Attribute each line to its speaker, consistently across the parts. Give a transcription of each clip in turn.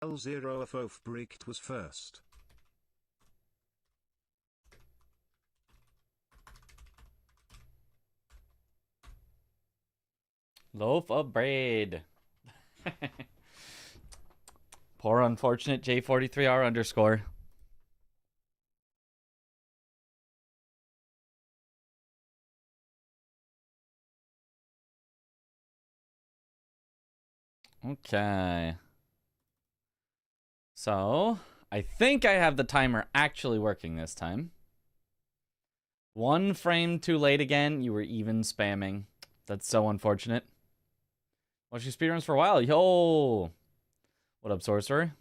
Speaker 1: L0 of Ofbricht was first.
Speaker 2: Loaf of bread. Poor unfortunate J43R underscore. Okay. So, I think I have the timer actually working this time. 1 frame too late again. You were even spamming. That's so unfortunate. Watching speedruns for a while. Yo! What up, Sorcerer?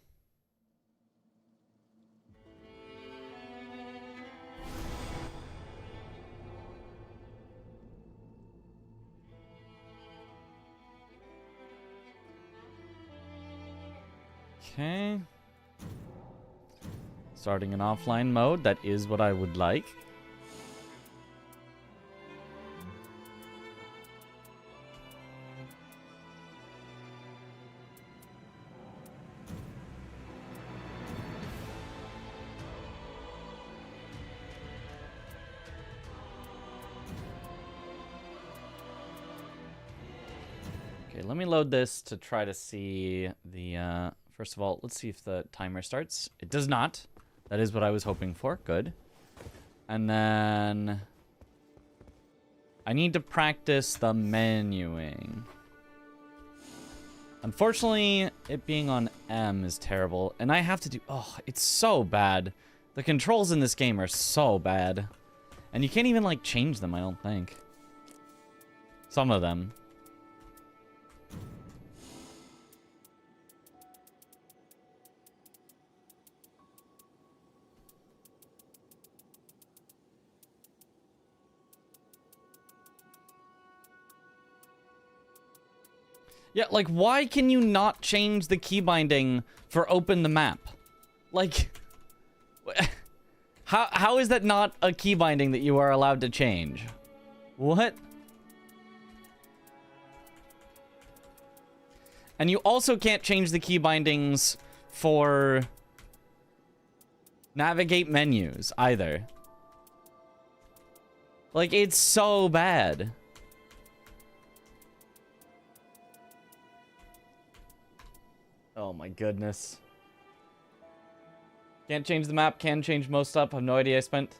Speaker 2: Okay. Starting an offline mode. That is what I would like. Okay, let me load this to try to see the, first of all, let's see if the timer starts. It does not. That is what I was hoping for. Good. And then I need to practice the menuing. Unfortunately, it being on M is terrible. And I have to do... Oh, it's so bad. The controls in this game are so bad. And you can't even, like, change them, I don't think. Some of them. Yeah, like, why can you not change the key binding for open the map? Like, how is that not a key binding that you are allowed to change? What? And you also can't change the key bindings for navigate menus either. Like, it's so bad. Oh my goodness. Can't change the map, can change most stuff. I have no idea. I spent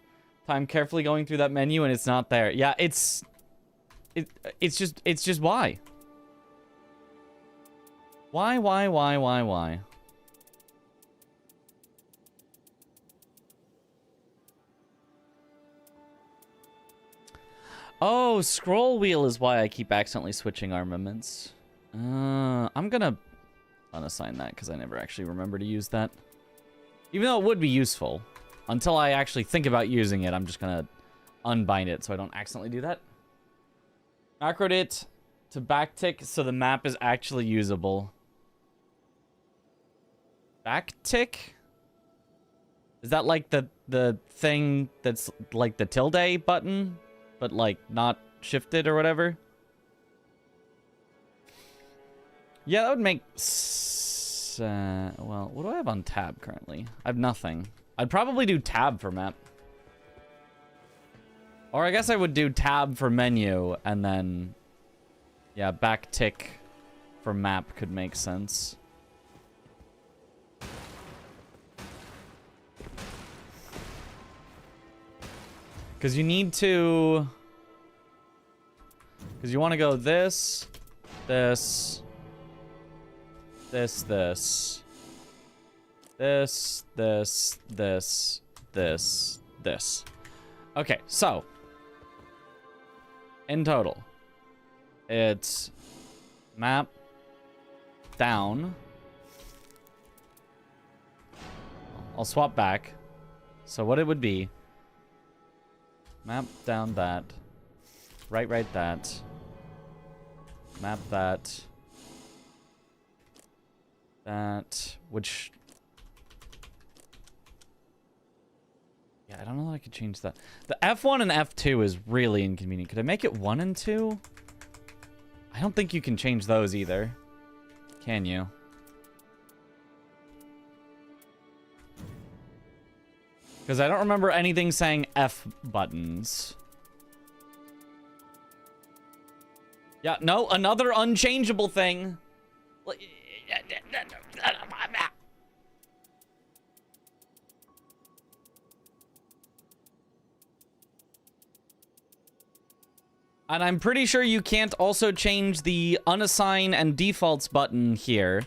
Speaker 2: time carefully going through that menu and it's not there. Yeah, it's just why? Why? Oh, scroll wheel is why I keep accidentally switching armaments. I'm gonna unassign that because I never actually remember to use that. Even though it would be useful. Until I actually think about using it, I'm just gonna unbind it so I don't accidentally do that. Macroed it to backtick so the map is actually usable. Backtick? Is that like the thing that's like the tilde button? But like not shifted or whatever? Yeah, that would make well, what do I have on tab currently? I have nothing. I'd probably do tab for map. Or I guess I would do tab for menu and then, yeah, back tick for map could make sense. Because you need to... Because you want to go this, this... This. Okay, so. In total. It's map down. I'll swap back. So what it would be. Map down that. Right that. Map that. That, which... Yeah, I don't know that I could change that. The F1 and F2 is really inconvenient. Could I make it 1 and 2? I don't think you can change those either. Can you? Because I don't remember anything saying F buttons. Yeah, no, another unchangeable thing. And I'm pretty sure you can't also change the unassign and defaults button here.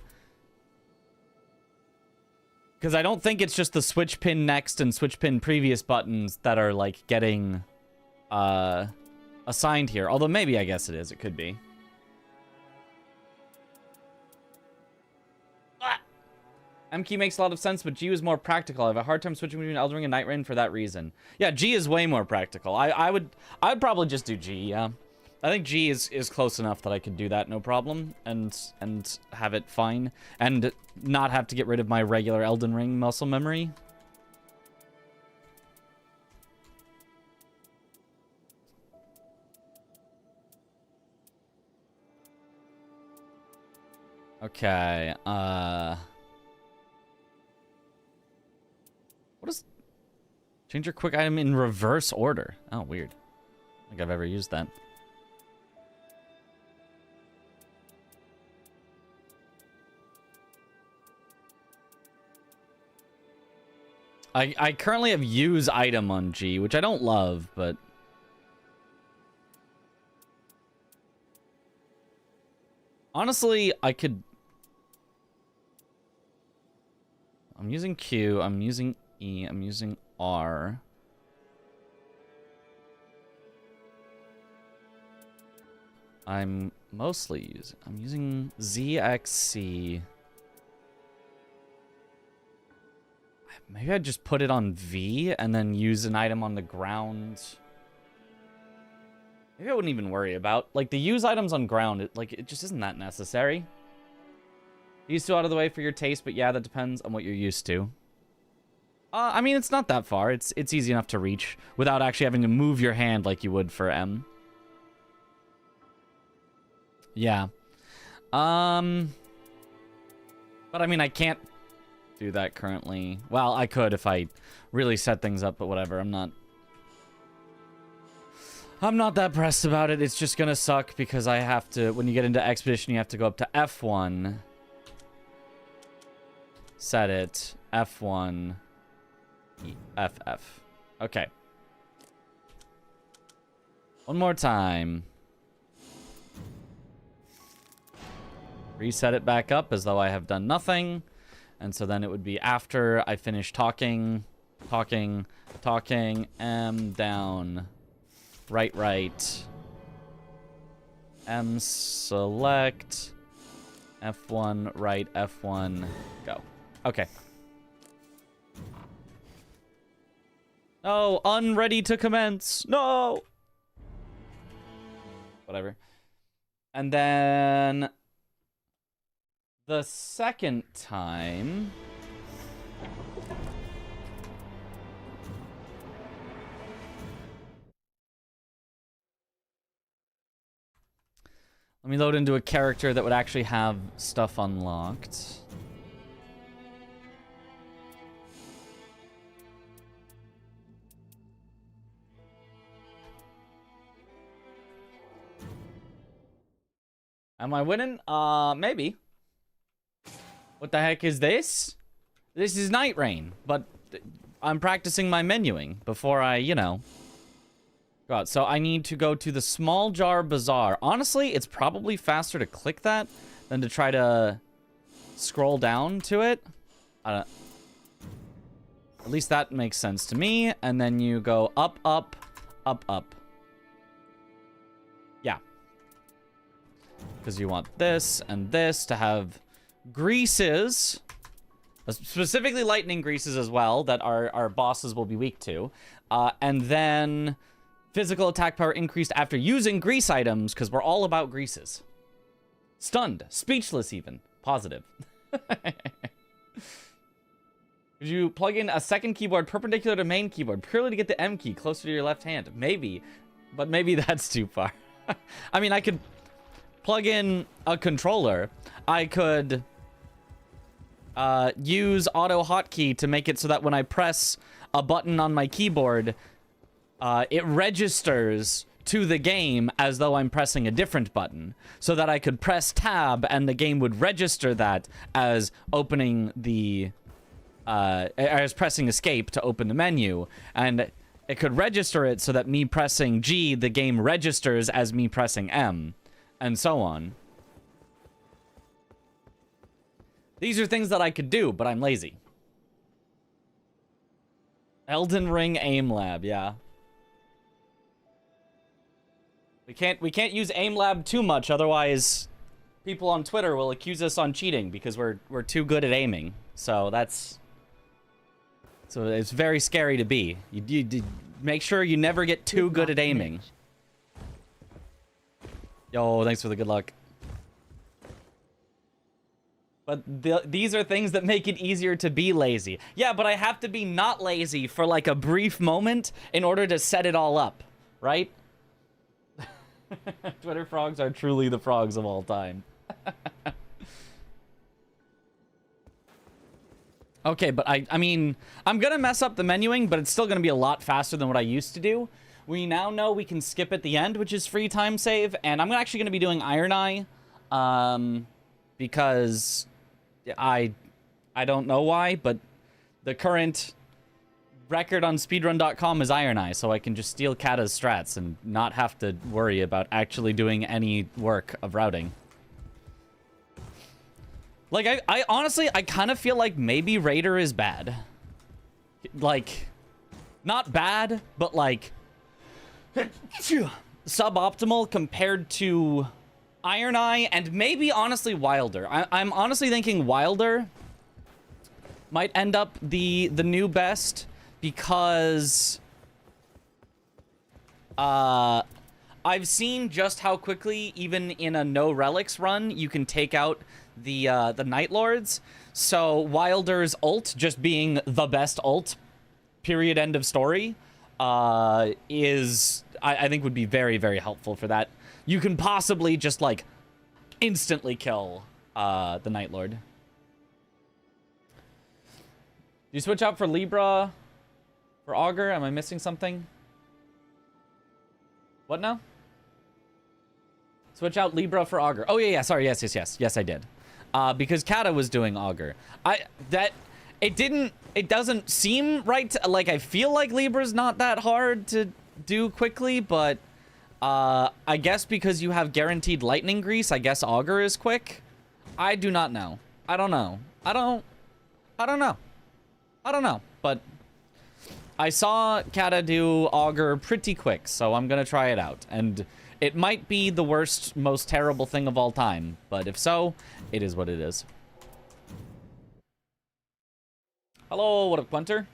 Speaker 2: Because I don't think it's just the switch pin next and switch pin previous buttons that are, like, getting assigned here. Although maybe I guess it is. It could be. M key makes a lot of sense, but G was more practical. I have a hard time switching between Elden Ring and Nightreign for that reason. Yeah, G is way more practical. I'd probably just do G, yeah. I think G is close enough that I could do that no problem and have it fine and not have to get rid of my regular Elden Ring muscle memory. Okay, what is... Change your quick item in reverse order. Oh, weird. I don't think I've ever used that. I currently have use item on G, which I don't love, but... Honestly, I could... I'm using Q, I'm using E, I'm using R. I'm using ZXC. Maybe I'd just put it on V and then use an item on the ground. Maybe I wouldn't even worry about. Like, the use items on ground, it just isn't that necessary. These two out of the way for your taste, but yeah, that depends on what you're used to. I mean, it's not that far. It's easy enough to reach without actually having to move your hand like you would for M. Yeah. But I mean, I can't do that currently. Well, I could if I really set things up, but whatever. I'm not that pressed about it. It's just gonna suck because I have to, when you get into Expedition, you have to go up to F1. Set it. F1. FF. Okay. One more time. Reset it back up as though I have done nothing. And so then it would be after I finish talking, M down, right, M select, F1, right, F1, go. Okay. No, unready to commence. No. Whatever. And then the second time, let me load into a character that would actually have stuff unlocked. Am I winning? Maybe. What the heck is this? This is Nightreign, but I'm practicing my menuing before I, you know, go out. So I need to go to the Small Jar Bazaar. Honestly, it's probably faster to click that than to try to scroll down to it. At least that makes sense to me. And then you go up, up, up, up. Yeah. Because you want this and this to have greases, specifically lightning greases as well, that our bosses will be weak to. And then physical attack power increased after using grease items, because we're all about greases. Stunned, speechless even, positive. Could you plug in a second keyboard perpendicular to main keyboard, purely to get the M key closer to your left hand? Maybe, but maybe that's too far. I mean, I could plug in a controller. I could use auto hotkey to make it so that when I press a button on my keyboard, it registers to the game as though I'm pressing a different button, so that I could press tab and the game would register that as opening the, as pressing escape to open the menu, and it could register it so that me pressing G, the game registers as me pressing M, and so on. These are things that I could do, but I'm lazy. Elden Ring aim lab, yeah. We can't use aim lab too much, otherwise people on Twitter will accuse us on cheating because we're too good at aiming. So it's very scary to be. You make sure you never get too good at aiming. Yo, thanks for the good luck. But these are things that make it easier to be lazy. Yeah, but I have to be not lazy for like a brief moment in order to set it all up, right? Twitter frogs are truly the frogs of all time. Okay, but I mean, I'm gonna mess up the menuing, but it's still gonna be a lot faster than what I used to do. We now know we can skip at the end, which is free time save, and I'm actually gonna be doing Iron Eye, because I don't know why, but the current record on speedrun.com is Iron Eye, so I can just steal Kata's strats and not have to worry about actually doing any work of routing. Like, I honestly, I kind of feel like maybe Raider is bad. Like, not bad, but like, suboptimal compared to Iron Eye and maybe, honestly, Wilder. I'm honestly thinking Wilder might end up the new best because I've seen just how quickly, even in a no relics run, you can take out the Night Lords. So Wilder's ult just being the best ult, period, end of story, is I think would be very, very helpful for that. You can possibly just like instantly kill the Night Lord. Do you switch out for Libra for Augur? Am I missing something? What now? Switch out Libra for Augur. Oh yeah, sorry, yes, I did. Because Kata was doing Augur. It doesn't seem right to, like, I feel like Libra's not that hard to do quickly, but I guess because you have guaranteed lightning grease, I guess Augur is quick. I do not know. I don't know. I don't know, but I saw Kata do Augur pretty quick, so I'm gonna try it out. And it might be the worst, most terrible thing of all time, but if so, it is what it is. Hello, what up, Quinter?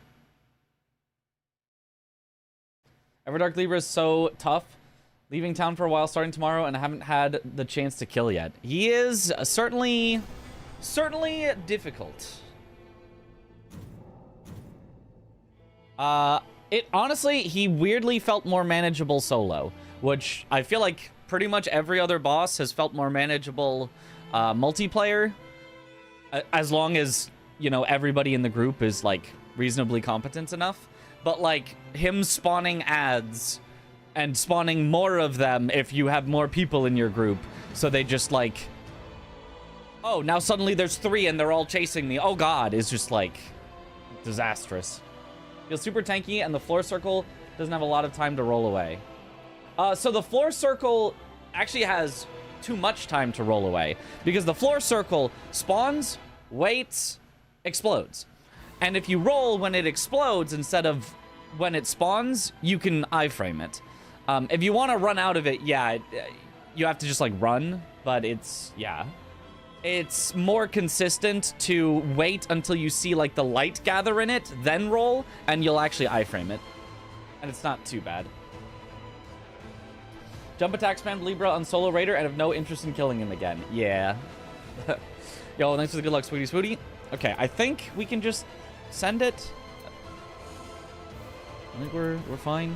Speaker 2: Everdark Libra is so tough. Leaving town for a while, starting tomorrow, and I haven't had the chance to kill yet. He is certainly difficult. Honestly, he weirdly felt more manageable solo, which I feel like pretty much every other boss has felt more manageable multiplayer, as long as, you know, everybody in the group is like reasonably competent enough. But like him spawning ads and spawning more of them if you have more people in your group, so they just like, oh, now suddenly there's 3 and they're all chasing me, oh god, is just like disastrous. Feels super tanky, and the floor circle doesn't have a lot of time to roll away. So the floor circle actually has too much time to roll away, because the floor circle spawns, waits, explodes. And if you roll when it explodes instead of when it spawns, you can iframe it. If you want to run out of it, yeah, you have to just like run, but it's, yeah. It's more consistent to wait until you see like the light gather in it, then roll, and you'll actually iframe it. And it's not too bad. Jump attack spammed Libra on solo Raider and have no interest in killing him again. Yeah. Yo, thanks for the good luck, Swooty Swooty. Okay, I think we can just send it. I think we're fine.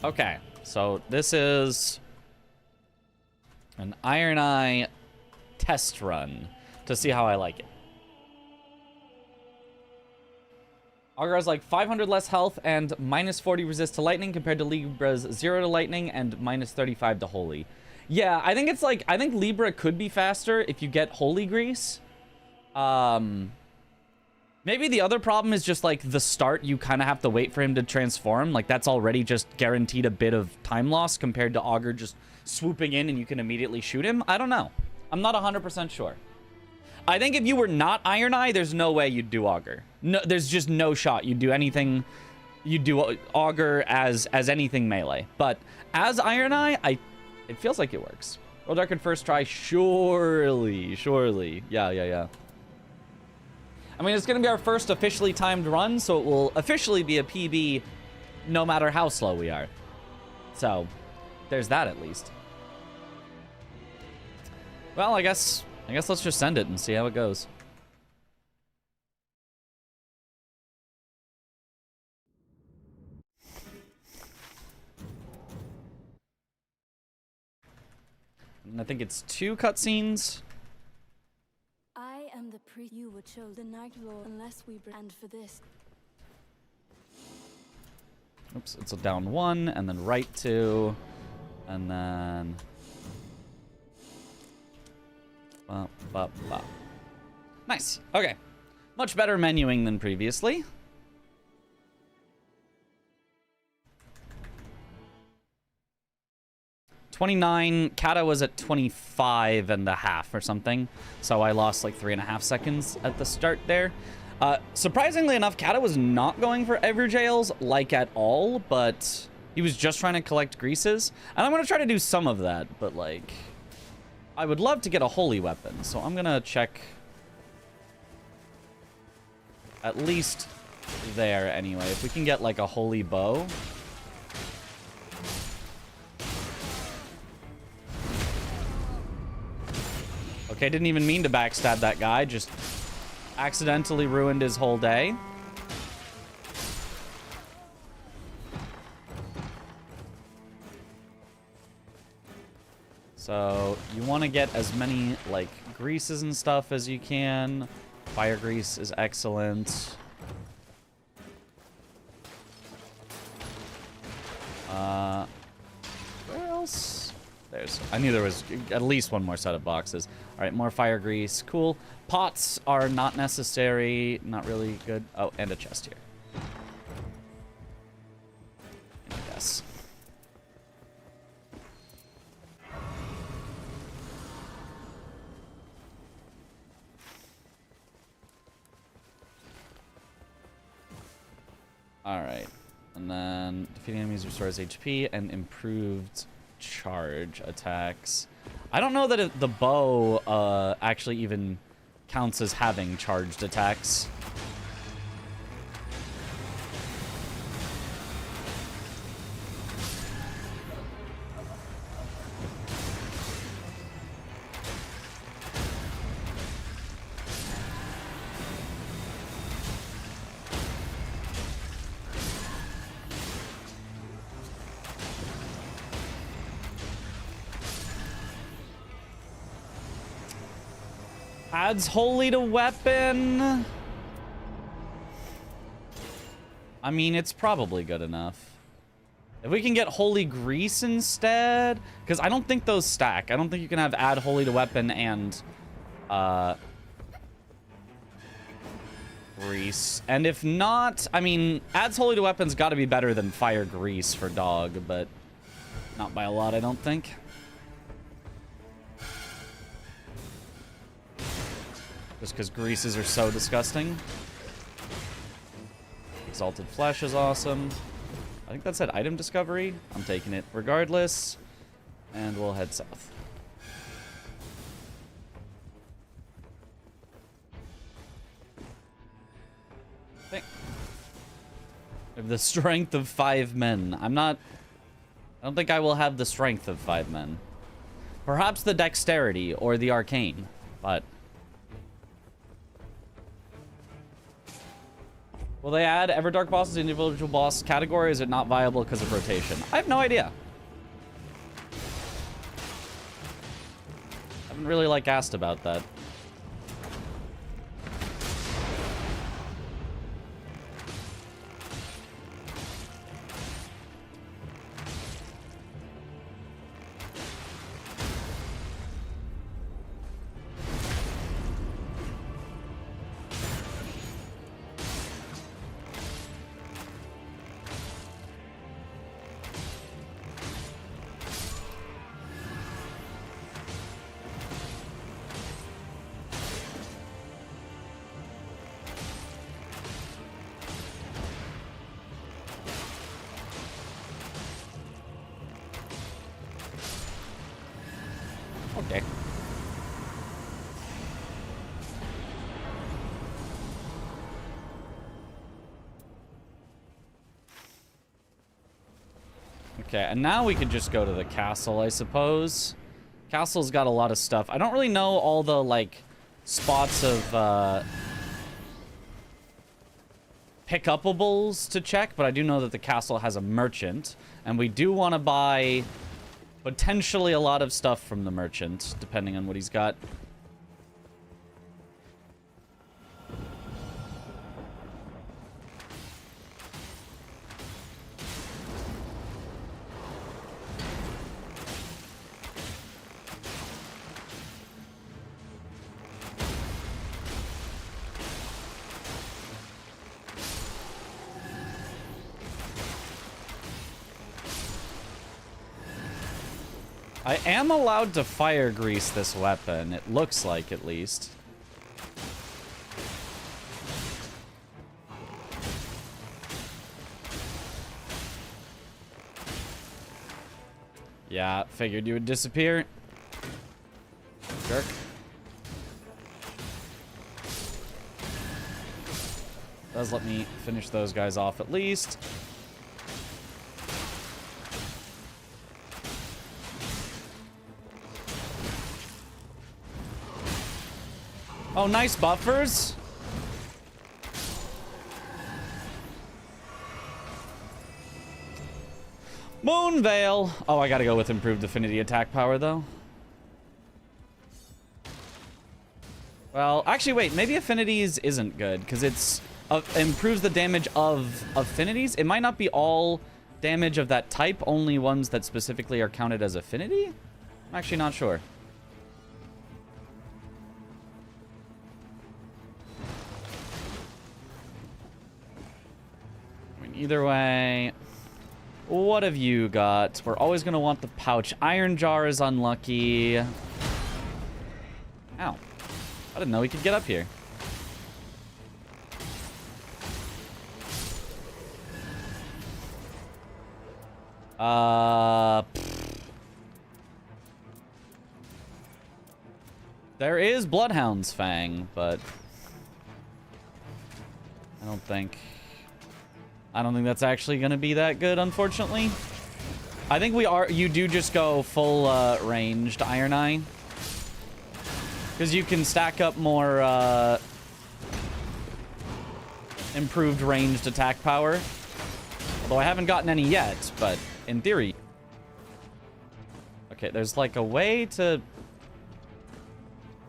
Speaker 2: Okay, so this is an Iron Eye test run to see how I like it. Augur has like 500 less health and minus 40 resist to lightning compared to Libra's 0 to lightning and minus 35 to holy. Yeah, I think it's like, I think Libra could be faster if you get holy grease. Maybe the other problem is just like the start, you kind of have to wait for him to transform. Like that's already just guaranteed a bit of time loss compared to Augur just swooping in and you can immediately shoot him. I don't know. I'm not 100% sure. I think if you were not Iron Eye, there's no way you'd do Augur. No, there's just no shot you'd do anything. You'd do Augur as anything melee. But as Iron Eye, it feels like it works. Roll Dark in first try, surely. Yeah. I mean, it's going to be our first officially timed run, so it will officially be a PB no matter how slow we are. So, there's that at least. Well, I guess let's just send it and see how it goes. And I think it's 2 cutscenes.
Speaker 3: I am the priest. You would show the Night Lord unless we and for this.
Speaker 2: Oops, it's a down 1 and then right 2 and then bop. Nice. Okay. Much better menuing than previously. $29. Kata was at 25.5 or something. So I lost like 3.5 seconds at the start there. Surprisingly enough, Kata was not going for Everjails like at all, but he was just trying to collect greases. And I'm going to try to do some of that, but like, I would love to get a holy weapon. So I'm going to check at least there anyway. If we can get like a holy bow. Okay, didn't even mean to backstab that guy, just accidentally ruined his whole day. So you want to get as many like greases and stuff as you can. Fire grease is excellent. Where else? I knew there was at least one more set of boxes. All right, more fire grease. Cool. Pots are not necessary. Not really good. Oh, and a chest here. Yes. All right. And then defeating enemies restores HP and improved charge attacks. I don't know that the bow actually even counts as having charged attacks. Adds holy to weapon. I mean, it's probably good enough. If we can get holy grease instead, because I don't think those stack. I don't think you can have add holy to weapon and grease. And if not, I mean, adds holy to weapon's got to be better than fire grease for dog, but not by a lot, I don't think. Just because greases are so disgusting. Exalted Flesh is awesome. I think that said item discovery. I'm taking it regardless. And we'll head south. Okay. I have the strength of 5 men. I don't think I will have the strength of 5 men. Perhaps the dexterity or the arcane, but Will they add Everdark bosses to individual boss category? Is it not viable because of rotation? I have no idea. I haven't really like asked about that. Okay. Okay, and now we could just go to the castle, I suppose. Castle's got a lot of stuff. I don't really know all the, like, spots of, pick-upables to check, but I do know that the castle has a merchant, and we do want to buy potentially a lot of stuff from the merchant, depending on what he's got. I am allowed to fire grease this weapon, it looks like, at least. Yeah, figured you would disappear. Jerk. Does let me finish those guys off at least. Oh, nice buffers. Moonveil. Oh, I gotta go with improved affinity attack power, though. Well, actually, wait. Maybe affinities isn't good, because it's improves the damage of affinities. It might not be all damage of that type, only ones that specifically are counted as affinity? I'm actually not sure. Either way, what have you got? We're always going to want the pouch. Iron jar is unlucky. Ow. I didn't know we could get up here. There is Bloodhound's Fang, but I don't think that's actually going to be that good, unfortunately. I think you do just go full ranged Iron Eye. Because you can stack up more improved ranged attack power. Although I haven't gotten any yet, but in theory. Okay, there's like a way to...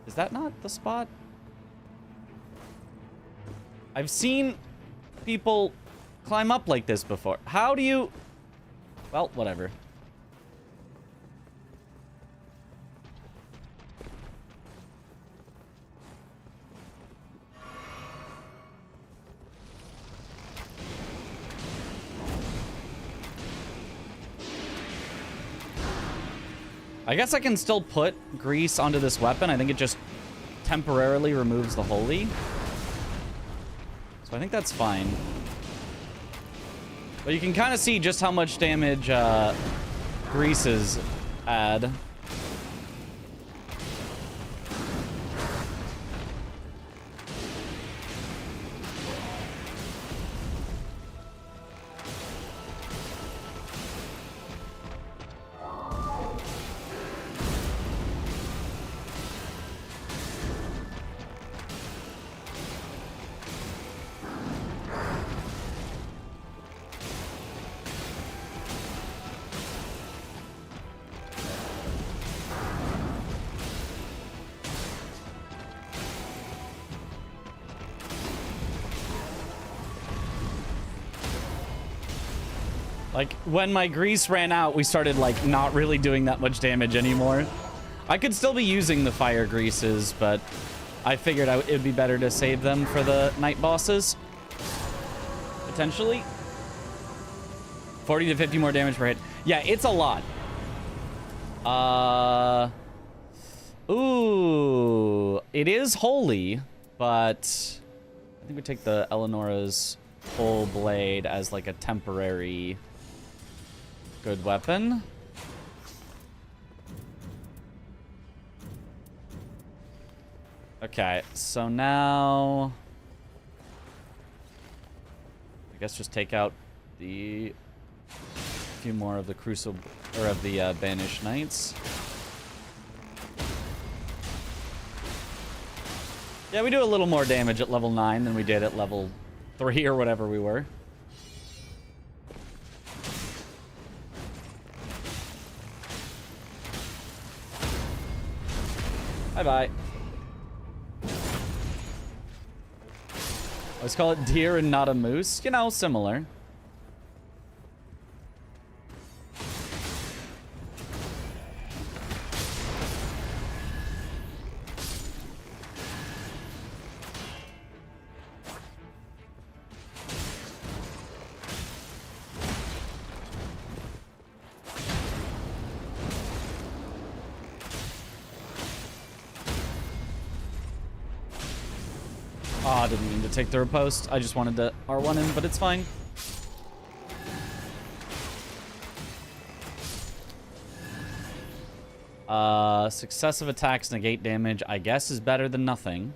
Speaker 2: Is that not the spot? I've seen people climb up like this before. How do you... Well, whatever. I guess I can still put grease onto this weapon. I think it just temporarily removes the holy. So I think that's fine. But you can kind of see just how much damage greases add. Like, when my grease ran out, we started, like, not really doing that much damage anymore. I could still be using the fire greases, but I figured it would be better to save them for the night bosses. Potentially. 40 to 50 more damage per hit. Yeah, it's a lot. Ooh. It is holy, but I think we take the Eleonora's full blade as, like, a temporary good weapon. Okay, so now I guess just take out the few more of the crucible or of the banished knights. Yeah, we do a little more damage at level 9 than we did at level 3 or whatever we were. Bye-bye. Let's call it deer and not a moose. You know, similar. Oh, I didn't mean to take the riposte. I just wanted to R1 him, but it's fine. Successive attacks negate damage, I guess, is better than nothing.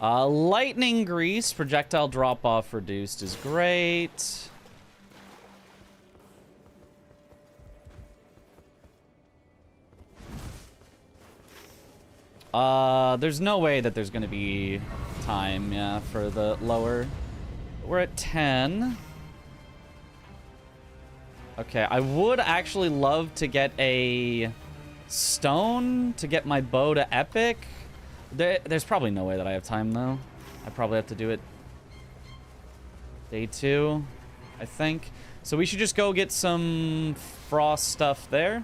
Speaker 2: Lightning grease, projectile drop-off reduced is great. There's no way that there's gonna be time, yeah, for the lower. We're at 10. Okay, I would actually love to get a stone to get my bow to epic. There's probably no way that I have time, though. I probably have to do it day 2, I think. So we should just go get some frost stuff there.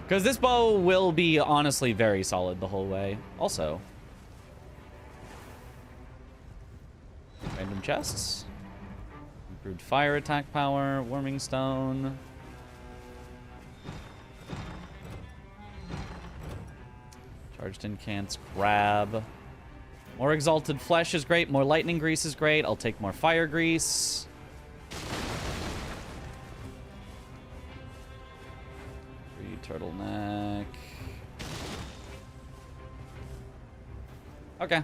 Speaker 2: Because this bow will be, honestly, very solid the whole way. Also. Random chests. Improved fire attack power. Warming stone. Charged incants. Grab. More exalted flesh is great. More lightning grease is great. I'll take more fire grease. Turtleneck. Okay.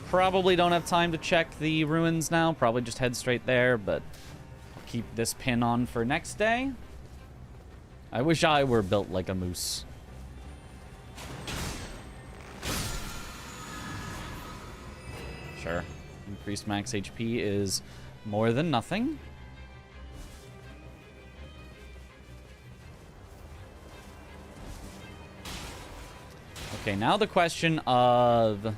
Speaker 2: Probably don't have time to check the ruins now. Probably just head straight there, but I'll keep this pin on for next day. I wish I were built like a moose. Sure. Increased max HP is more than nothing. Okay, now the question of,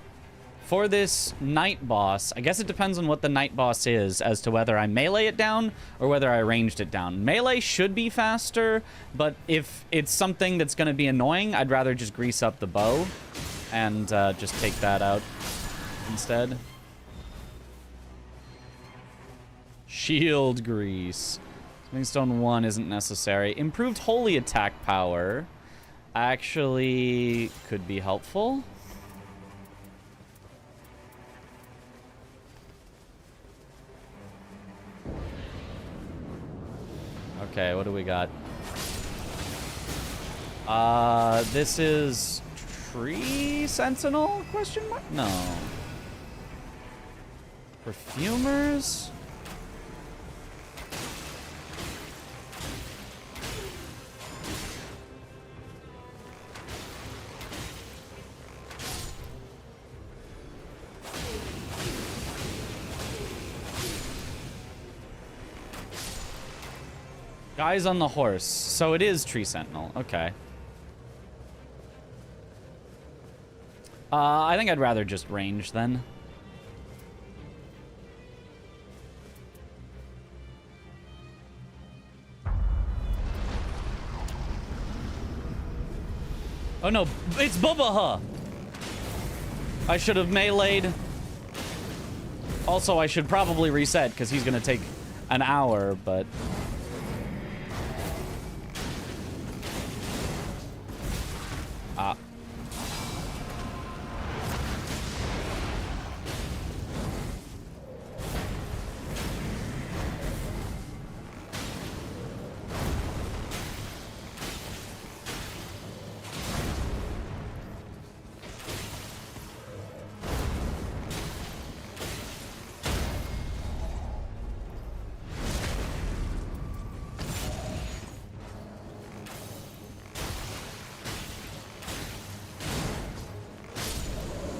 Speaker 2: for this night boss, I guess it depends on what the night boss is as to whether I melee it down or whether I ranged it down. Melee should be faster, but if it's something that's going to be annoying, I'd rather just grease up the bow and just take that out instead. Shield grease. Swingstone 1 isn't necessary. Improved holy attack power actually could be helpful. Okay, what do we got? This is Tree Sentinel? Question mark? No. Perfumers? Guys on the horse. So it is Tree Sentinel. Okay. I think I'd rather just range then. Oh no, it's Bubba! I should have meleeed. Also, I should probably reset because he's gonna take an hour, but... Ah.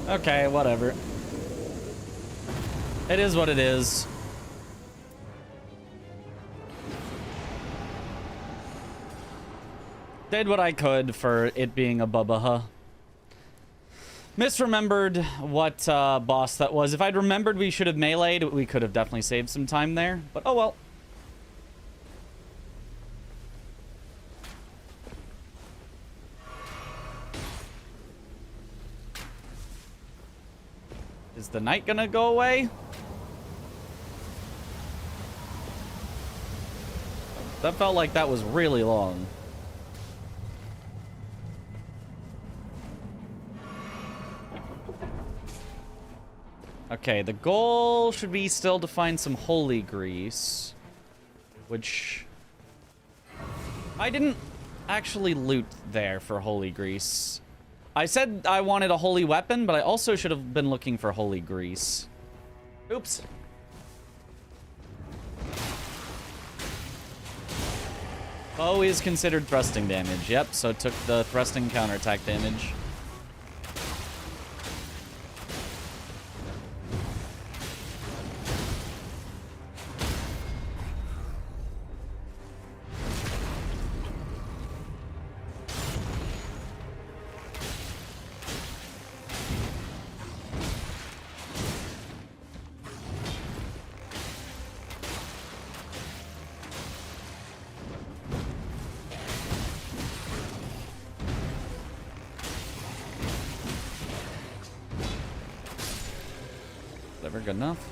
Speaker 2: Okay, whatever. It is what it is. Did what I could for it being a Bubba. Misremembered what boss that was. If I'd remembered we should have meleeed, we could have definitely saved some time there. But oh well. Is the night gonna go away? That felt like that was really long. Okay, the goal should be still to find some holy grease, which I didn't actually loot there for holy grease. I said I wanted a holy weapon, but I also should have been looking for holy grease. Oops. Bow is considered thrusting damage. Yep, so it took the thrusting counterattack damage. Good enough.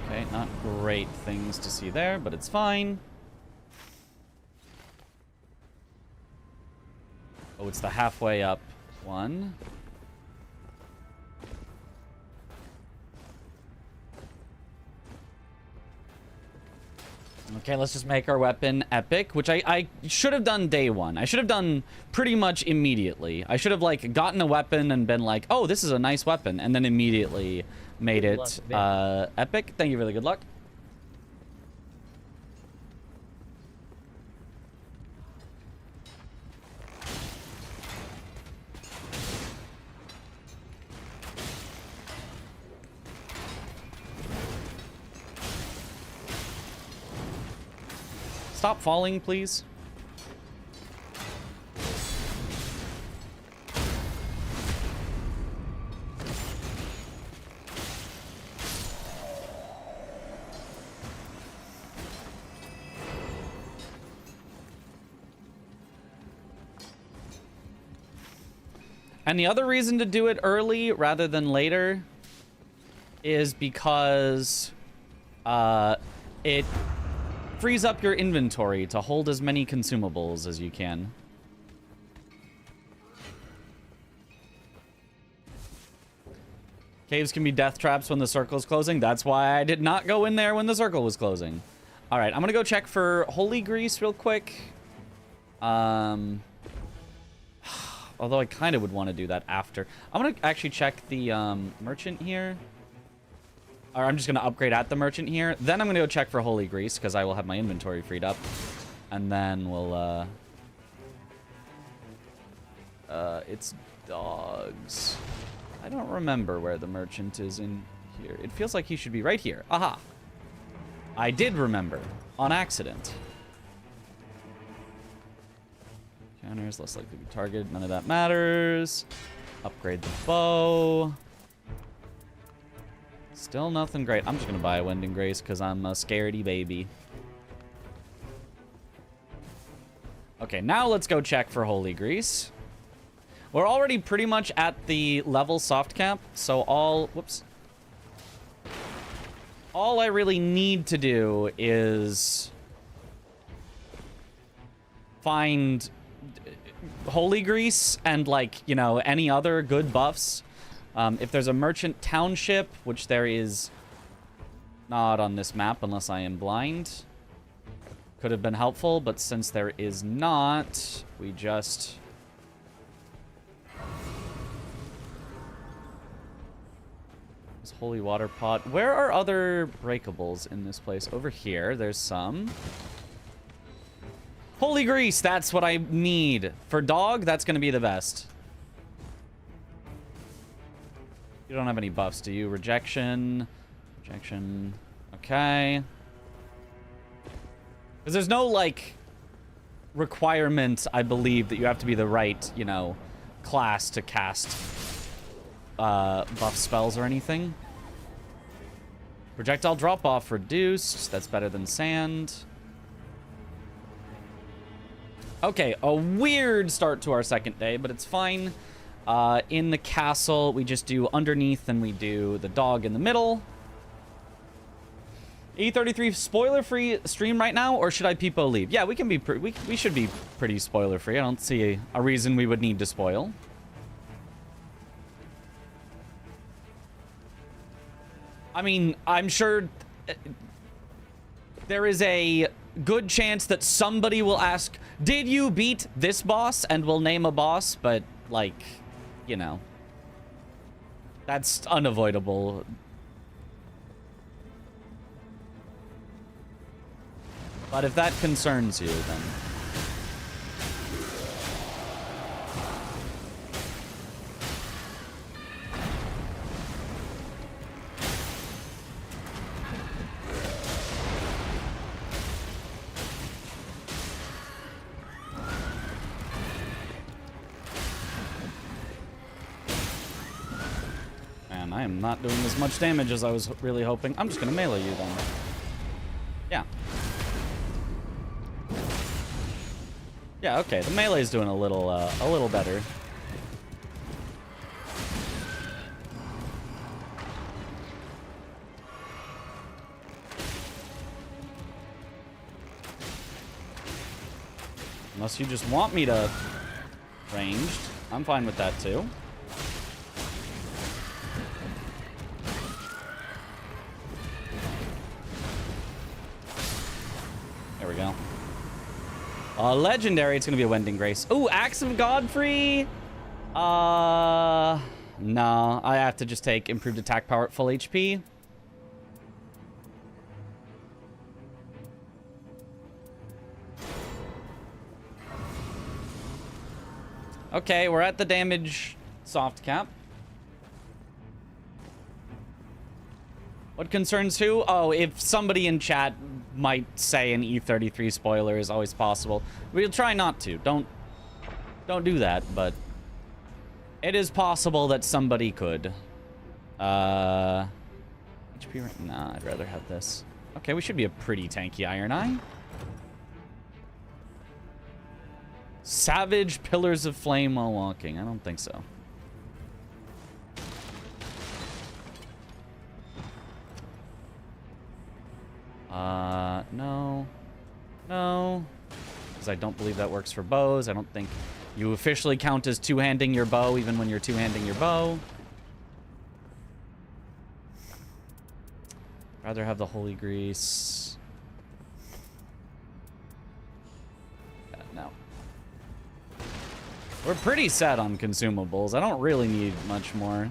Speaker 2: Okay, not great things to see there, but it's fine. Oh, it's the halfway up one. Okay, let's just make our weapon epic, which I should have done day one. I should have done pretty much immediately. I should have, like, gotten a weapon and been like, oh, this is a nice weapon, and then immediately made it epic. Thank you for the good luck. Stop falling, please. And the other reason to do it early rather than later is because it frees up your inventory to hold as many consumables as you can. Caves can be death traps when the circle is closing. That's why I did not go in there when the circle was closing. All right, I'm gonna go check for holy grease real quick. Although I kind of would want to do that after. I'm gonna actually check the merchant here. Or I'm just going to upgrade at the merchant here. Then I'm going to go check for holy grease, because I will have my inventory freed up. And then we'll, it's dogs. I don't remember where the merchant is in here. It feels like he should be right here. Aha. I did remember. On accident. Counters, less likely to be targeted. None of that matters. Upgrade the bow. Still nothing great. I'm just going to buy a Wind and Grace because I'm a scaredy baby. Okay, now let's go check for Holy Grease. We're already pretty much at the level soft cap, so all I really need to do is find Holy Grease and, like, you know, any other good buffs. If there's a merchant township, which there is not on this map unless I am blind, could have been helpful, but since there is not, we just... This holy water pot. Where are other breakables in this place? Over here, there's some. Holy Grease, that's what I need. For dog, that's going to be the best. You don't have any buffs, do you? Rejection. Rejection. Okay. Because there's no, like, requirement, I believe, that you have to be the right, you know, class to cast buff spells or anything. Projectile drop-off reduced. That's better than sand. Okay, a weird start to our second day, but it's fine. In the castle, we just do underneath, and we do the dog in the middle. E33 spoiler-free stream right now, or should I peepo leave? Yeah, we can be. We should be pretty spoiler-free. I don't see a reason we would need to spoil. I mean, I'm sure there is a good chance that somebody will ask, "Did you beat this boss?" and we'll name a boss, but, like, you know, that's unavoidable. But if that concerns you, then... Man, I am not doing as much damage as I was really hoping. I'm just gonna melee you then. Yeah. Yeah, okay. The melee's doing a little better. Unless you just want me to ranged, I'm fine with that too. There we go. Legendary, it's gonna be a Wending Grace. Ooh, Axe of Godfrey! No, I have to just take improved attack power at full HP. Okay, we're at the damage soft cap. What concerns who? Oh, if somebody in chat might say an E33 spoiler is always possible. We'll try not to. Don't do that, but it is possible that somebody could. HP right? Nah, I'd rather have this. Okay, we should be a pretty tanky Iron Eye. Savage Pillars of Flame while walking. I don't think so. No. No. Because I don't believe that works for bows. I don't think you officially count as two-handing your bow even when you're two-handing your bow. Rather have the Holy Grease. Yeah, no. We're pretty set on consumables. I don't really need much more.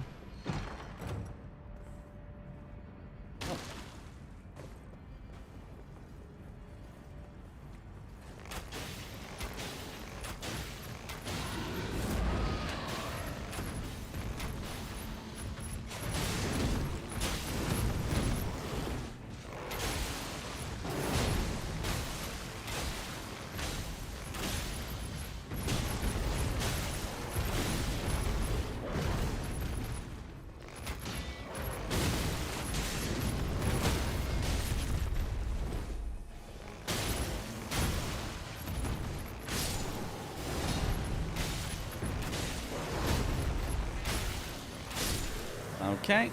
Speaker 2: Okay.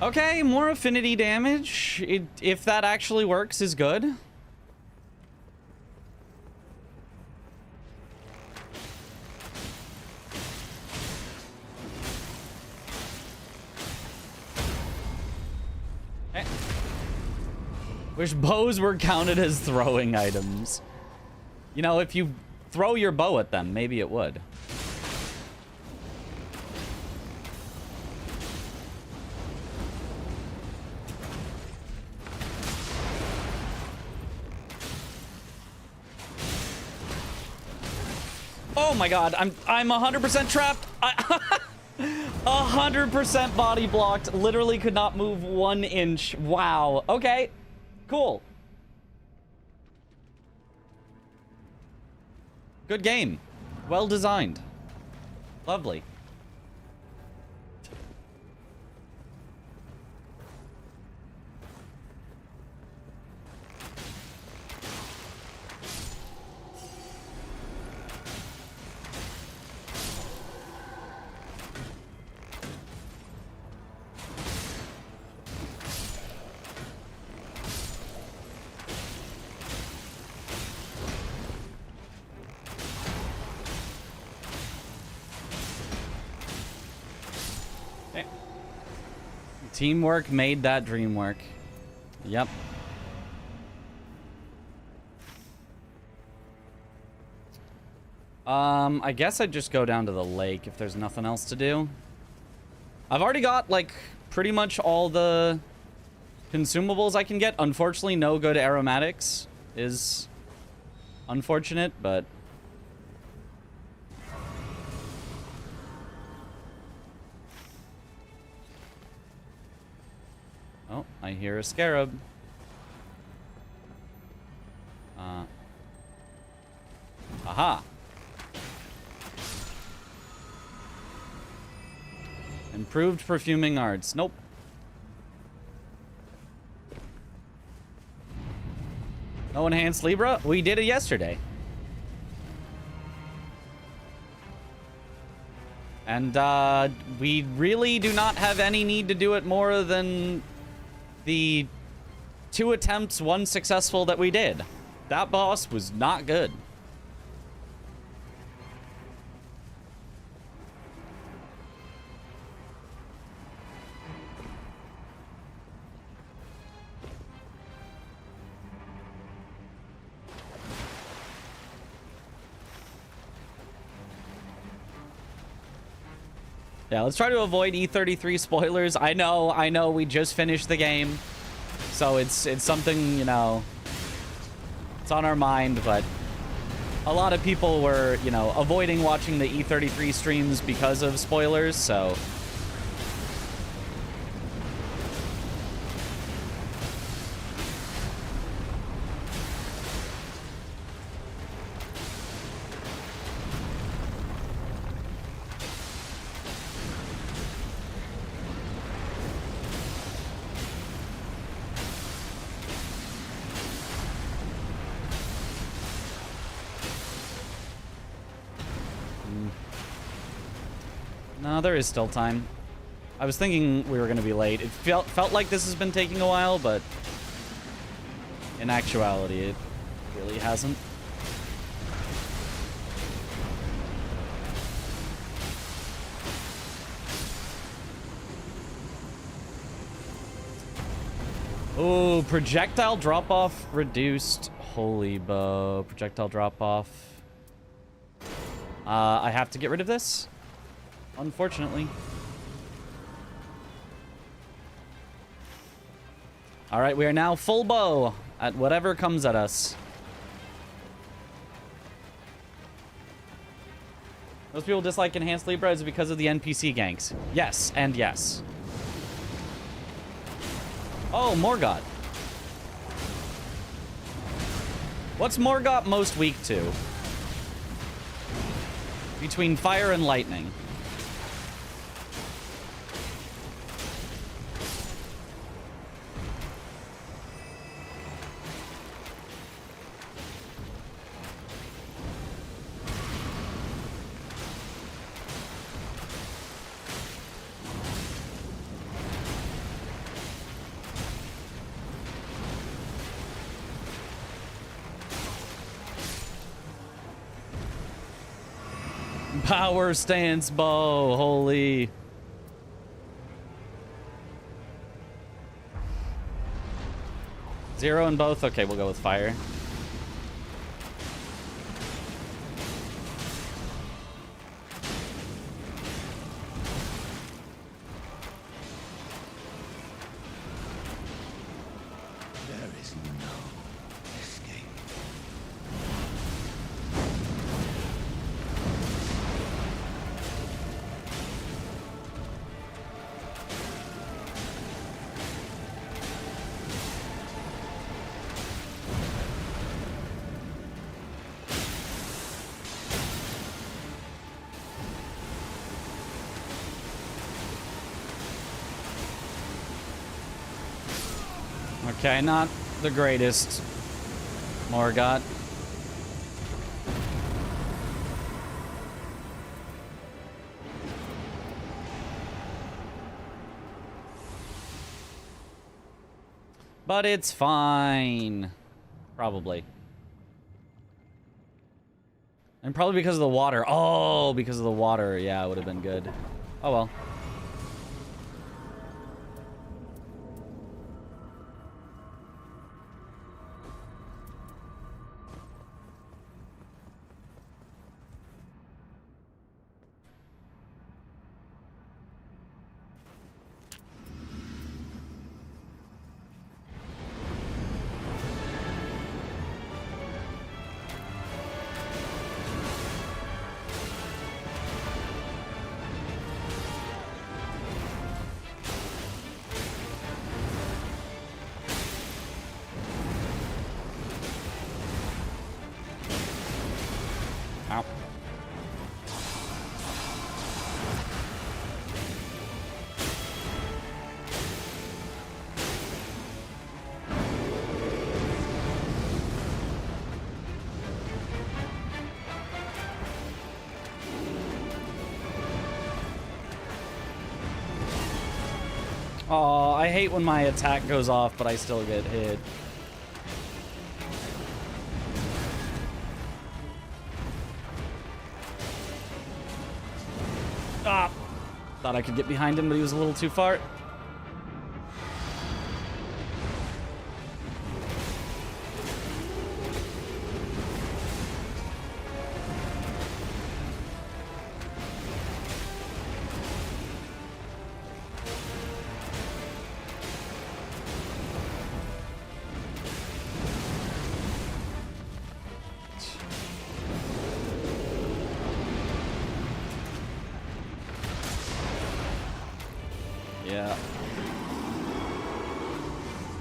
Speaker 2: Okay, more affinity damage. If that actually works, is good. Okay. Wish bows were counted as throwing items. You know, if you throw your bow at them, maybe it would. Oh my god, I'm 100% trapped. 100% body blocked. Literally could not move 1 inch. Wow. Okay. Cool. Good game. Well designed. Lovely. Teamwork made that dream work. Yep. I guess I'd just go down to the lake if there's nothing else to do. I've already got, like, pretty much all the consumables I can get. Unfortunately, no good aromatics is unfortunate, but... Oh, I hear a scarab. Aha. Improved perfuming arts. Nope. No enhanced Libra? We did it yesterday. And, we really do not have any need to do it more than the 2 attempts, 1 successful that we did. That boss was not good. Yeah, let's try to avoid E33 spoilers. I know, we just finished the game. So it's something, you know, it's on our mind, but a lot of people were, you know, avoiding watching the E33 streams because of spoilers, so... No, there is still time. I was thinking we were going to be late. It felt like this has been taking a while, but in actuality, it really hasn't. Oh, projectile drop-off reduced. Holy bow. Projectile drop-off. I have to get rid of this, unfortunately. All right, we are now full bow at whatever comes at us. Most people dislike Enhanced Libra is because of the NPC ganks. Yes, and yes. Oh, Morgott. What's Morgott most weak to? Between fire and lightning. Power stance bow. Holy. Zero in both? Okay, we'll go with fire.
Speaker 1: There is no escape.
Speaker 2: Okay, not the greatest. Morgott. But it's fine. Probably. And probably because of the water. Oh, because of the water. Yeah, it would have been good. Oh well. Ow. Oh, I hate when my attack goes off, but I still get hit. Ah! Thought I could get behind him, but he was a little too far. Yeah.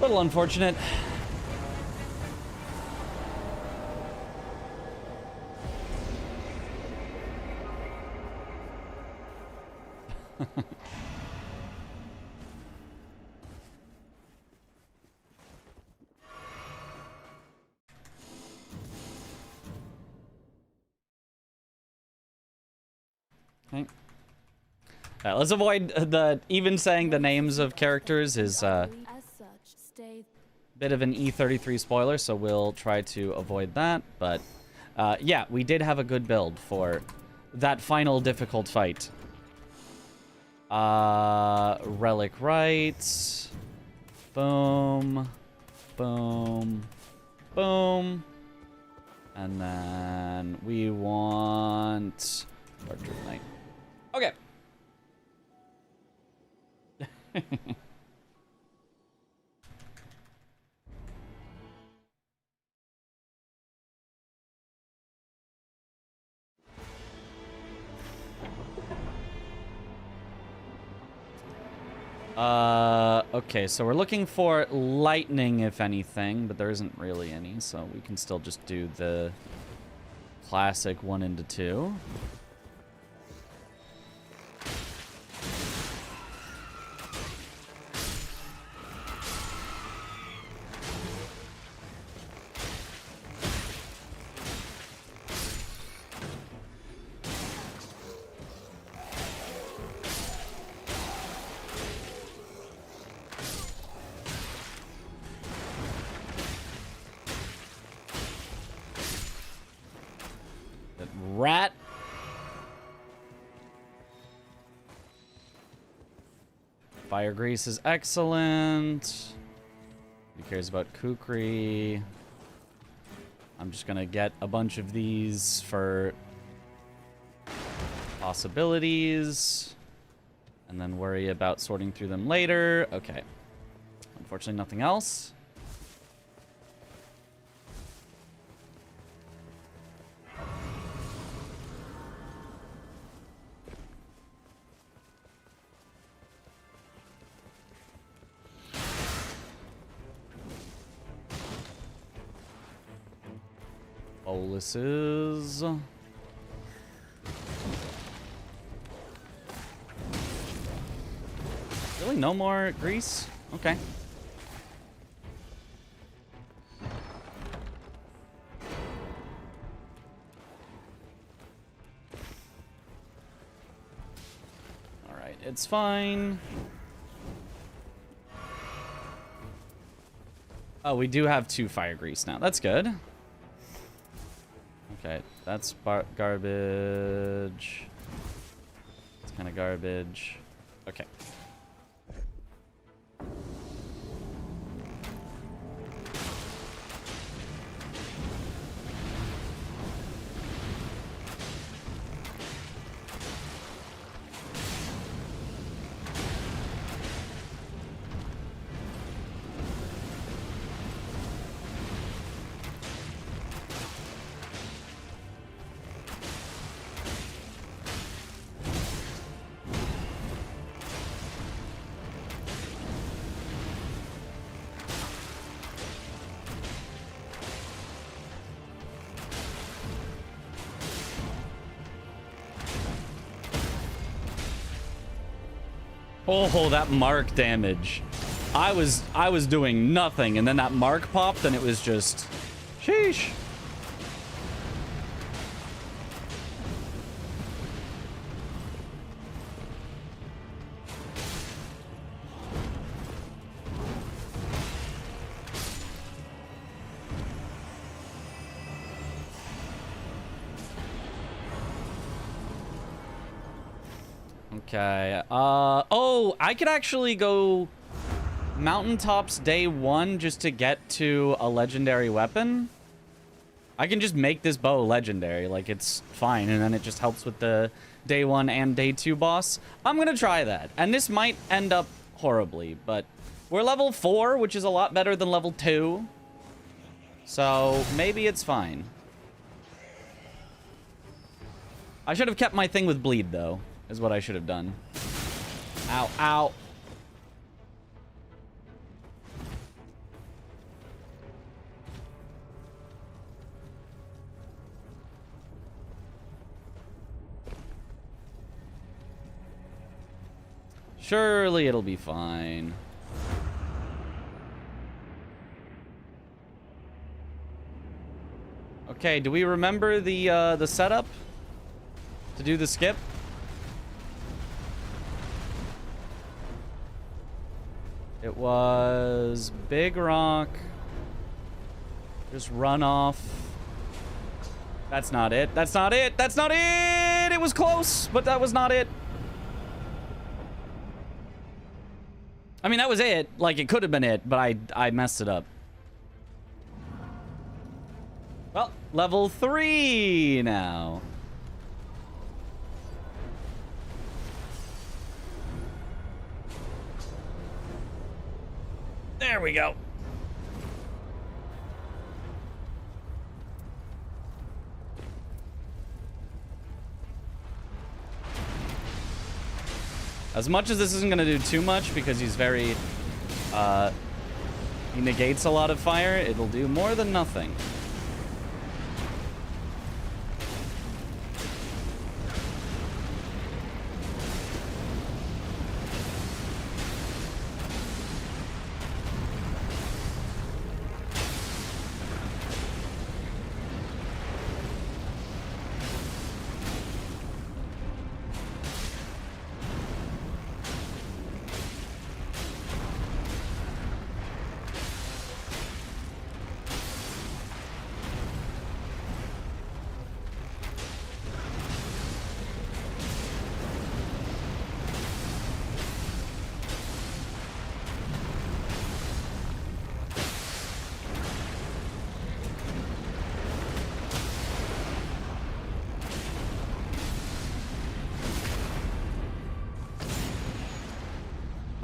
Speaker 2: Little unfortunate. Okay. Let's avoid the even saying the names of characters is bit of an E33 spoiler, so we'll try to avoid that. But yeah, we did have a good build for that final difficult fight. Relic rights. Boom. Boom. Boom. And then we want Archer Knight. Okay. Okay, so we're looking for lightning, if anything, but there isn't really any, so we can still just do the classic 1 into 2. Rat. Fire grease is excellent. Who cares about kukri? I'm just gonna get a bunch of these for possibilities, and then worry about sorting through them later. Okay. Unfortunately, nothing else. Boluses. Really? No more grease? Okay. Alright, it's fine. Oh, we do have 2 fire grease now. That's good. Okay, that's garbage. It's kind of garbage. Okay. Oh, that mark damage. I was doing nothing, and then that mark popped, and it was just... Sheesh. Okay. Oh, I could actually go mountaintops day 1 just to get to a legendary weapon. I can just make this bow legendary, like it's fine, and then it just helps with the day 1 and day 2 boss. I'm gonna try that, and this might end up horribly, but we're level 4, which is a lot better than level 2, so maybe it's fine. I should have kept my thing with bleed, though, is what I should have done. Ow, ow. Surely it'll be fine. Okay, do we remember the setup to do the skip? It was big rock. Just run off. That's not it. That's not it. That's not it. It was close, but that was not it. I mean, that was it. Like, it could have been it, but I messed it up. Well, level 3 now. There we go. As much as this isn't going to do too much because he's very, he negates a lot of fire, it'll do more than nothing.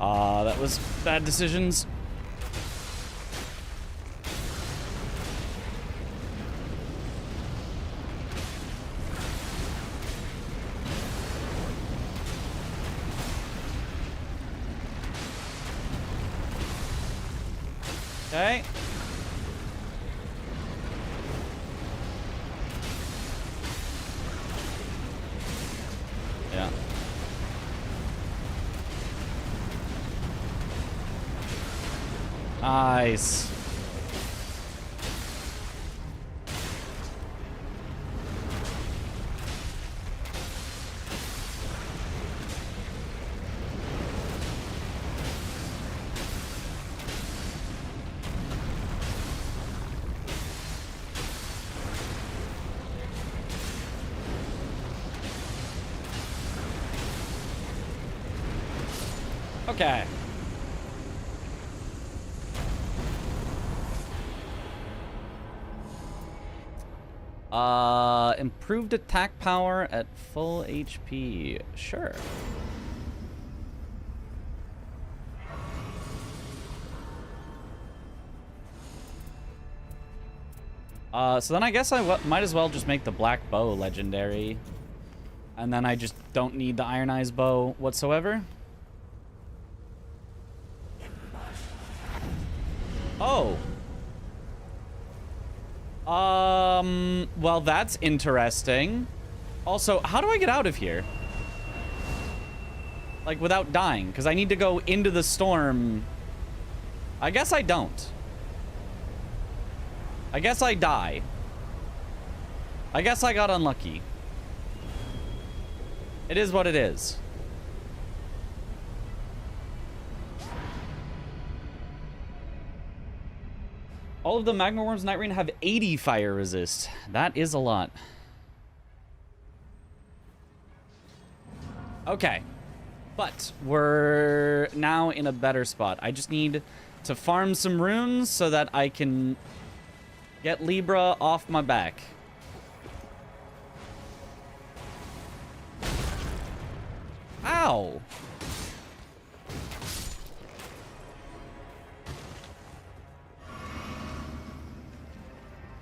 Speaker 2: That was bad decisions. Okay. Yeah. Nice. Okay. Improved attack power at full HP. Sure. So then I guess I might as well just make the black bow legendary. And then I just don't need the Iron Eyes bow whatsoever. Oh. Well, that's interesting. Also, how do I get out of here? Like, without dying? Because I need to go into the storm. I guess I don't. I guess I die. I guess I got unlucky. It is what it is. All of the Magma Worms Nightreign have 80 fire resist. That is a lot. Okay. But we're now in a better spot. I just need to farm some runes so that I can get Libra off my back. Ow!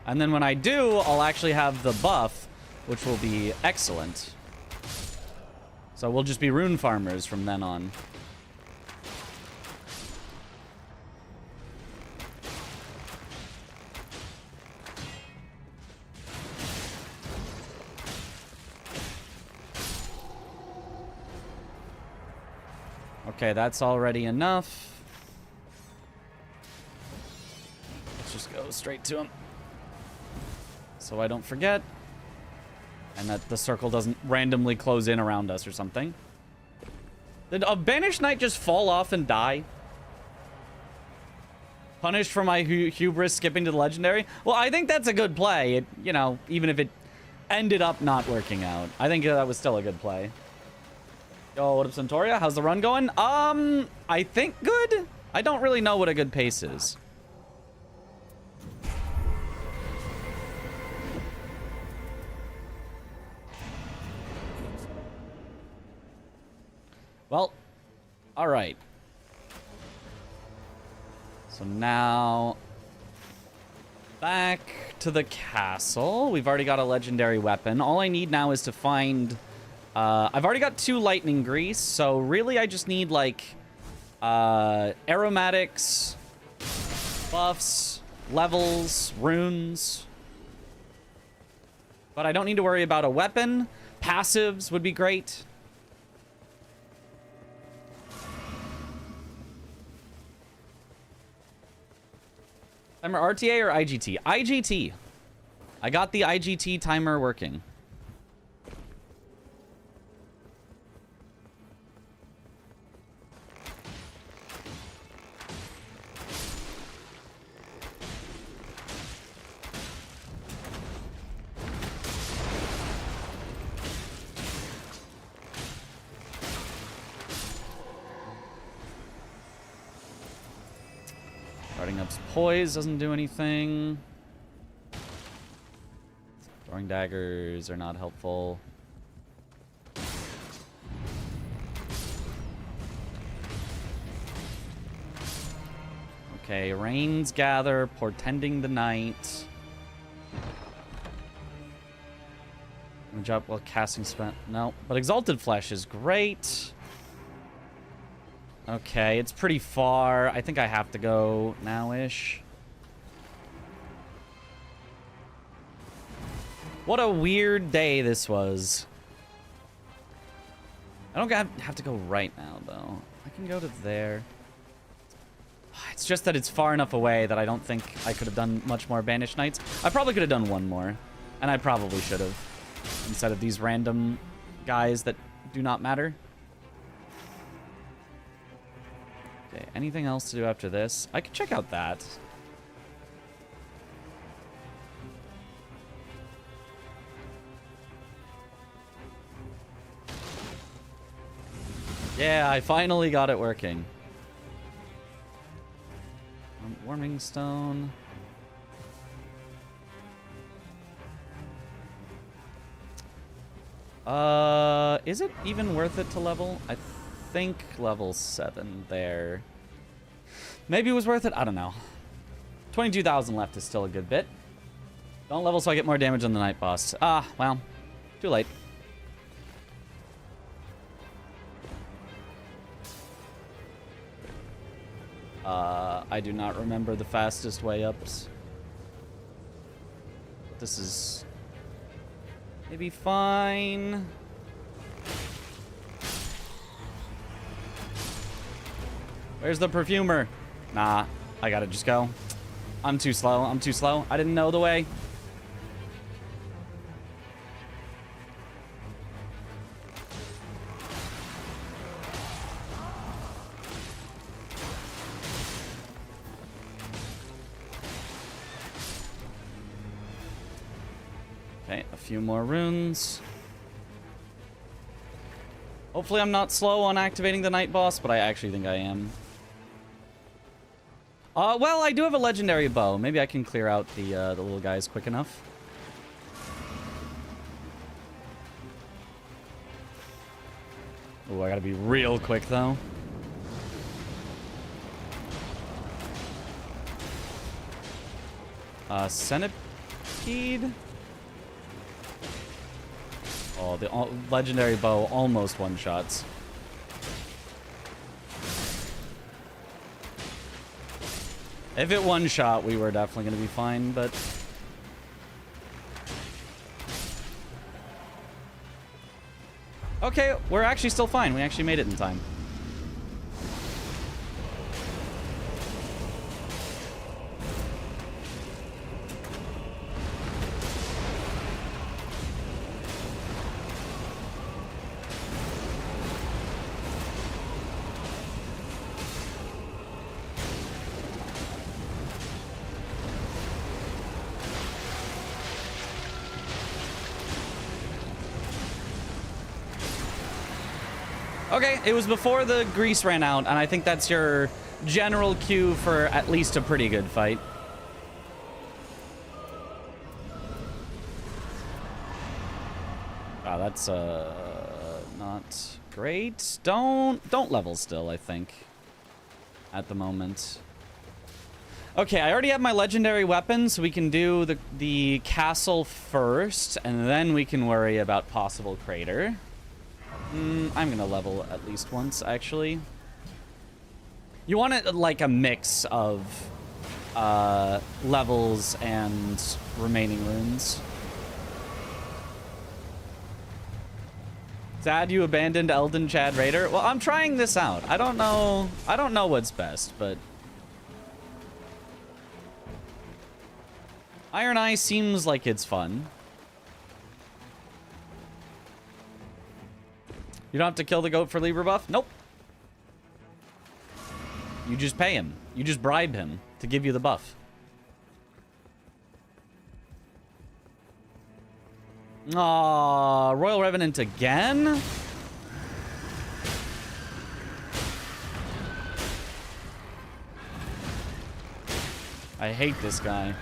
Speaker 2: And then when I do, I'll actually have the buff, which will be excellent. So we'll just be rune farmers from then on. Okay, that's already enough. Let's just go straight to him, so I don't forget. And that the circle doesn't randomly close in around us or something. Did a Banished Knight just fall off and die? Punished for my hubris skipping to the Legendary? Well, I think that's a good play. It, you know, even if it ended up not working out. I think that was still a good play. Yo, what up, Centauria? How's the run going? I think good. I don't really know what a good pace is. Well, all right. So now back to the castle. We've already got a legendary weapon. All I need now is to find... I've already got 2 lightning grease, so really I just need, like, aromatics, buffs, levels, runes. But I don't need to worry about a weapon. Passives would be great. Timer RTA or IGT? IGT. I got the IGT timer working. Starting up poise doesn't do anything. Throwing daggers are not helpful. Okay, rains gather, portending the night. Image up while casting spent. No, but Exalted Flesh is great. Okay, it's pretty far. I think I have to go now-ish. What a weird day this was. I don't have to go right now, though. I can go to there. It's just that it's far enough away that I don't think I could have done much more Banished Knights. I probably could have done one more. And I probably should have. Instead of these random guys that do not matter. Okay, anything else to do after this? I could check out that. Yeah, I finally got it working. Warming Stone. Is it even worth it to level? I think level 7 there. Maybe it was worth it? I don't know. 22,000 left is still a good bit. Don't level so I get more damage on the night boss. Ah, well, too late. I do not remember the fastest way ups. This is maybe fine. Where's the perfumer? Nah, I gotta just go. I'm too slow. I'm too slow. I didn't know the way. Okay, a few more runes. Hopefully I'm not slow on activating the night boss, but I actually think I am. Well, I do have a legendary bow. Maybe I can clear out the little guys quick enough. Oh, I gotta be real quick, though. Centipede? Oh, the legendary bow almost one-shots. If it one-shot, we were definitely going to be fine, but... Okay, we're actually still fine. We actually made it in time. Okay, it was before the grease ran out, and I think that's your general cue for at least a pretty good fight. Wow, that's not great. Don't level still, I think, at the moment. Okay, I already have my legendary weapon, so we can do the castle first, and then we can worry about possible crater. I'm gonna level at least once, actually. You want it like a mix of levels and remaining runes. Sad you abandoned Elden Chad Raider. Well, I'm trying this out. I don't know what's best, but Iron Eye seems like it's fun. You don't have to kill the goat for Libra buff? Nope. You just pay him. You just bribe him to give you the buff. Aw, Royal Revenant again? I hate this guy.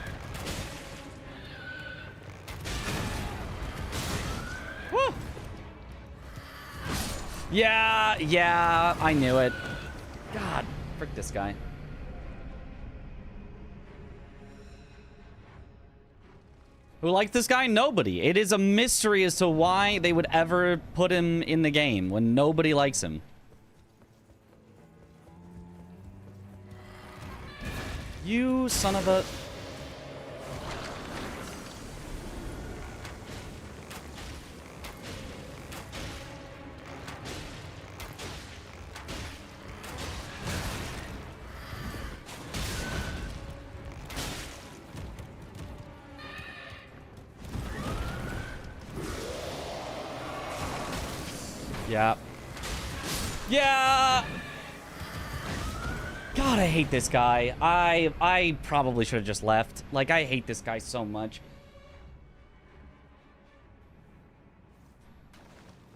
Speaker 2: Woo! Yeah, I knew it. God, frick this guy. Who liked this guy? Nobody. It is a mystery as to why they would ever put him in the game when nobody likes him. You son of a... Yeah. Yeah! God, I hate this guy. I probably should have just left. Like, I hate this guy so much.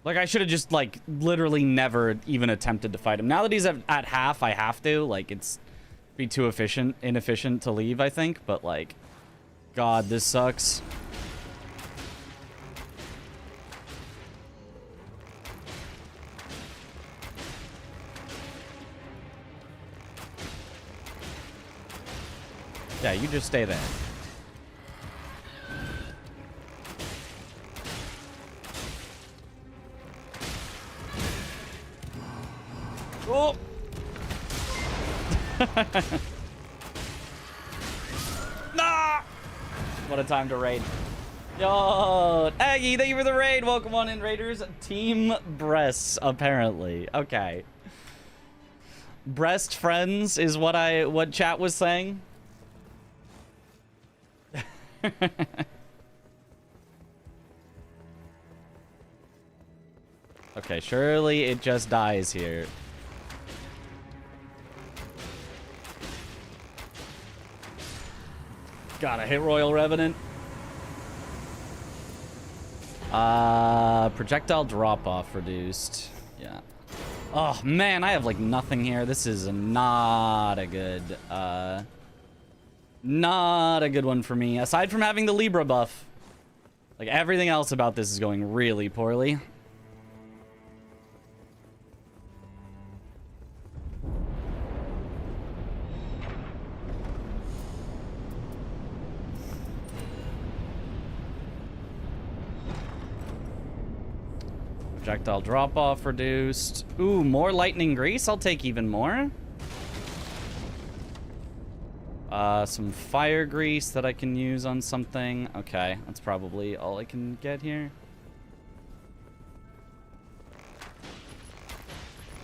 Speaker 2: Like, I should have just, like, literally never even attempted to fight him. Now that he's at half, I have to. Like, it's be too inefficient to leave, I think. But, like, God, this sucks. Yeah, you just stay there. Oh! Nah! What a time to raid. Yo, Aggie, thank you for the raid. Welcome on in, Raiders. Team Breasts, apparently. Okay. Breast friends is what chat was saying. Okay, surely it just dies here. God, I hate Royal Revenant. Projectile drop-off reduced. Yeah. Oh, man, I have, like, nothing here. This is not a good, not a good one for me. Aside from having the Libra buff. Like, everything else about this is going really poorly. Projectile drop-off reduced. Ooh, more lightning grease? I'll take even more. Some fire grease that I can use on something. Okay, that's probably all I can get here.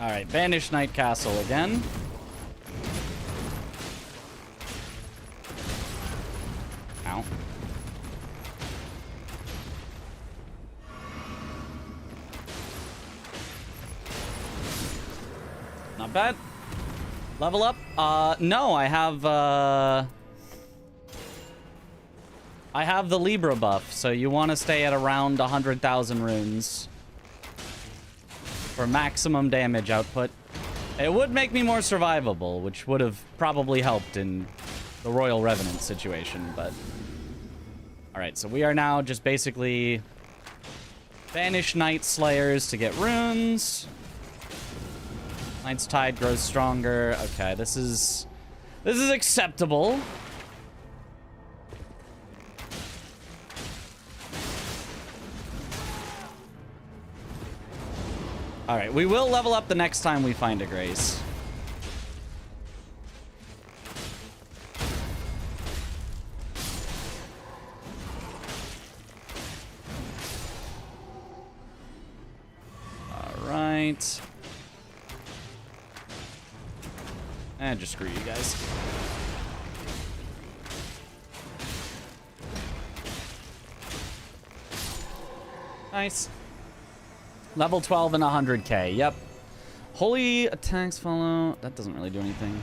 Speaker 2: Alright, Banish Night Castle again. Ow. Not bad. Level up? No, I have the Libra buff, so you want to stay at around 100,000 runes for maximum damage output. It would make me more survivable, which would have probably helped in the Royal Revenant situation, but... Alright, so we are now just basically Banish Night Slayers to get runes. Knight's Tide grows stronger. Okay, this is acceptable. All right, we will level up the next time we find a Grace. All right. And just screw you guys. Nice. Level 12 and 100k. Yep. Holy attacks follow. That doesn't really do anything.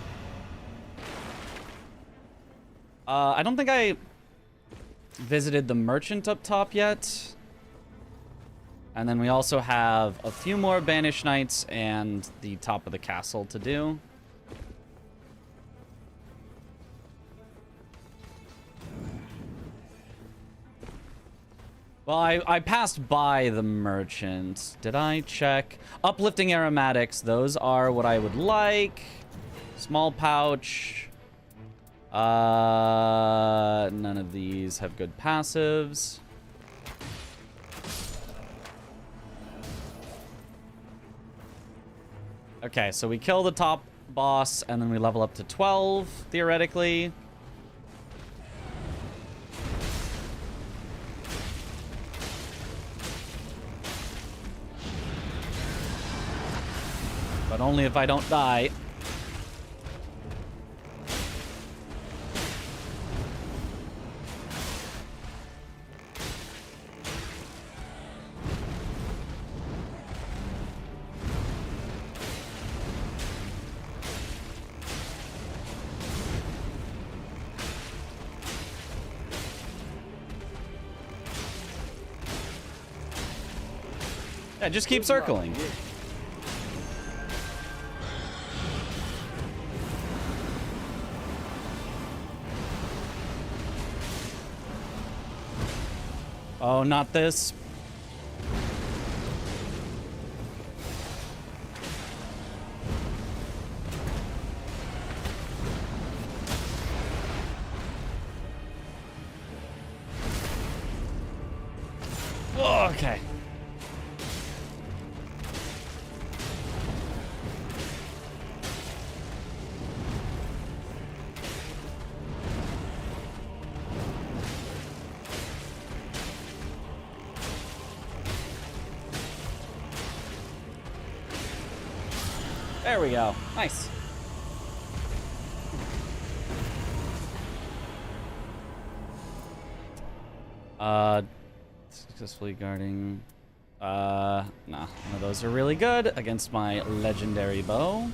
Speaker 2: I don't think I visited the merchant up top yet. And then we also have a few more Banished Knights and the top of the castle to do. Well, I passed by the merchant. Did I check? Uplifting aromatics. Those are what I would like. Small pouch. None of these have good passives. Okay, so we kill the top boss, and then we level up to 12, theoretically. But only if I don't die. Yeah, just keep circling. Oh, not this. Oh, okay. There we go. Nice. Successfully guarding. Nah. None of those are really good against my legendary bow.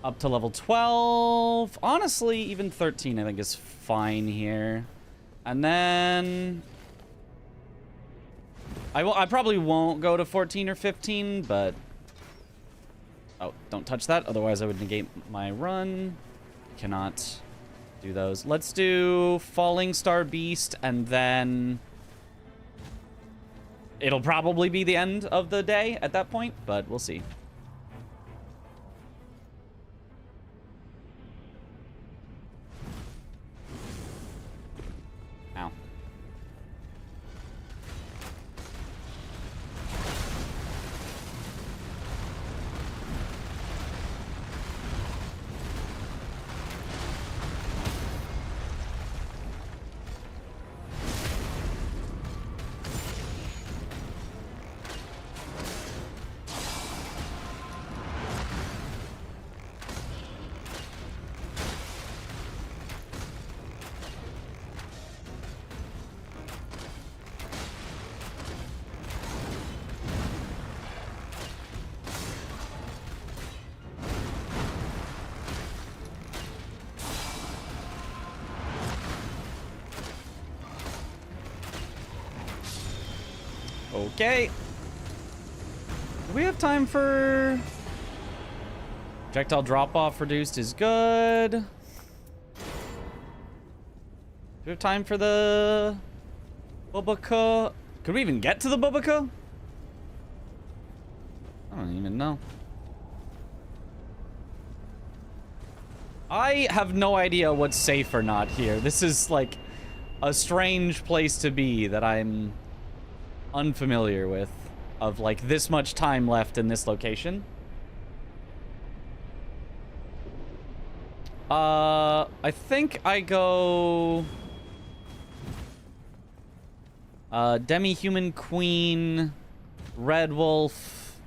Speaker 2: Up to level 12. Honestly, even 13 I think is fine here. And then I probably won't go to 14 or 15, but oh, don't touch that, otherwise I would negate my run. Cannot do those. Let's do Falling Star Beast, and then it'll probably be the end of the day at that point, but we'll see. Ow. Okay. Do we have time for... Projectile drop-off reduced is good. Do we have time for the... Bubaka? Could we even get to the Bubaka? I don't even know. I have no idea what's safe or not here. This is like a strange place to be that I'm unfamiliar with, of like this much time left in this location. I think I go Demi-Human Queen, Red Wolf,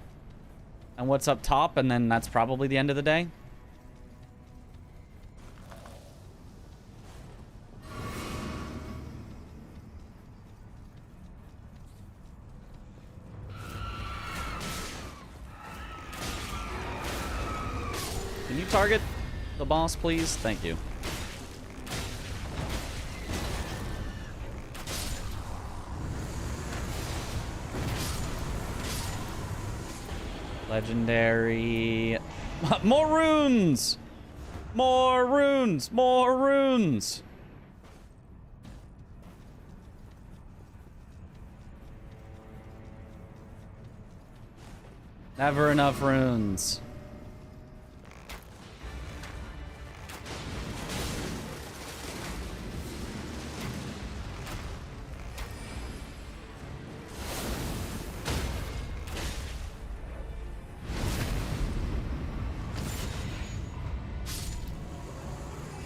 Speaker 2: and what's up top, and then that's probably the end of the day. Can you target the boss, please? Thank you. Legendary. More runes! More runes! More runes! Never enough runes.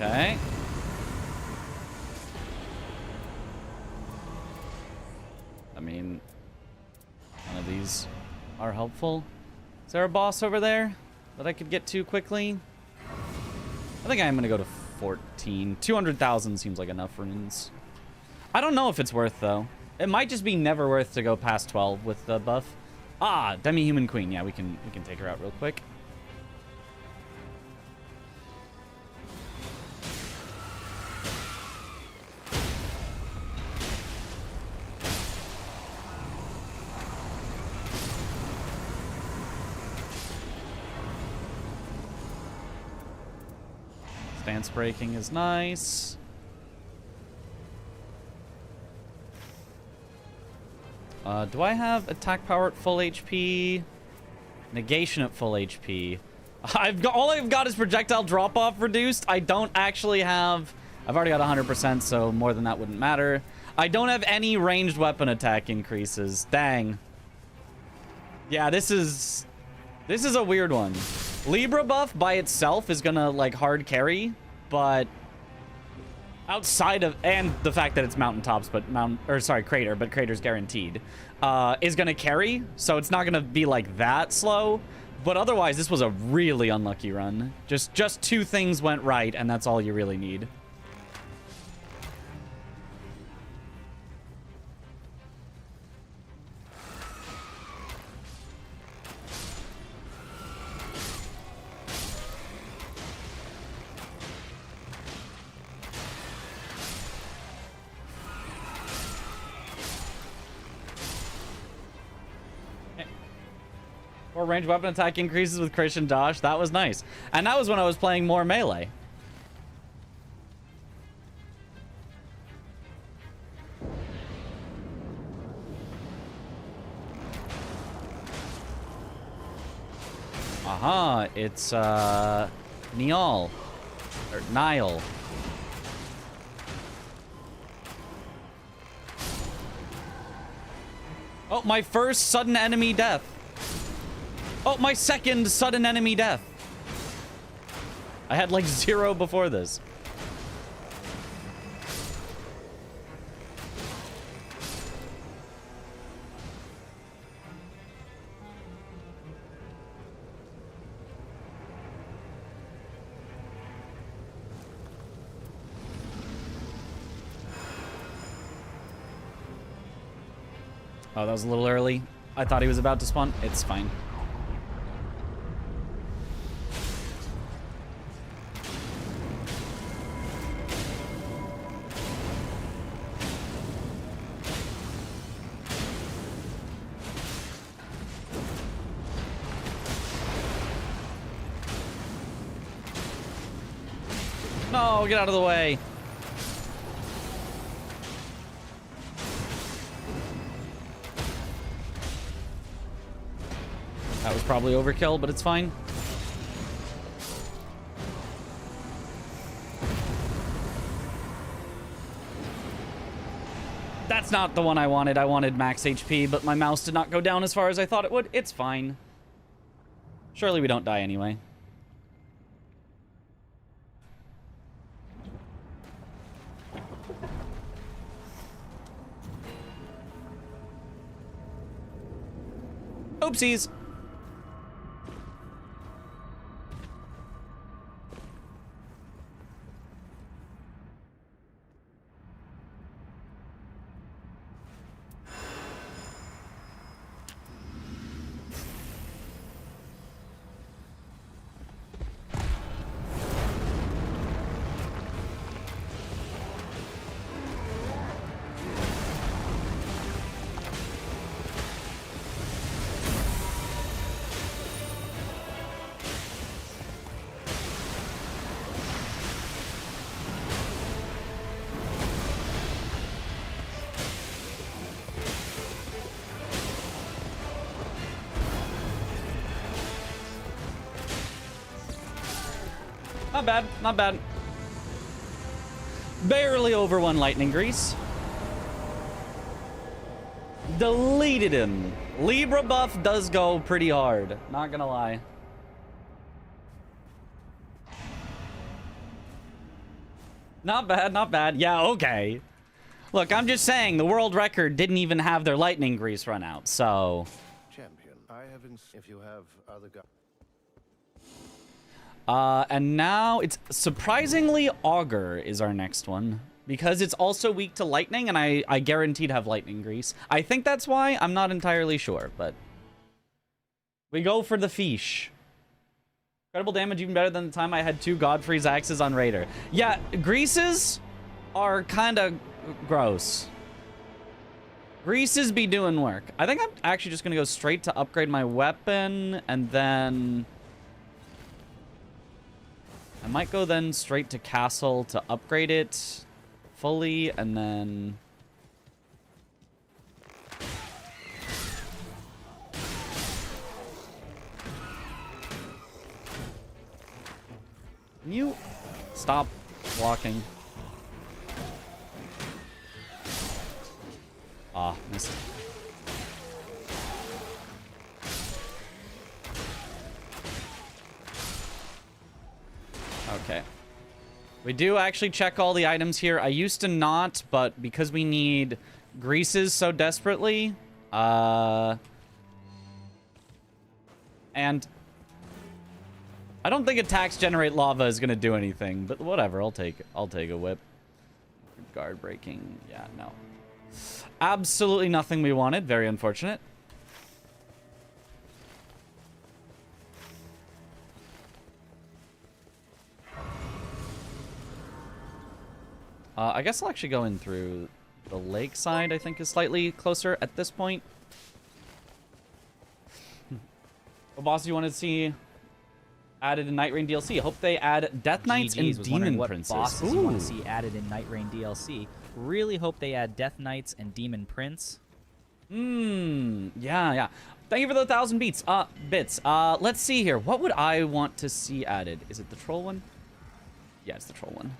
Speaker 2: Okay. I mean, none of these are helpful. Is there a boss over there that I could get to quickly? I think I am going to go to 14. 200,000 seems like enough runes. I don't know if it's worth, though. It might just be never worth to go past 12 with the buff. Ah, Demi-Human Queen. Yeah, we can take her out real quick. Stance breaking is nice. Do I have attack power at full HP? Negation at full HP. All I've got is projectile drop off reduced. I don't actually have. I've already got 100%, so more than that wouldn't matter. I don't have any ranged weapon attack increases. Dang. Yeah, this is a weird one. Libra buff by itself is gonna like hard carry, but outside of, and the fact that it's mountaintops, but crater, but crater's guaranteed, is gonna carry, so it's not gonna be like that slow. But otherwise, this was a really unlucky run. Just two things went right, and that's all you really need. Or range weapon attack increases with Christian Dosh. That was nice. And that was when I was playing more melee. Aha, it's Niall. Or Nile. Oh, my first sudden enemy death. Oh, my second sudden enemy death. I had like 0 before this. Oh, that was a little early. I thought he was about to spawn. It's fine. No, get out of the way. That was probably overkill, but it's fine. That's not the one I wanted. I wanted max HP, but my mouse did not go down as far as I thought it would. It's fine. Surely we don't die anyway. Oopsies. Not bad, not bad. Barely over 1 lightning grease. Deleted him. Libra buff does go pretty hard, not gonna lie. Not bad, not bad. Yeah, okay. Look, I'm just saying, the world record didn't even have their lightning grease run out, so...
Speaker 1: Champion, I haven't... If you have other guys...
Speaker 2: And now it's surprisingly Augur is our next one. Because it's also weak to lightning, and I guaranteed have lightning grease. I think that's why. I'm not entirely sure, but... We go for the fish. Incredible damage, even better than the time I had 2 Godfrey's axes on Raider. Yeah, greases are kind of gross. Greases be doing work. I think I'm actually just going to go straight to upgrade my weapon, and then... I might go then straight to castle to upgrade it fully, and then... Can you stop walking? Ah, missed. Okay. We do actually check all the items here. I used to not, but because we need greases so desperately, and I don't think attacks generate lava is gonna do anything, but whatever. I'll take a whip. Guard breaking. Yeah, no. Absolutely nothing we wanted. Very unfortunate. I guess I'll actually go in through the lakeside. I think is slightly closer at this point. Well, boss, you wanted to see added in Nightreign DLC. I hope they add Death Knights and Demon Princes.
Speaker 4: Bosses you want to see added in Nightreign DLC. Really hope they add Death Knights and Demon Prince.
Speaker 2: Yeah. Thank you for the 1,000 bits. Let's see here. What would I want to see added? Is it the troll one? Yeah, it's the troll one.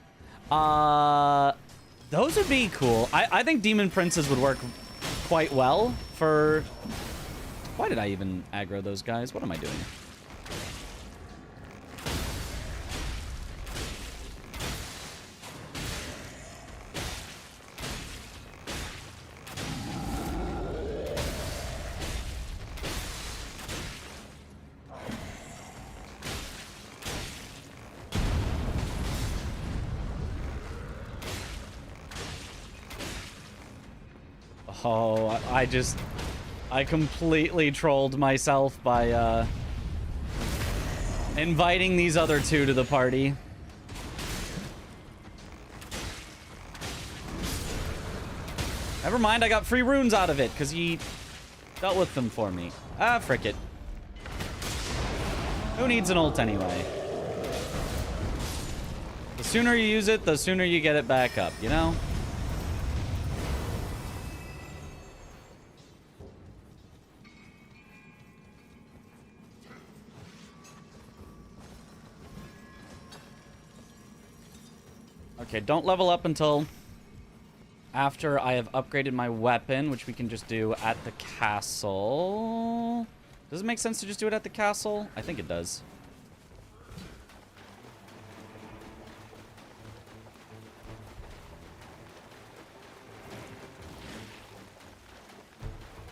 Speaker 2: Those would be cool. I think Demon Princes would work quite well for... Why did I even aggro those guys? What am I doing? Oh, I completely trolled myself by, inviting these other 2 to the party. Never mind, I got free runes out of it, because he dealt with them for me. Ah, frick it. Who needs an ult anyway? The sooner you use it, the sooner you get it back up, you know? Okay, don't level up until after I have upgraded my weapon, which we can just do at the castle. Does it make sense to just do it at the castle? I think it does.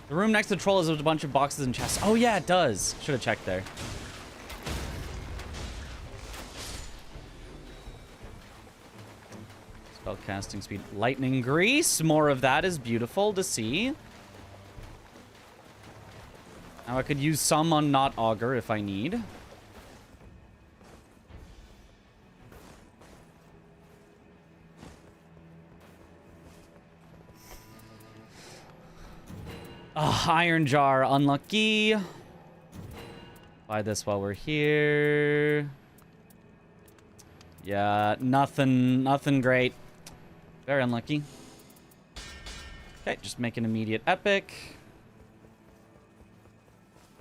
Speaker 2: The room next to the troll is a bunch of boxes and chests. Oh yeah, it does. Should have checked there. Casting speed. Lightning grease. More of that is beautiful to see. Now I could use some on not Augur if I need. Iron jar. Unlucky. Buy this while we're here. Yeah, nothing great. Very unlucky. Okay, just make an immediate epic.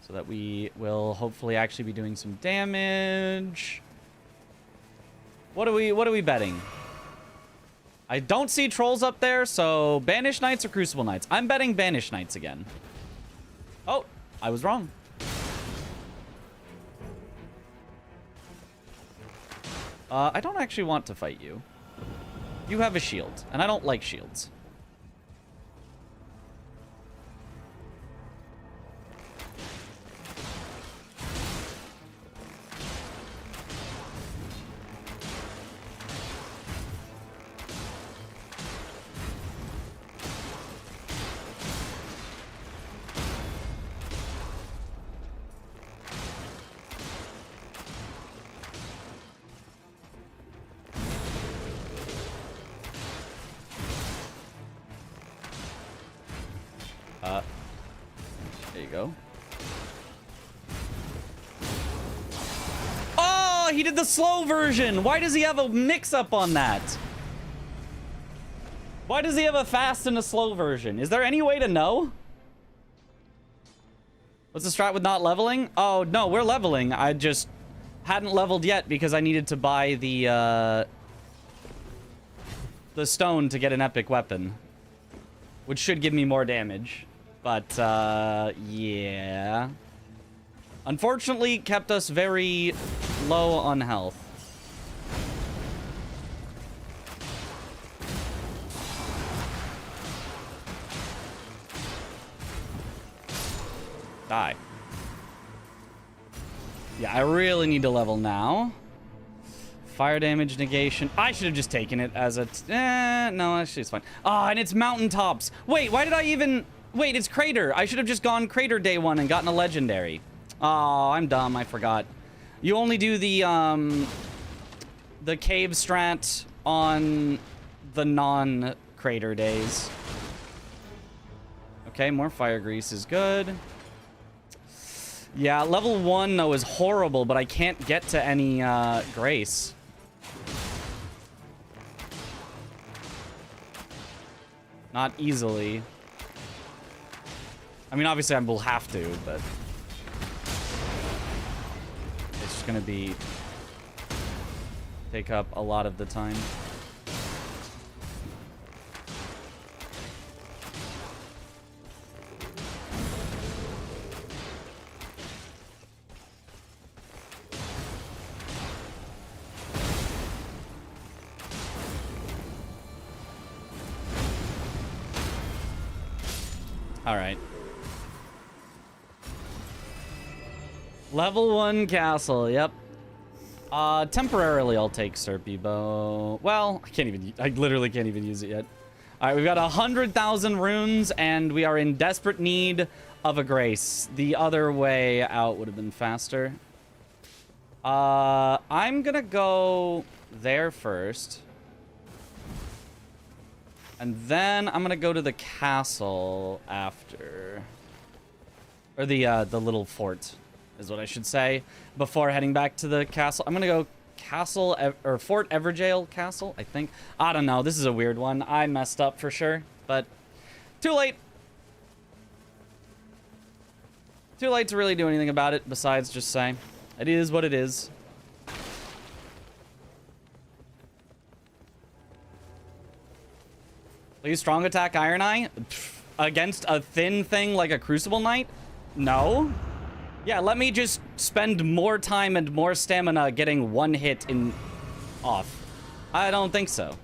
Speaker 2: So that we will hopefully actually be doing some damage. What are we betting? I don't see trolls up there, so Banished Knights or Crucible Knights? I'm betting Banished Knights again. Oh, I was wrong. I don't actually want to fight you. You have a shield, and I don't like shields. There you go. Oh, he did the slow version. Why does he have a mix-up on that? Why does he have a fast and a slow version? Is there any way to know? What's the strat with not leveling? Oh, no, we're leveling. I just hadn't leveled yet because I needed to buy the stone to get an epic weapon, which should give me more damage. But, yeah. Unfortunately, kept us very low on health. Die. Yeah, I really need to level now. Fire damage negation. I should have just taken it as a... no, actually it's fine. Ah, and it's mountaintops. Wait, why did I even... Wait, it's Crater. I should have just gone Crater day 1 and gotten a legendary. Oh, I'm dumb. I forgot. You only do the cave strat on the non-Crater days. Okay, more fire grease is good. Yeah, level 1, though, is horrible, but I can't get to any grace. Not easily. I mean, obviously I will have to, but it's just gonna be take up a lot of the time. All right. Level 1 castle, yep. Temporarily I'll take Serpy Bow. Well, I literally can't even use it yet. All right, we've got 100,000 runes, and we are in desperate need of a grace. The other way out would have been faster. I'm gonna go there first. And then I'm gonna go to the castle after. Or the little fort, is what I should say, before heading back to the castle. I'm gonna go or Fort Everjail Castle, I think. I don't know. This is a weird one. I messed up for sure, but too late. Too late to really do anything about it besides just say it is what it is. Please strong attack Iron Eye against a thin thing like a Crucible Knight? No. Yeah, let me just spend more time and more stamina getting one hit off. I don't think so.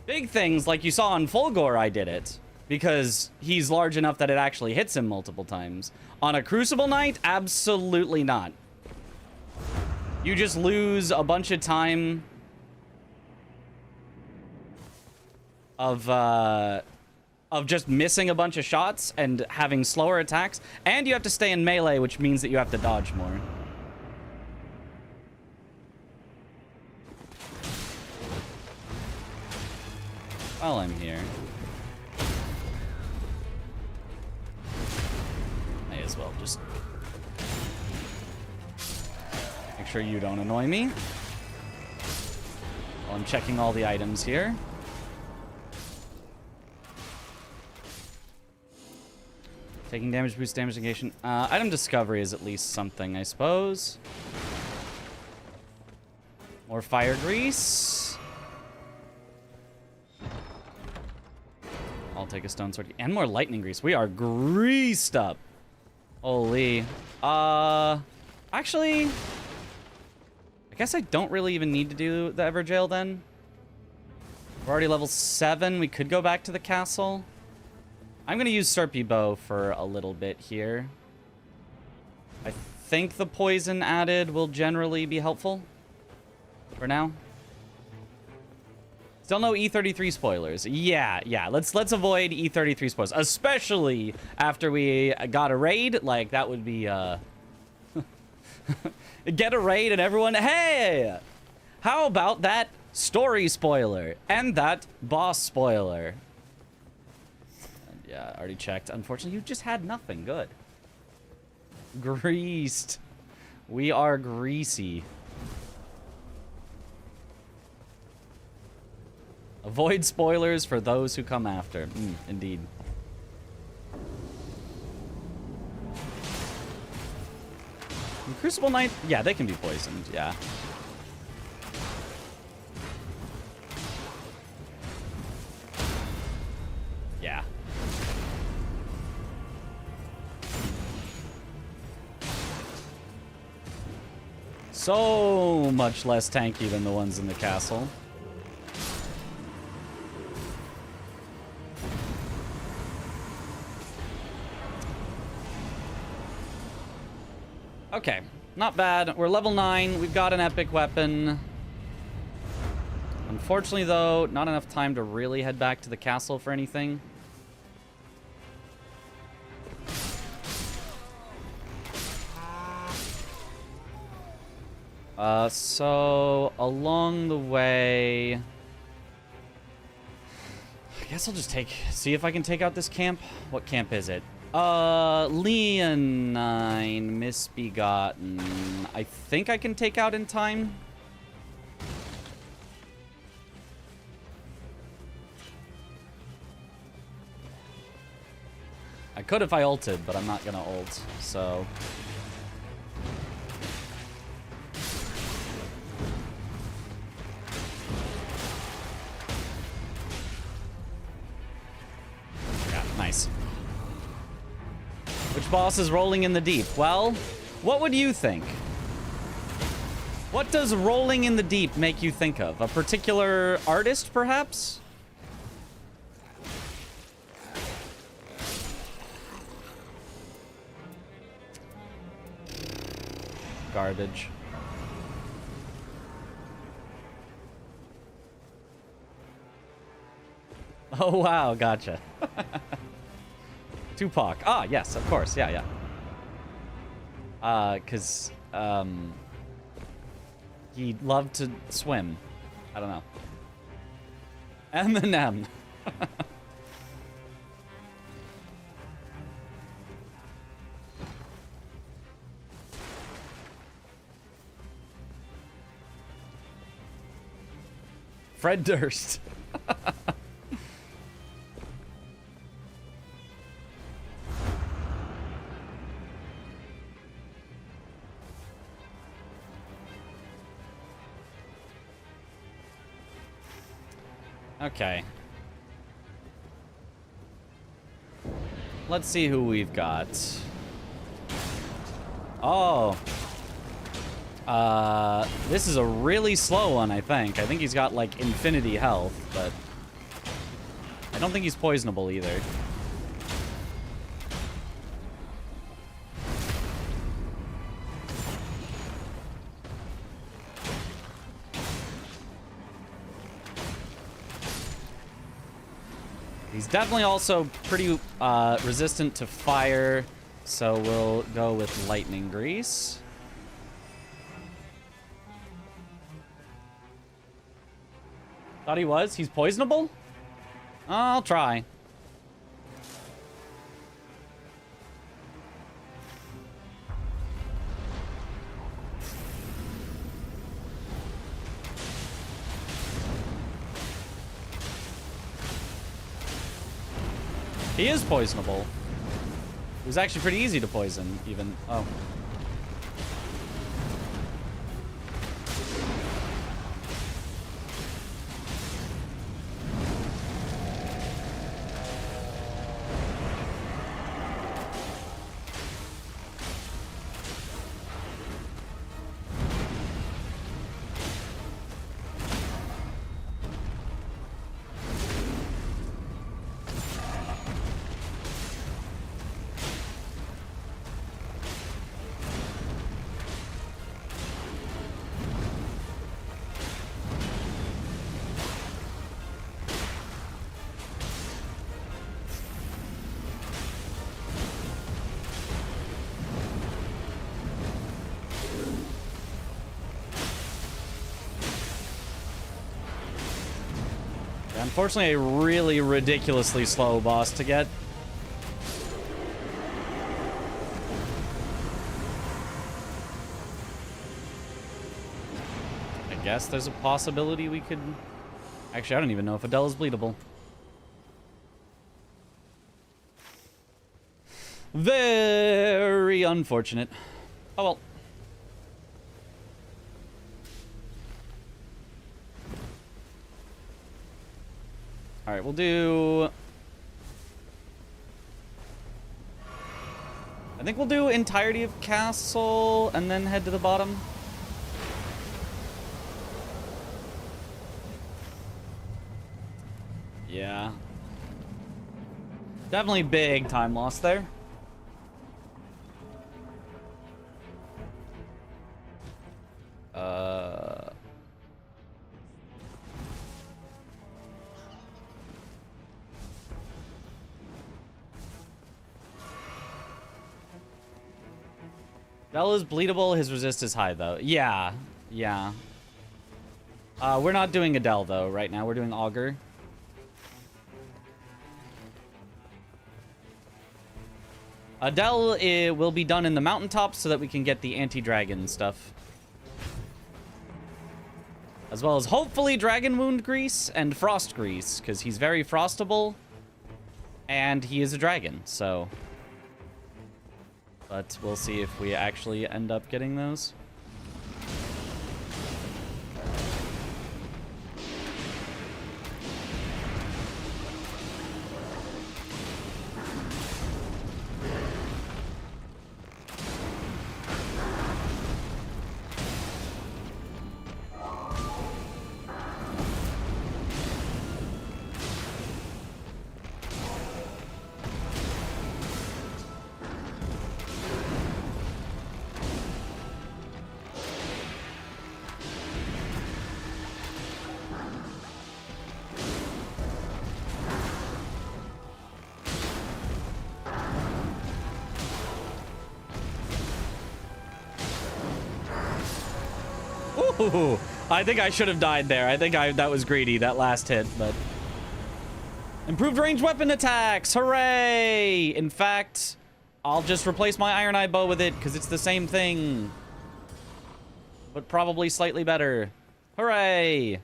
Speaker 2: Big things like you saw on Fulgor, I did it because he's large enough that it actually hits him multiple times. On a Crucible Knight, absolutely not. You just lose a bunch of time of just missing a bunch of shots and having slower attacks, and you have to stay in melee, which means that you have to dodge more. While I'm here, may as well just make sure you don't annoy me while I'm checking all the items here. Taking damage, boost damage negation. Item discovery is at least something, I suppose. More fire grease. I'll take a stone sword. And more lightning grease. We are greased up. Holy. Actually, I guess I don't really even need to do the Everjail then. We're already level 7. We could go back to the castle. I'm going to use Serpy Bow for a little bit here. I think the poison added will generally be helpful for now. Still no E33 spoilers. Yeah. Let's avoid E33 spoilers, especially after we got a raid. Like, that would be get a raid and everyone, hey, how about that story spoiler and that boss spoiler? And yeah, already checked. Unfortunately, you just had nothing good. Greased. We are greasy. Avoid spoilers for those who come after. Indeed. Crucible Knight, yeah, they can be poisoned, yeah. Yeah. So much less tanky than the ones in the castle. Okay, not bad. We're level 9. We've got an epic weapon. Unfortunately, though, not enough time to really head back to the castle for anything. So along the way, I guess I'll just see if I can take out this camp. What camp is it? Leonine Misbegotten. I think I can take out in time. I could if I ulted, but I'm not gonna ult, so. Yeah, nice. Which boss is rolling in the deep? Well, what would you think? What does rolling in the deep make you think of? A particular artist, perhaps? Garbage. Oh, wow, gotcha. Tupac. Ah, yes, of course. Yeah. Because, he loved to swim. I don't know. Eminem. Fred Durst. Okay. Let's see who we've got. Oh. This is a really slow one, I think. I think he's got, like, infinity health, but I don't think he's poisonable either. He's definitely also pretty resistant to fire, so we'll go with lightning grease. Thought he was? He's poisonable? I'll try. He is poisonable. It was actually pretty easy to poison, even. Oh. Unfortunately, a really ridiculously slow boss to get. I guess there's a possibility we could... Actually, I don't even know if Adele is bleedable. Very unfortunate. Oh well. Alright, we'll do... I think we'll do entirety of castle and then head to the bottom. Yeah. Definitely big time loss there. Bell is bleedable, his resist is high though. Yeah, yeah. We're not doing Adele though right now, we're doing Augur. Adele will be done in the mountaintops so that we can get the anti-dragon stuff. As well as hopefully Dragon Wound Grease and Frost Grease, because he's very frostable. And he is a dragon, so... But we'll see if we actually end up getting those. Ooh, I think I should have died there. I think that was greedy, that last hit, but... Improved ranged weapon attacks! Hooray! In fact, I'll just replace my Iron Eye bow with it, because it's the same thing. But probably slightly better. Hooray!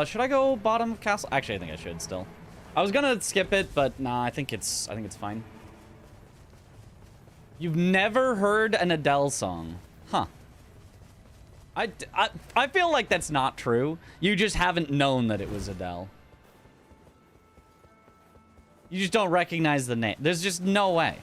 Speaker 2: Should I go bottom of castle? Actually, I think I should still. I was gonna skip it, but nah, I think it's fine. You've never heard an Adele song? Huh. I feel like that's not true. You just haven't known that it was Adele. You just don't recognize the name. There's just no way.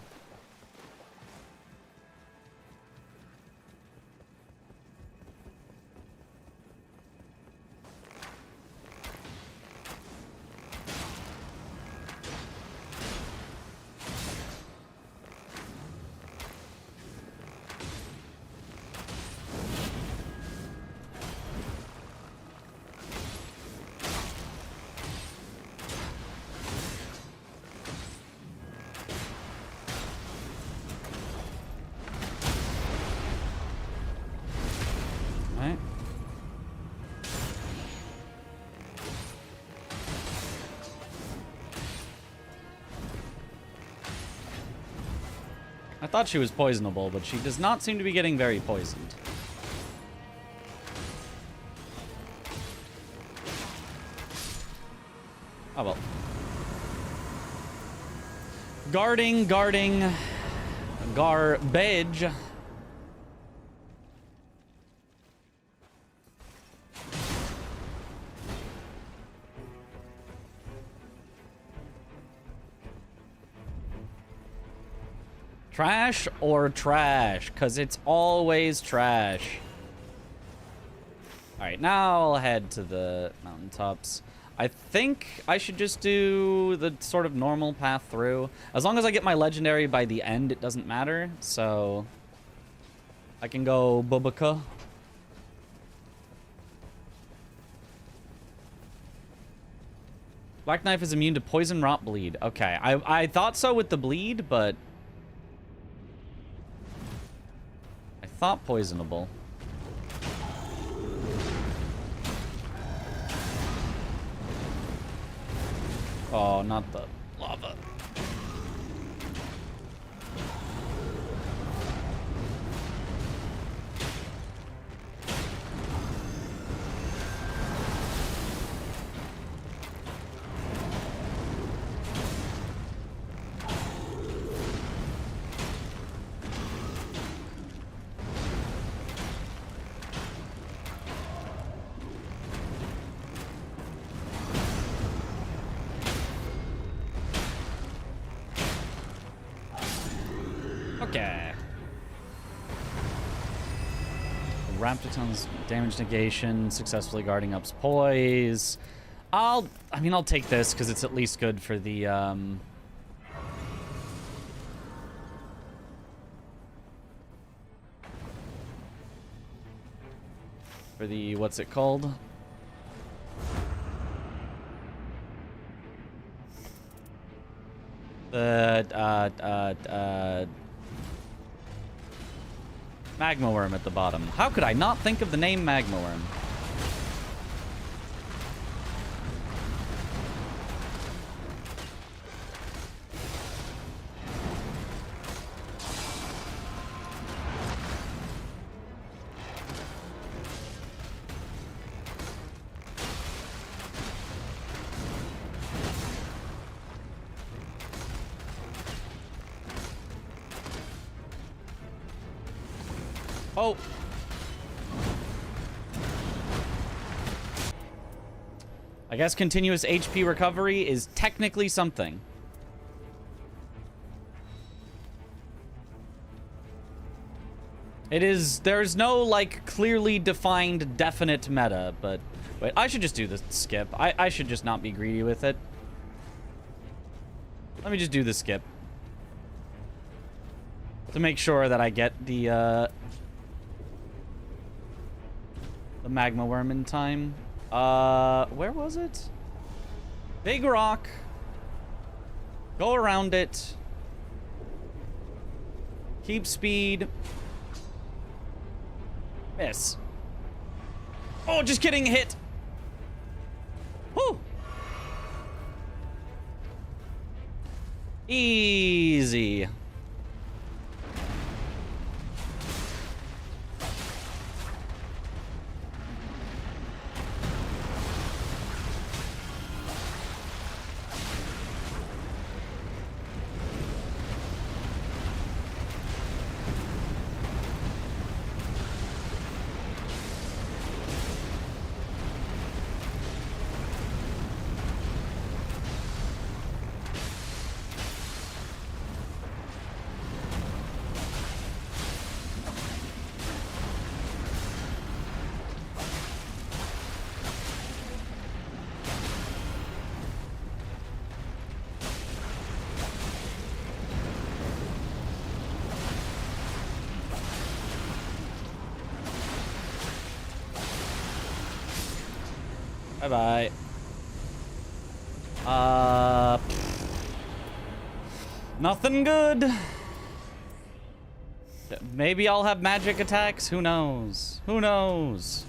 Speaker 2: I thought she was poisonable, but she does not seem to be getting very poisoned. Oh well. Guarding, garbage. Trash or trash? Because it's always trash. Alright, now I'll head to the mountaintops. I think I should just do the sort of normal path through. As long as I get my legendary by the end, it doesn't matter. So I can go Bubaka. Black Knife is immune to poison, rot, bleed. Okay, I thought so with the bleed, but I thought poisonable. Oh, not the lava. Okay. Raptorton's damage negation, successfully guarding up's poise. I mean, I'll take this because it's at least good for the, what's it called? The, Magma Worm at the bottom. How could I not think of the name Magma Worm? Oh. I guess continuous HP recovery is technically something. It is, there's no, like, clearly defined, definite meta, but... Wait, I should just do the skip. I should just not be greedy with it. Let me just do the skip. To make sure that I get the Magma Worm in time. Where was it? Big rock. Go around it. Keep speed. Miss. Oh, just kidding, hit. Whew. Easy. Bye-bye. Nothing good. Maybe I'll have magic attacks. Who knows? Who knows?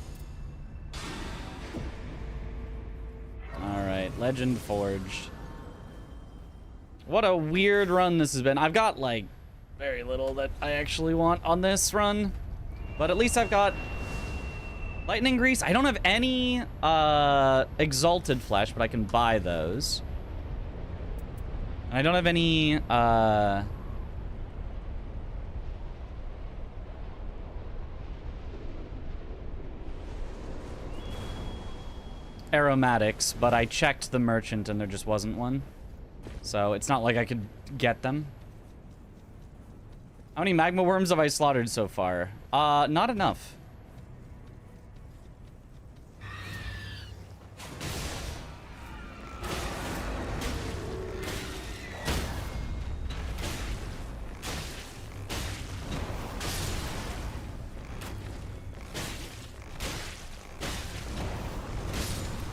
Speaker 2: Alright, Legend Forged. What a weird run this has been. I've got, like, very little that I actually want on this run. But at least I've got Lightning Grease. I don't have any Exalted Flesh, but I can buy those. And I don't have any aromatics, but I checked the merchant and there just wasn't one. So it's not like I could get them. How many magma worms have I slaughtered so far? Not enough.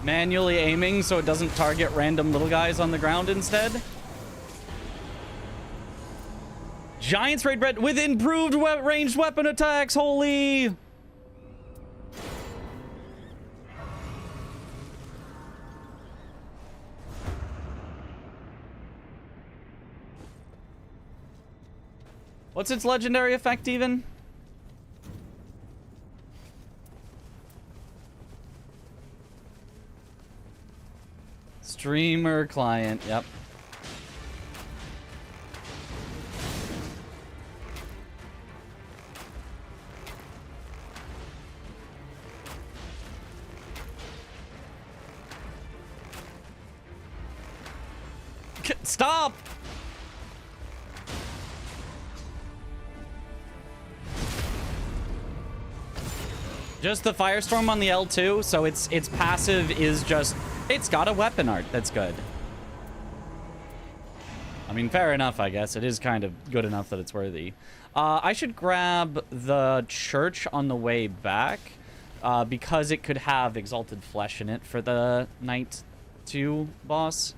Speaker 2: Manually aiming so it doesn't target random little guys on the ground instead. Giants raid red with improved ranged weapon attacks. Holy. What's its legendary effect even? Streamer client, yep. Stop! Just the Firestorm on the L2, so its passive is just... It's got a weapon art. That's good. I mean, fair enough, I guess. It is kind of good enough that it's worthy. I should grab the church on the way back, because it could have Exalted Flesh in it for the Night 2 boss.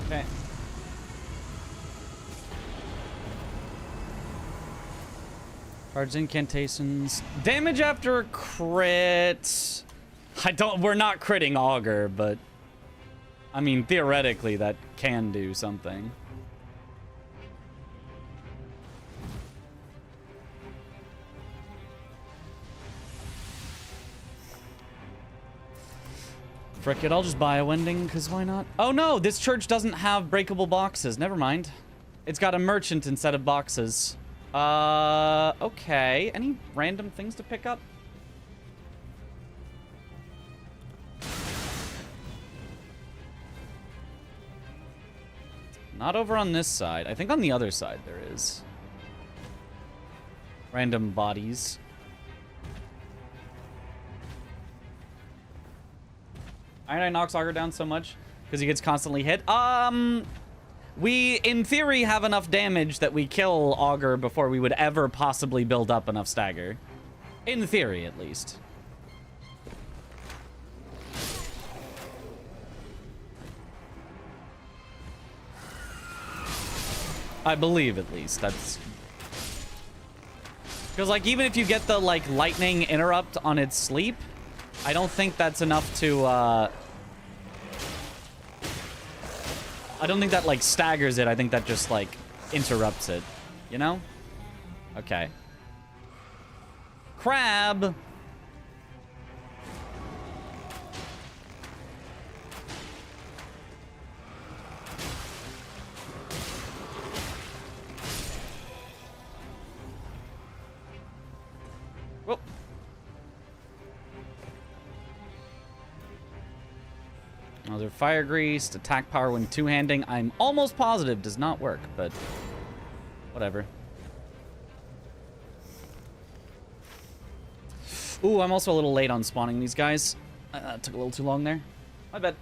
Speaker 2: Okay. Cards, incantations. Damage after a crit. We're not critting Augur, but I mean, theoretically, that can do something. Frick it, I'll just buy a Wending, because why not? Oh no, this church doesn't have breakable boxes. Never mind. It's got a merchant instead of boxes. Okay. Any random things to pick up? Not over on this side. I think on the other side there is. Random bodies. Iron Eye knocks Augur down so much because he gets constantly hit. We, in theory, have enough damage that we kill Augur before we would ever possibly build up enough stagger. In theory, at least. I believe, at least. That's... Because, like, even if you get the, like, lightning interrupt on its sleep, I don't think that's enough to, I don't think that, like, staggers it. I think that just, like, interrupts it. You know? Okay. Crab! Whoop. Another fire greased, attack power when two-handing. I'm almost positive does not work, but whatever. Ooh, I'm also a little late on spawning these guys. Took a little too long there. My bad.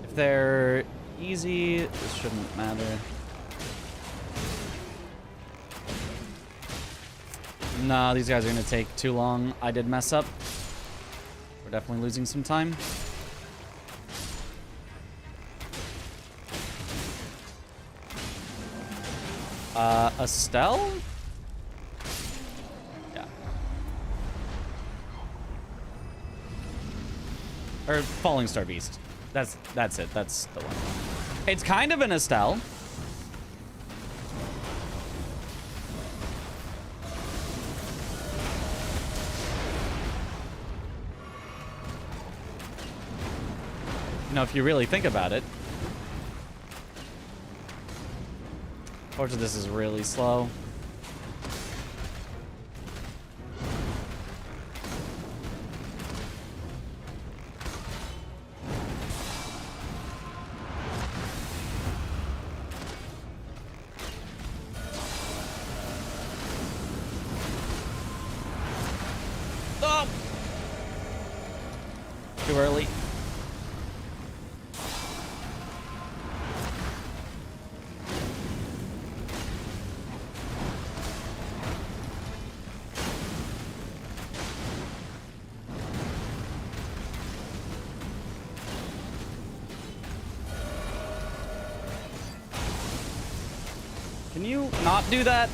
Speaker 2: If they're easy, this shouldn't matter. Nah, these guys are gonna take too long. I did mess up. We're definitely losing some time. Estelle? Yeah. Or Falling Star Beast. That's it. That's the one. It's kind of an Estelle. You know, if you really think about it. Unfortunately, this is really slow. too early. Can you not do that?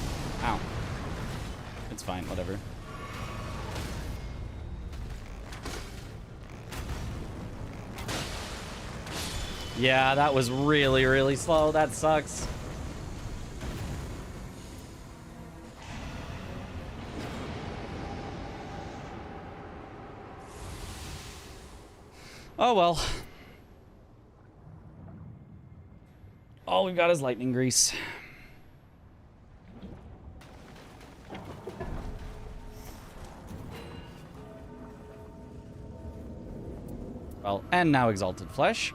Speaker 2: Ow. It's fine, whatever. Yeah, that was really, really slow. That sucks. Oh well. All we've got is lightning grease. Well, and now exalted flesh.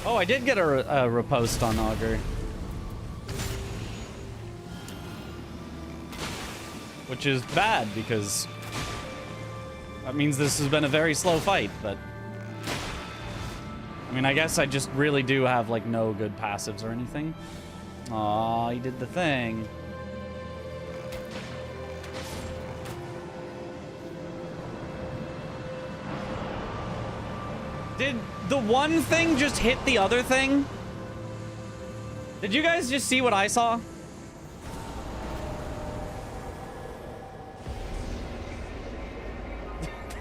Speaker 2: Oh, I did get a riposte on Augur. Which is bad, because that means this has been a very slow fight, but... I mean, I guess I just really do have, like, no good passives or anything. Aw, he did the thing. Did the one thing just hit the other thing? Did you guys just see what I saw?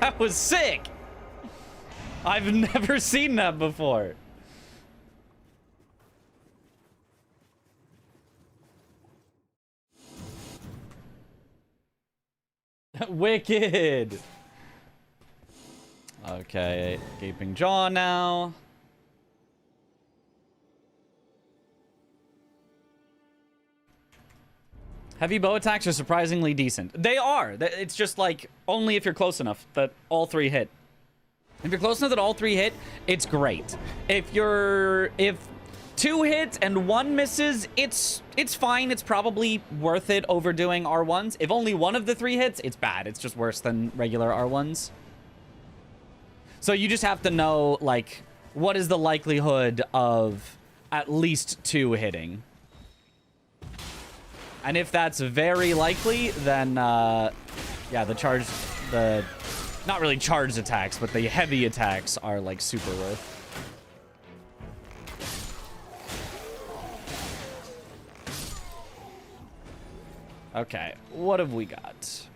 Speaker 2: That was sick. I've never seen that before. Wicked. Okay, gaping jaw now. Heavy bow attacks are surprisingly decent. They are. It's just like only if you're close enough that all three hit. If you're close enough that all three hit, it's great. If two hits and one misses, it's fine. It's probably worth it overdoing R1s. If only one of the three hits, it's bad. It's just worse than regular R1s. So you just have to know, like, what is the likelihood of at least two hitting? And if that's very likely, then, yeah, not really charged attacks, but the heavy attacks are, like, super worth. Okay, what have we got?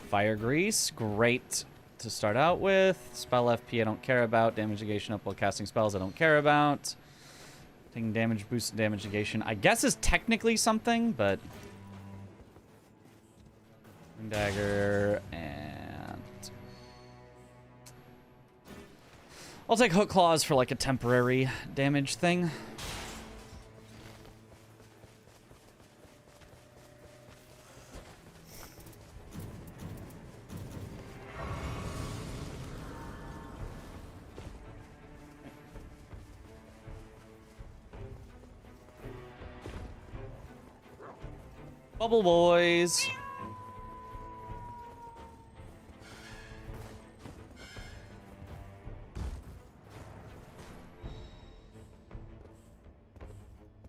Speaker 2: Fire Grease, great to start out with. Spell FP I don't care about. Damage negation up while casting spells I don't care about. Taking damage, boosted damage negation I guess is technically something, but... Dagger, and... I'll take Hook Claws for like a temporary damage thing. Bubble boys.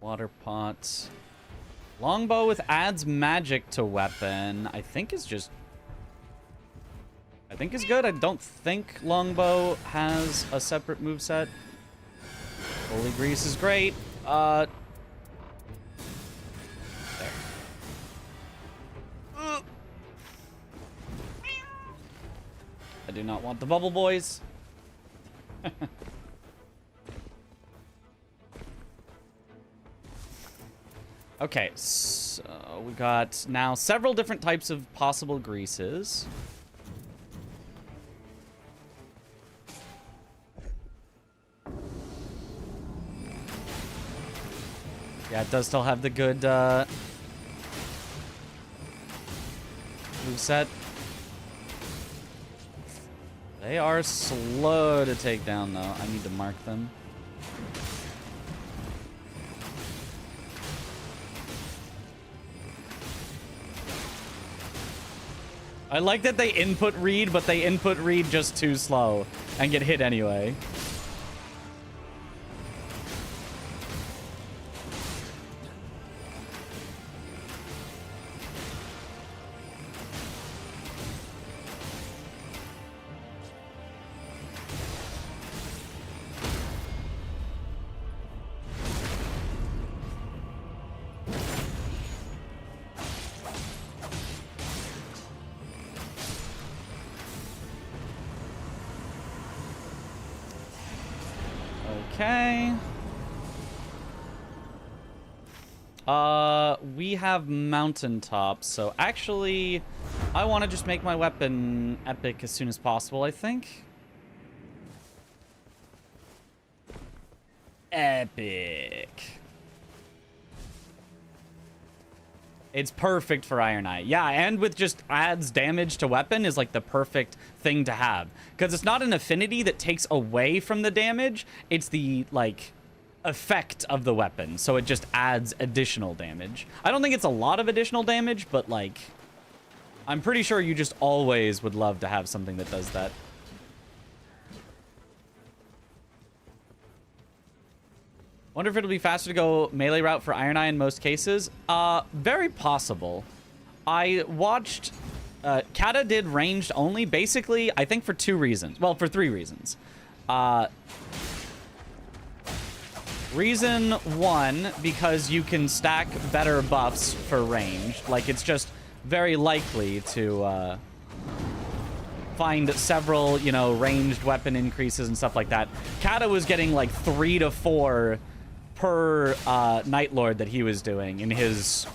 Speaker 2: Water pots. Longbow with adds magic to weapon, I think is just... I think is good. I don't think Longbow has a separate moveset. Holy Grease is great. There. I do not want the bubble boys. Okay, so we got now several different types of possible greases. Yeah, it does still have the good moveset. They are slow to take down, though. I need to mark them. I like that they input read, but they input read just too slow and get hit anyway. Okay. We have mountaintop, so actually, I want to just make my weapon epic as soon as possible, I think. Epic. It's perfect for Iron Eye. Yeah, and with just adds damage to weapon is like the perfect thing to have. Because it's not an affinity that takes away from the damage. It's the, like, effect of the weapon. So it just adds additional damage. I don't think it's a lot of additional damage, but, like, I'm pretty sure you just always would love to have something that does that. Wonder if it'll be faster to go melee route for Iron Eye in most cases. Very possible. I watched... Kata did ranged only, basically, I think for 2 reasons. Well, for 3 reasons. Reason 1, because you can stack better buffs for ranged. Like, it's just very likely to find several, you know, ranged weapon increases and stuff like that. Kata was getting, like, 3 to 4... per Night Lord that he was doing in his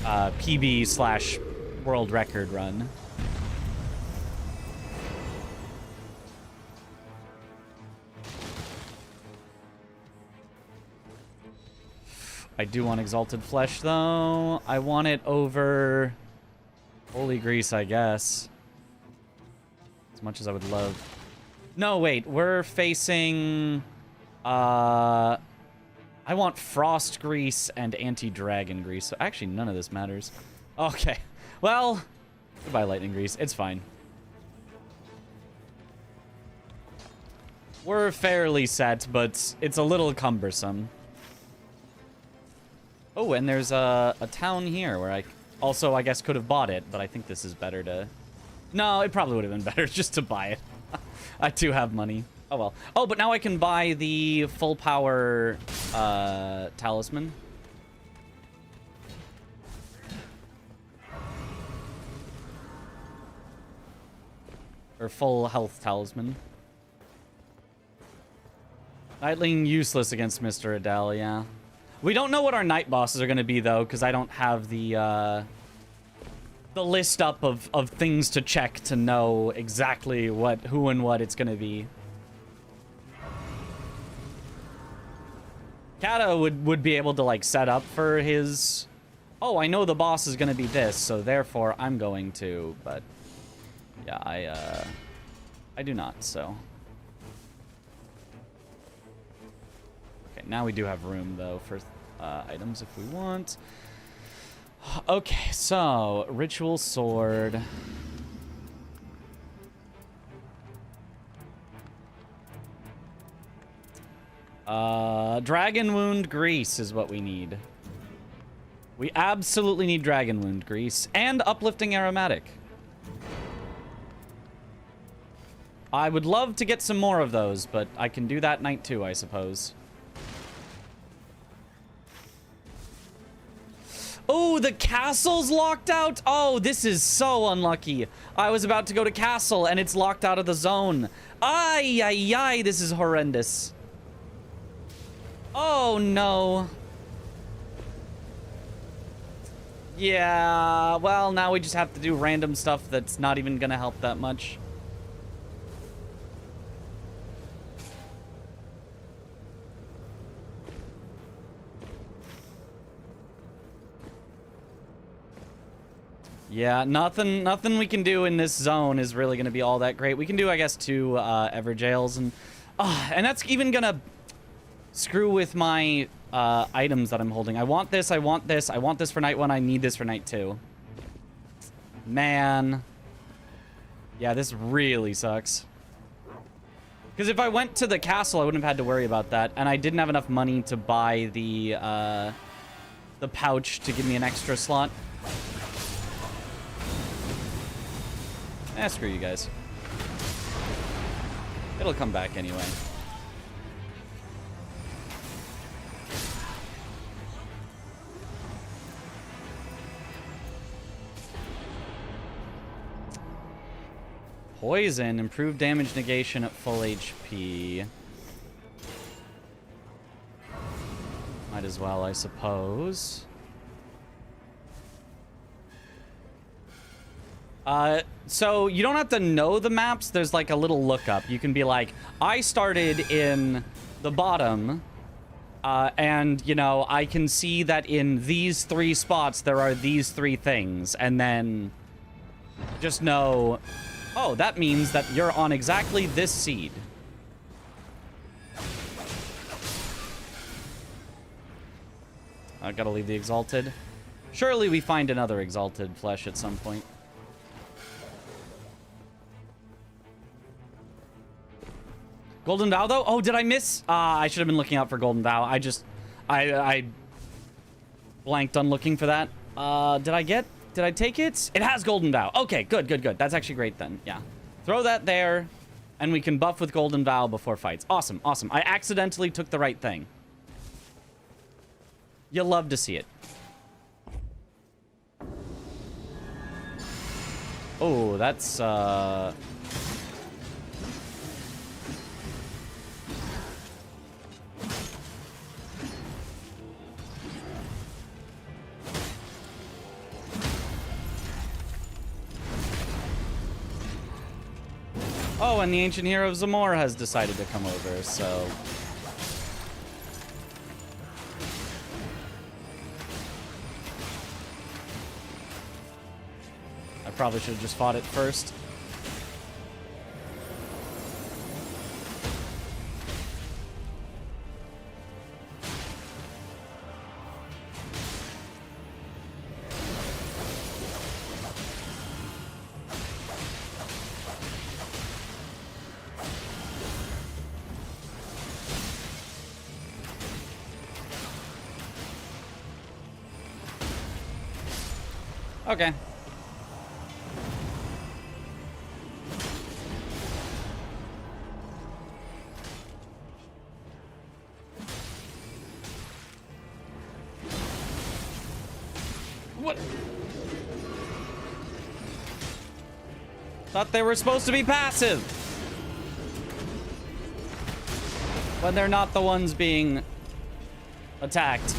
Speaker 2: PB/world record run. I do want Exalted Flesh, though. I want it over Holy Grease, I guess. As much as I would love. No, wait. We're facing... I want Frost Grease and Anti-Dragon Grease. So actually, none of this matters. Okay. Well, goodbye, Lightning Grease. It's fine. We're fairly set, but it's a little cumbersome. Oh, and there's a town here where I also, I guess, could have bought it, but I think this is better to... No, it probably would have been better just to buy it. I do have money. Oh, well. Oh, but now I can buy the full power talisman. Or full health talisman. Nightling useless against Mr. Adele, yeah. We don't know what our night bosses are going to be, though, because I don't have the list up of things to check to know exactly who and what it's going to be. Kata would be able to, like, set up for his... Oh, I know the boss is going to be this, so therefore I'm going to, but... Yeah, I do not, so... Okay, now we do have room, though, for items if we want. Okay, so... Ritual Sword... Dragon Wound Grease is what we need. We absolutely need Dragon Wound Grease and Uplifting Aromatic. I would love to get some more of those, but I can do that night too, I suppose. Oh, the castle's locked out? Oh, this is so unlucky. I was about to go to castle and it's locked out of the zone. Ay, ay, ay, this is horrendous. Oh, no. Yeah, well, now we just have to do random stuff that's not even gonna help that much. Yeah, nothing we can do in this zone is really going to be all that great. We can do, I guess, 2 Everjails, and that's even going to screw with my items that I'm holding. I want this, I want this, I want this for night 1, I need this for night 2. Man. Yeah, this really sucks. Because if I went to the castle, I wouldn't have had to worry about that, and I didn't have enough money to buy the pouch to give me an extra slot. Screw you guys. It'll come back anyway. Poison, improved damage negation at full HP. Might as well, I suppose. So you don't have to know the maps. There's like a little lookup. You can be like, I started in the bottom, and, you know, I can see that in these 3 spots there are these 3 things, and then just know, oh, that means that you're on exactly this seed. I gotta leave the Exalted. Surely we find another Exalted flesh at some point. Golden Vow, though? Oh, did I miss? I should have been looking out for Golden Vow. I blanked on looking for that. Did I take it? It has Golden Vow. Okay, good, good, good. That's actually great then. Yeah. Throw that there, and we can buff with Golden Vow before fights. Awesome, awesome. I accidentally took the right thing. You'll love to see it. Oh, that's, Oh, and the Ancient Hero of Zamor has decided to come over, so... I probably should have just fought it first. Okay. What? Thought they were supposed to be passive. When they're not the ones being attacked.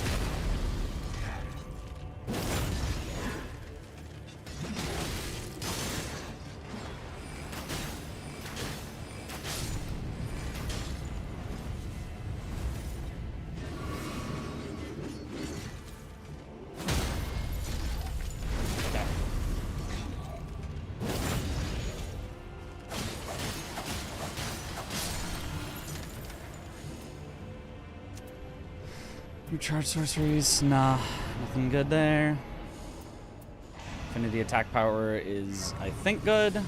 Speaker 2: Recharge sorceries, nah, nothing good there. Affinity attack power is, I think, good.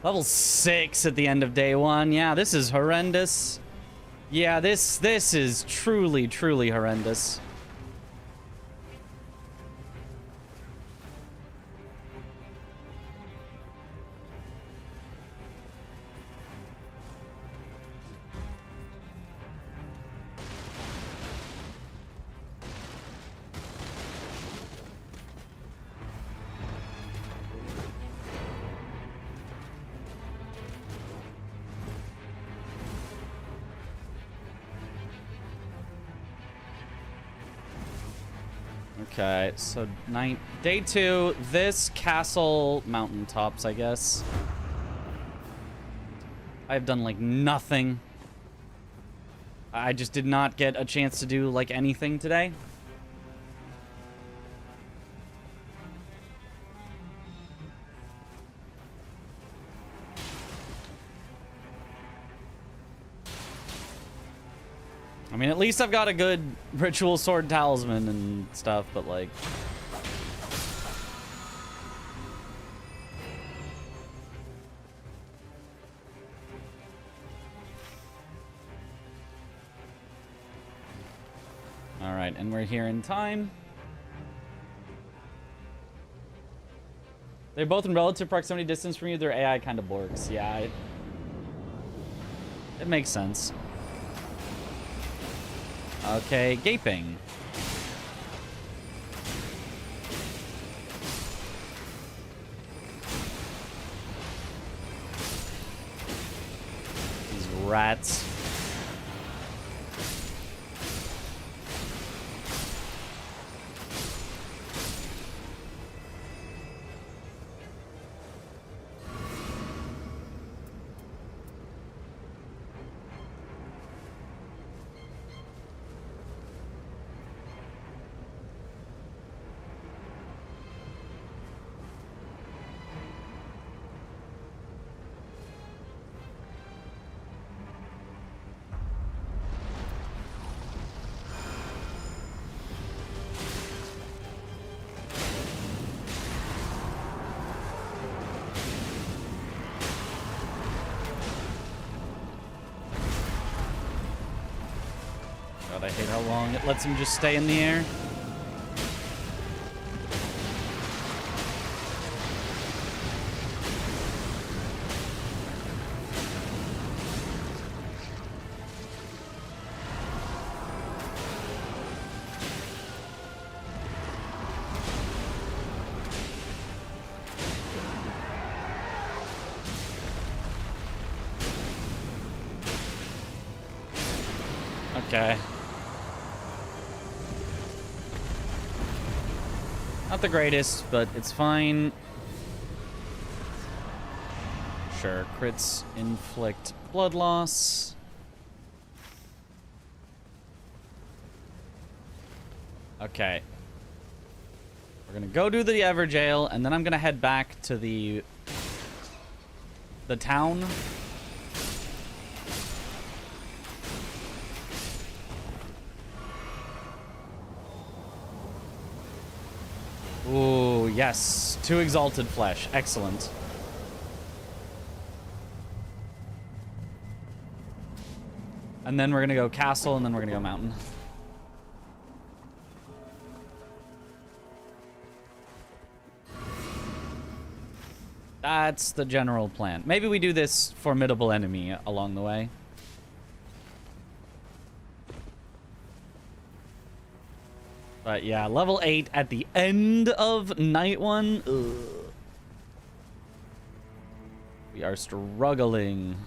Speaker 2: Level 6 at the end of day 1. Yeah, this is horrendous. Yeah, this is truly, truly horrendous. Okay, so day 2, this castle mountaintops, I guess. I've done like nothing. I just did not get a chance to do like anything today. I mean, at least I've got a good ritual sword talisman and stuff, but like... Alright, and we're here in time. They're both in relative proximity distance from you. Their AI kind of works. Yeah, it makes sense. Okay, gaping. These rats. God, I hate how long it lets him just stay in the air. Okay. Not the greatest, but it's fine. Sure, crits inflict blood loss. Okay. We're gonna go do the Everjail, and then I'm gonna head back to the town. Ooh, yes. 2 exalted flesh. Excellent. And then we're gonna go castle, and then we're gonna go mountain. That's the general plan. Maybe we do this formidable enemy along the way. But yeah, level 8 at the end of night 1. Ugh. We are struggling.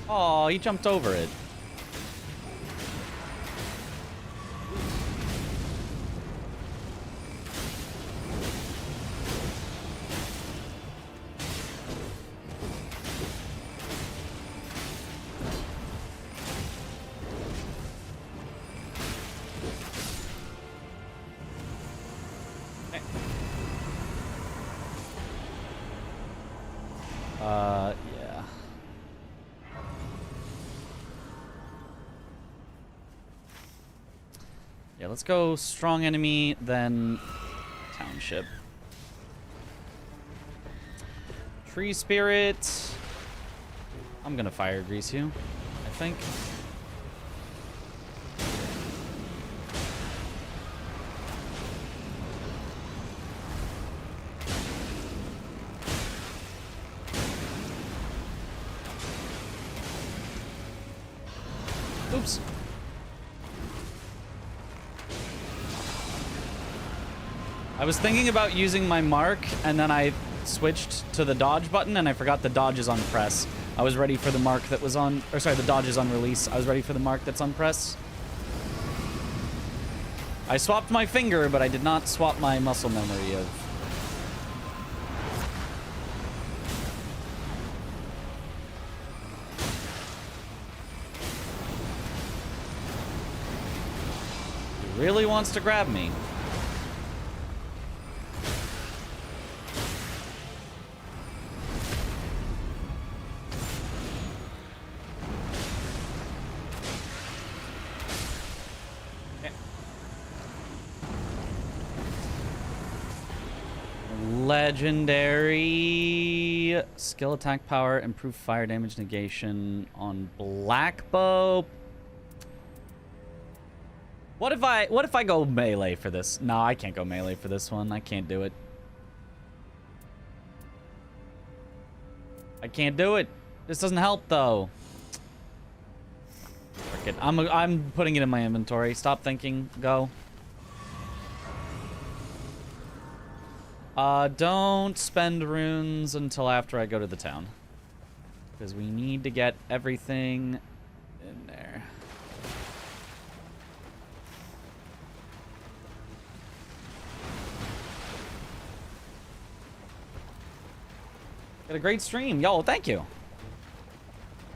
Speaker 2: Oh, he jumped over it. Yeah, let's go strong enemy, then township. Tree spirit. I'm gonna fire grease you, I think. Oops. I was thinking about using my mark, and then I switched to the dodge button, and I forgot the dodge is on press. I was ready for the mark that was on, or sorry, the dodge is on release. I was ready for the mark that's on press. I swapped my finger, but I did not swap my muscle memory of... He really wants to grab me. Legendary skill attack power, improved fire damage negation on black bow. What if I go melee for this? No, I can't go melee for this one. I can't do it. I can't do it. This doesn't help though. Frick it. I'm putting it in my inventory. Stop thinking. Go. Don't spend runes until after I go to the town. Because we need to get everything in there. Got a great stream. Yo, thank you.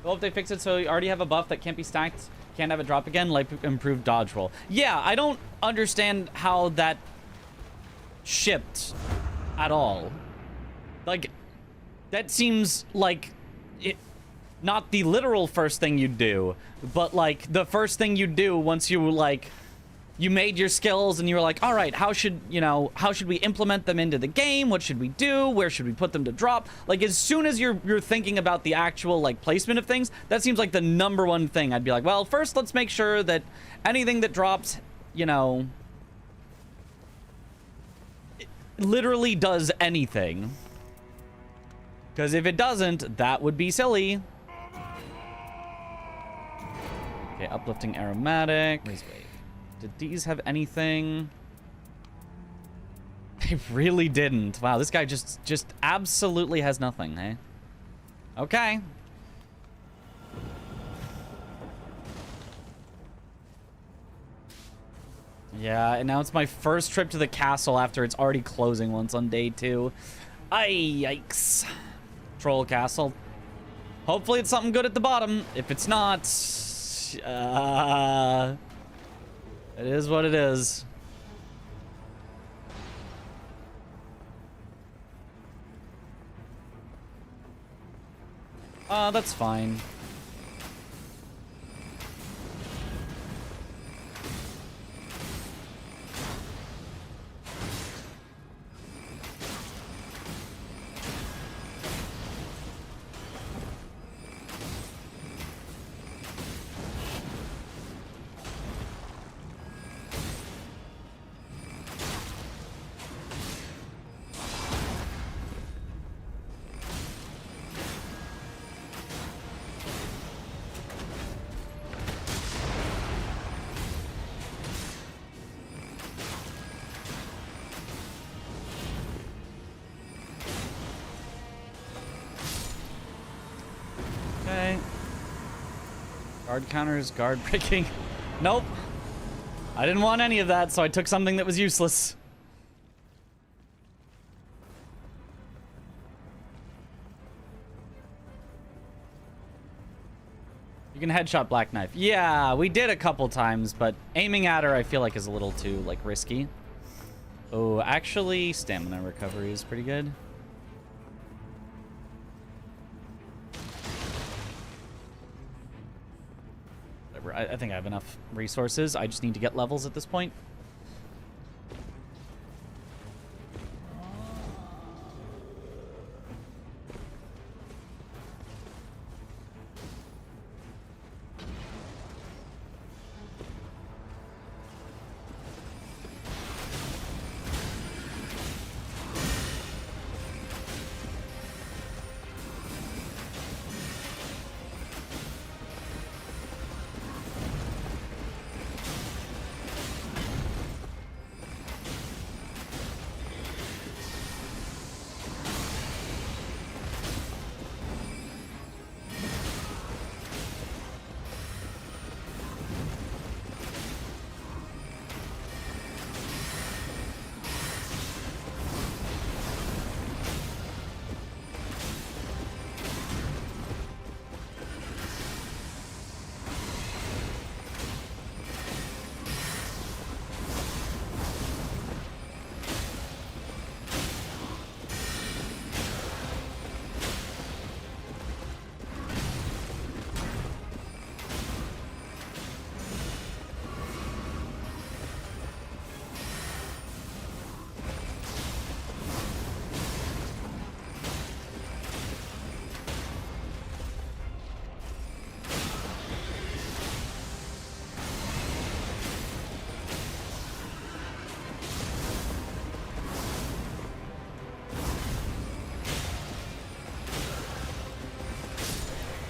Speaker 2: I hope they fix it so you already have a buff that can't be stacked. Can't have it drop again, like improved dodge roll. Yeah, I don't understand how that shipped at all. Like, that seems like it, not the literal first thing you'd do, but like the first thing you'd do once you like you made your skills and you were like, all right, how should we implement them into the game? What should we do? Where should we put them to drop? Like, as soon as you're thinking about the actual like placement of things, that seems like the #1 thing. I'd be like, well, first let's make sure that anything that drops, you know, literally does anything. Because if it doesn't, that would be silly. Okay, uplifting aromatic. Wait. Did these have anything? They really didn't. Wow, this guy just absolutely has nothing, eh? Okay. Yeah, and now it's my first trip to the castle after it's already closing once on day 2. Ay, yikes. Troll castle. Hopefully it's something good at the bottom. If it's not, it is what it is. That's fine. Okay. Guard counters, guard breaking. Nope. I didn't want any of that, so I took something that was useless. You can headshot Black Knife. Yeah, we did a couple times, but aiming at her I feel like is a little too, like, risky. Oh, actually, stamina recovery is pretty good. I think I have enough resources. I just need to get levels at this point.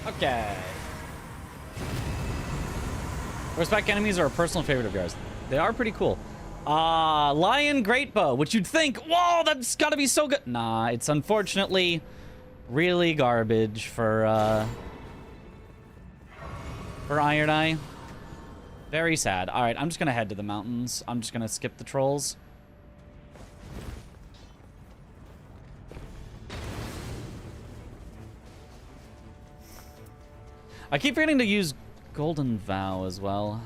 Speaker 2: Okay. Horseback enemies are a personal favorite of yours. They are pretty cool. Lion Greatbow, which you'd think, whoa, that's gotta be so good. Nah, it's unfortunately really garbage for Iron Eye. Very sad. All right, I'm just gonna head to the mountains. I'm just gonna skip the trolls. I keep forgetting to use Golden Vow as well.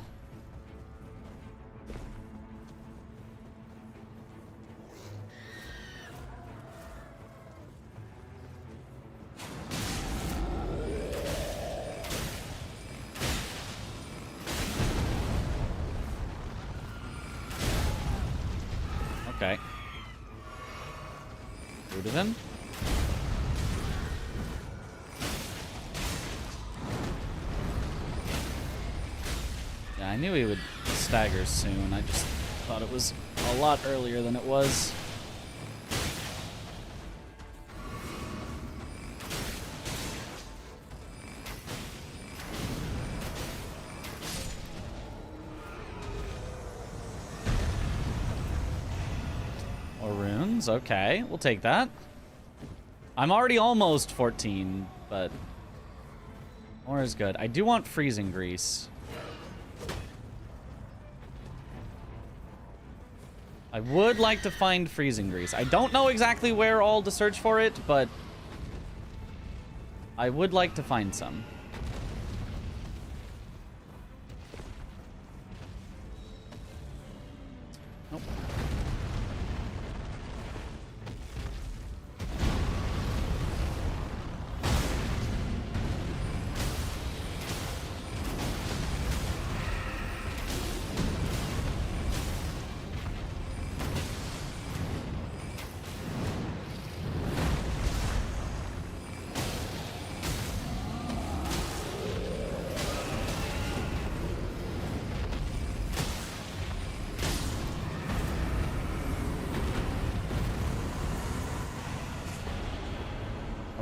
Speaker 2: Okay. Root of him. Yeah, I knew he would stagger soon. I just thought it was a lot earlier than it was. More runes. Okay, we'll take that. I'm already almost 14, but more is good. I do want freezing grease. I would like to find freezing grease. I don't know exactly where all to search for it, but I would like to find some. Nope.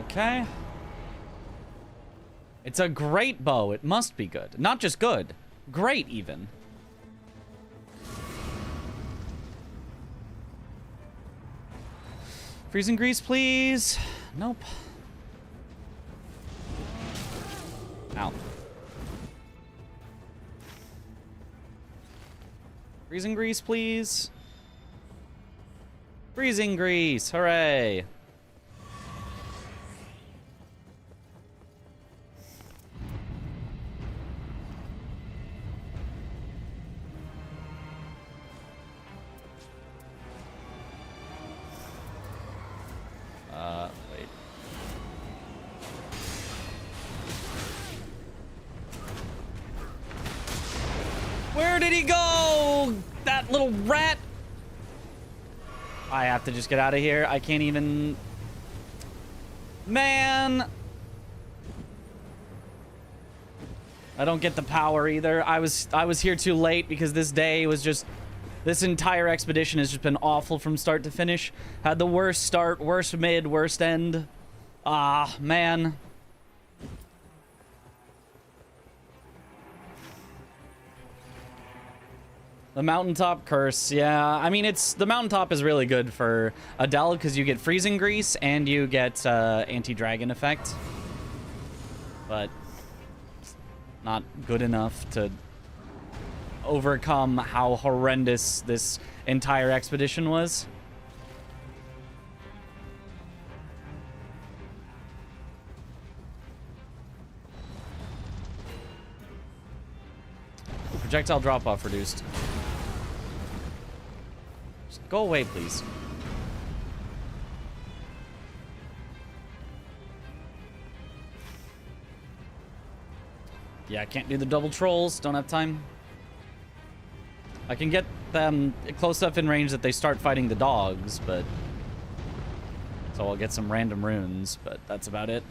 Speaker 2: Okay. It's a great bow. It must be good. Not just good. Great, even. Freezing grease, please. Nope. Ow. Freezing grease, please. Freezing grease. Hooray. Wait. Where did he go? That little rat. I have to just get out of here. I can't even... Man. I don't get the power either. I was here too late because this day was just... This entire expedition has just been awful from start to finish. Had the worst start, worst mid, worst end. Ah, man. The mountaintop curse, yeah. I mean, the mountaintop is really good for Adele because you get freezing grease and you get anti-dragon effect. But not good enough to overcome how horrendous this entire expedition was. Projectile drop-off reduced. Just go away, please. Yeah, I can't do the double trolls. Don't have time. I can get them close enough in range that they start fighting the dogs, but... So I'll get some random runes, but that's about it.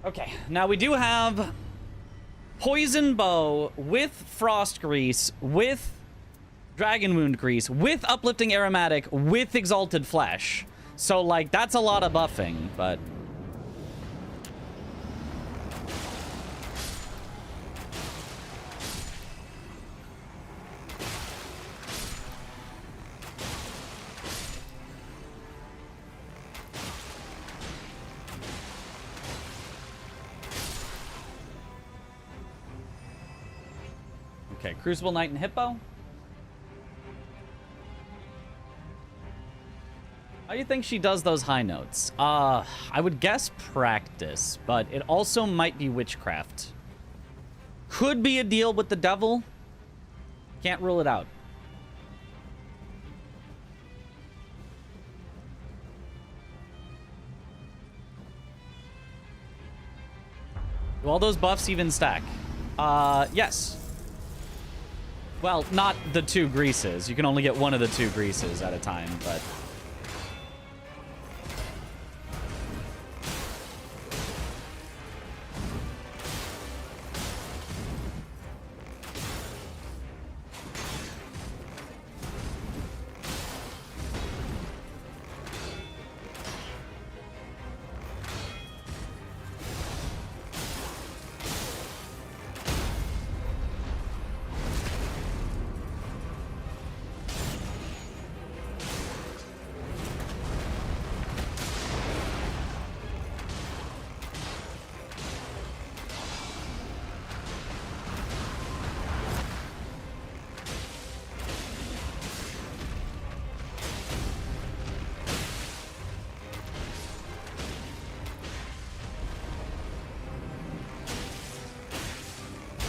Speaker 2: Okay, now we do have Poison Bow with Frost Grease, with Dragon Wound Grease, with Uplifting Aromatic, with Exalted Flesh. So, like, that's a lot of buffing, but... Okay, Crucible Knight and Hippo. How do you think she does those high notes? I would guess practice, but it also might be witchcraft. Could be a deal with the devil. Can't rule it out. Do all those buffs even stack? Yes. Well, not the 2 greases. You can only get one of the 2 greases at a time, but...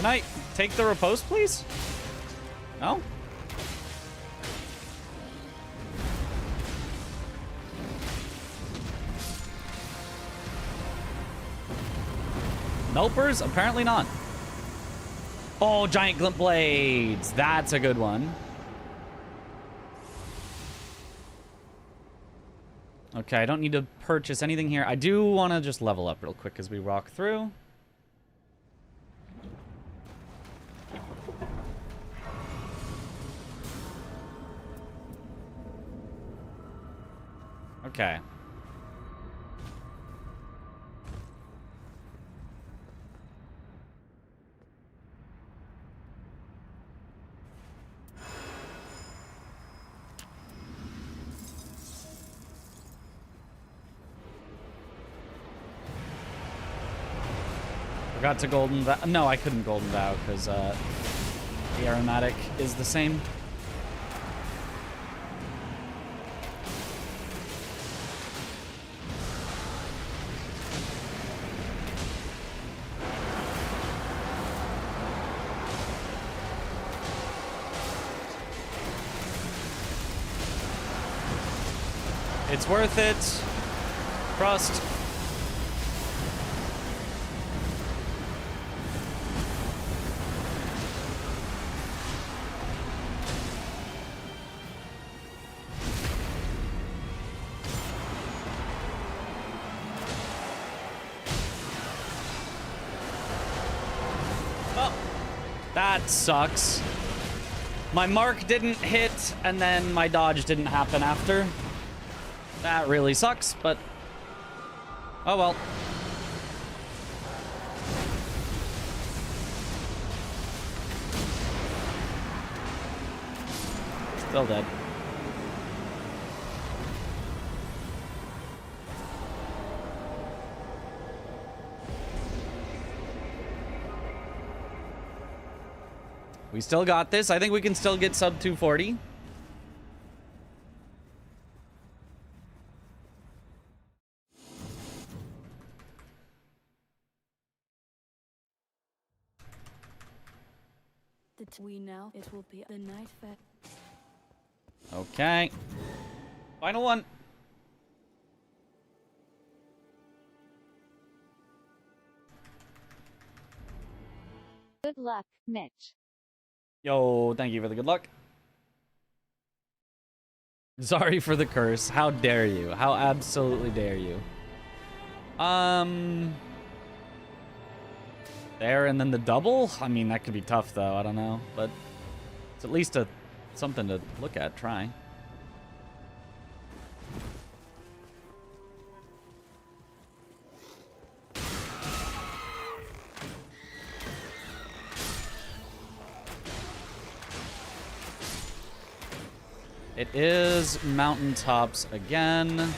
Speaker 2: Can I take the riposte, please? No? Nopers? Apparently not. Oh, giant glint blades. That's a good one. Okay, I don't need to purchase anything here. I do want to just level up real quick as we walk through. Okay. Forgot to golden vow. No, I couldn't golden vow because the aromatic is the same. It's worth it. Trust. Oh, that sucks. My mark didn't hit, and then my dodge didn't happen after. That really sucks, but oh well. Still dead. We still got this. I think we can still get sub 240.
Speaker 3: We know it will be the night fair.
Speaker 2: Okay. Final one.
Speaker 5: Good luck, Mitch.
Speaker 2: Yo, thank you for the good luck. Sorry for the curse. How dare you? How absolutely dare you? There and then the double? I mean, that could be tough though. I don't know, but it's at least something to look at. Try. It is mountaintops again.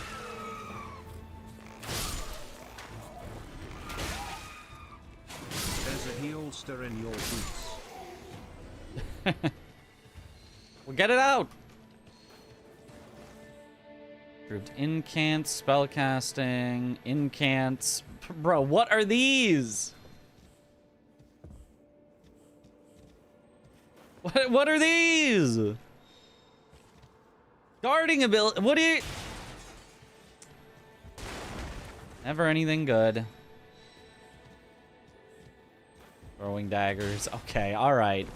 Speaker 1: There's a holster in your boots.
Speaker 2: We'll get it out. Improved incants, spellcasting, incants. Bro, what are these? What are these? Guarding ability. What do you? Never anything good. Throwing daggers. Okay, all right.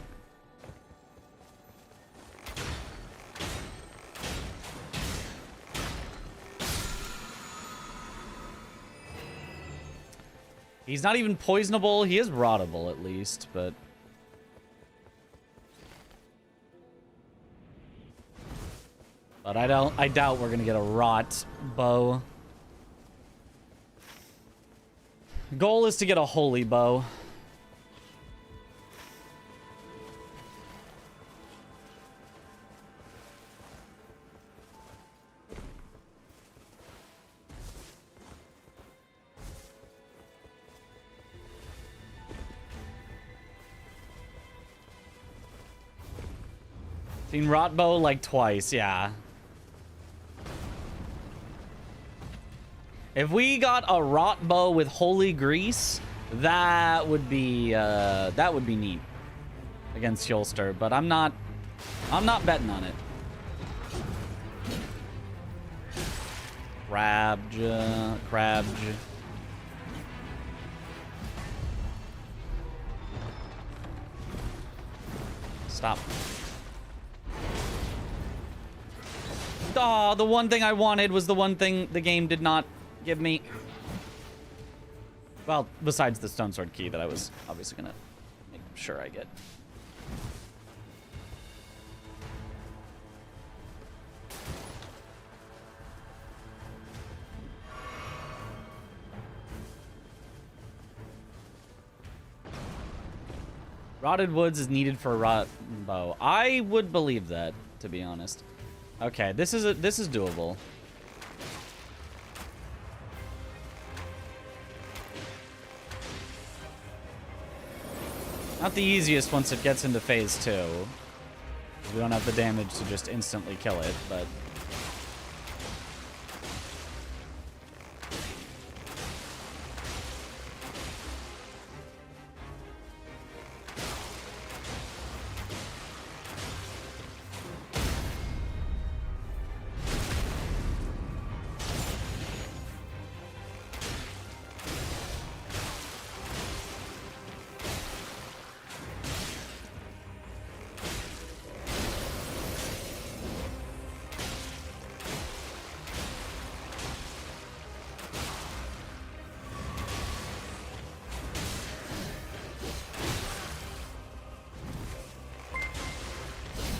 Speaker 2: He's not even poisonable. He is rottable at least, but I doubt we're gonna get a rot bow. Goal is to get a holy bow. Seen rot bow like twice, yeah. If we got a rot bow with holy grease, that would be neat against Yolster, but I'm not betting on it. Crabge. Stop. Oh, the one thing I wanted was the one thing the game did not give me. Well, besides the Stone Sword key that I was obviously gonna make sure I get. Rotted woods is needed for a rot bow. I would believe that, to be honest. Okay, this is doable. Not the easiest once it gets into phase 2. We don't have the damage to just instantly kill it, but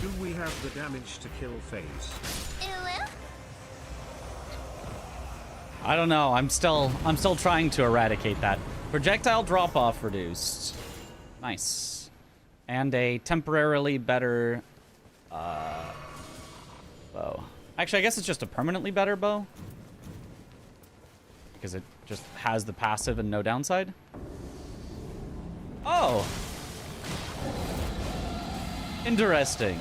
Speaker 1: Do we have the damage to kill phase?
Speaker 2: I don't know. I'm still trying to eradicate that. Projectile drop off reduced. Nice. And a temporarily better bow. Actually, I guess it's just a permanently better bow. Because it just has the passive and no downside. Oh. Interesting.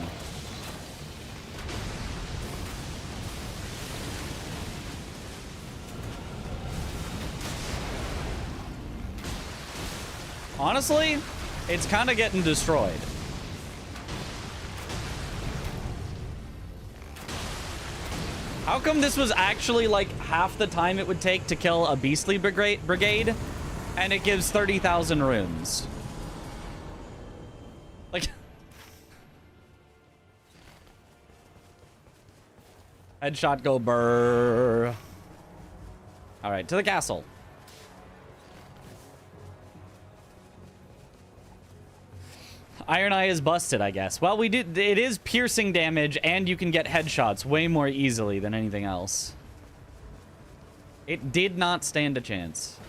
Speaker 2: Honestly, it's kind of getting destroyed. How come this was actually like half the time it would take to kill a beastly brigade and it gives 30,000 runes? Like... Headshot go burr. All right, to the castle. Iron Eye is busted, I guess. Well, we did. It is piercing damage, and you can get headshots way more easily than anything else. It did not stand a chance.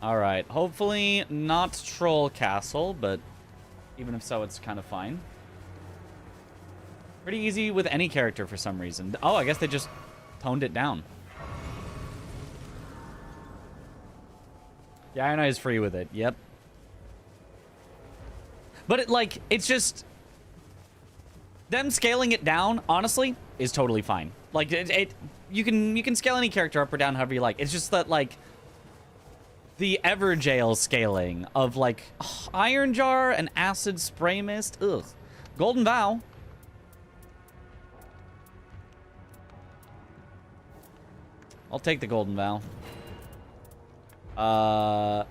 Speaker 2: All right. Hopefully not Troll Castle, but even if so, it's kind of fine. Pretty easy with any character for some reason. Oh, I guess they just toned it down. Yeah, Iron Eye is free with it. Yep. But it, like, it's just... Them scaling it down, honestly, is totally fine. Like, you can scale any character up or down however you like. It's just that, like, the Everjail scaling of, like, Iron Jar and Acid Spray Mist. Ugh. Golden Vow. I'll take the Golden Vow. And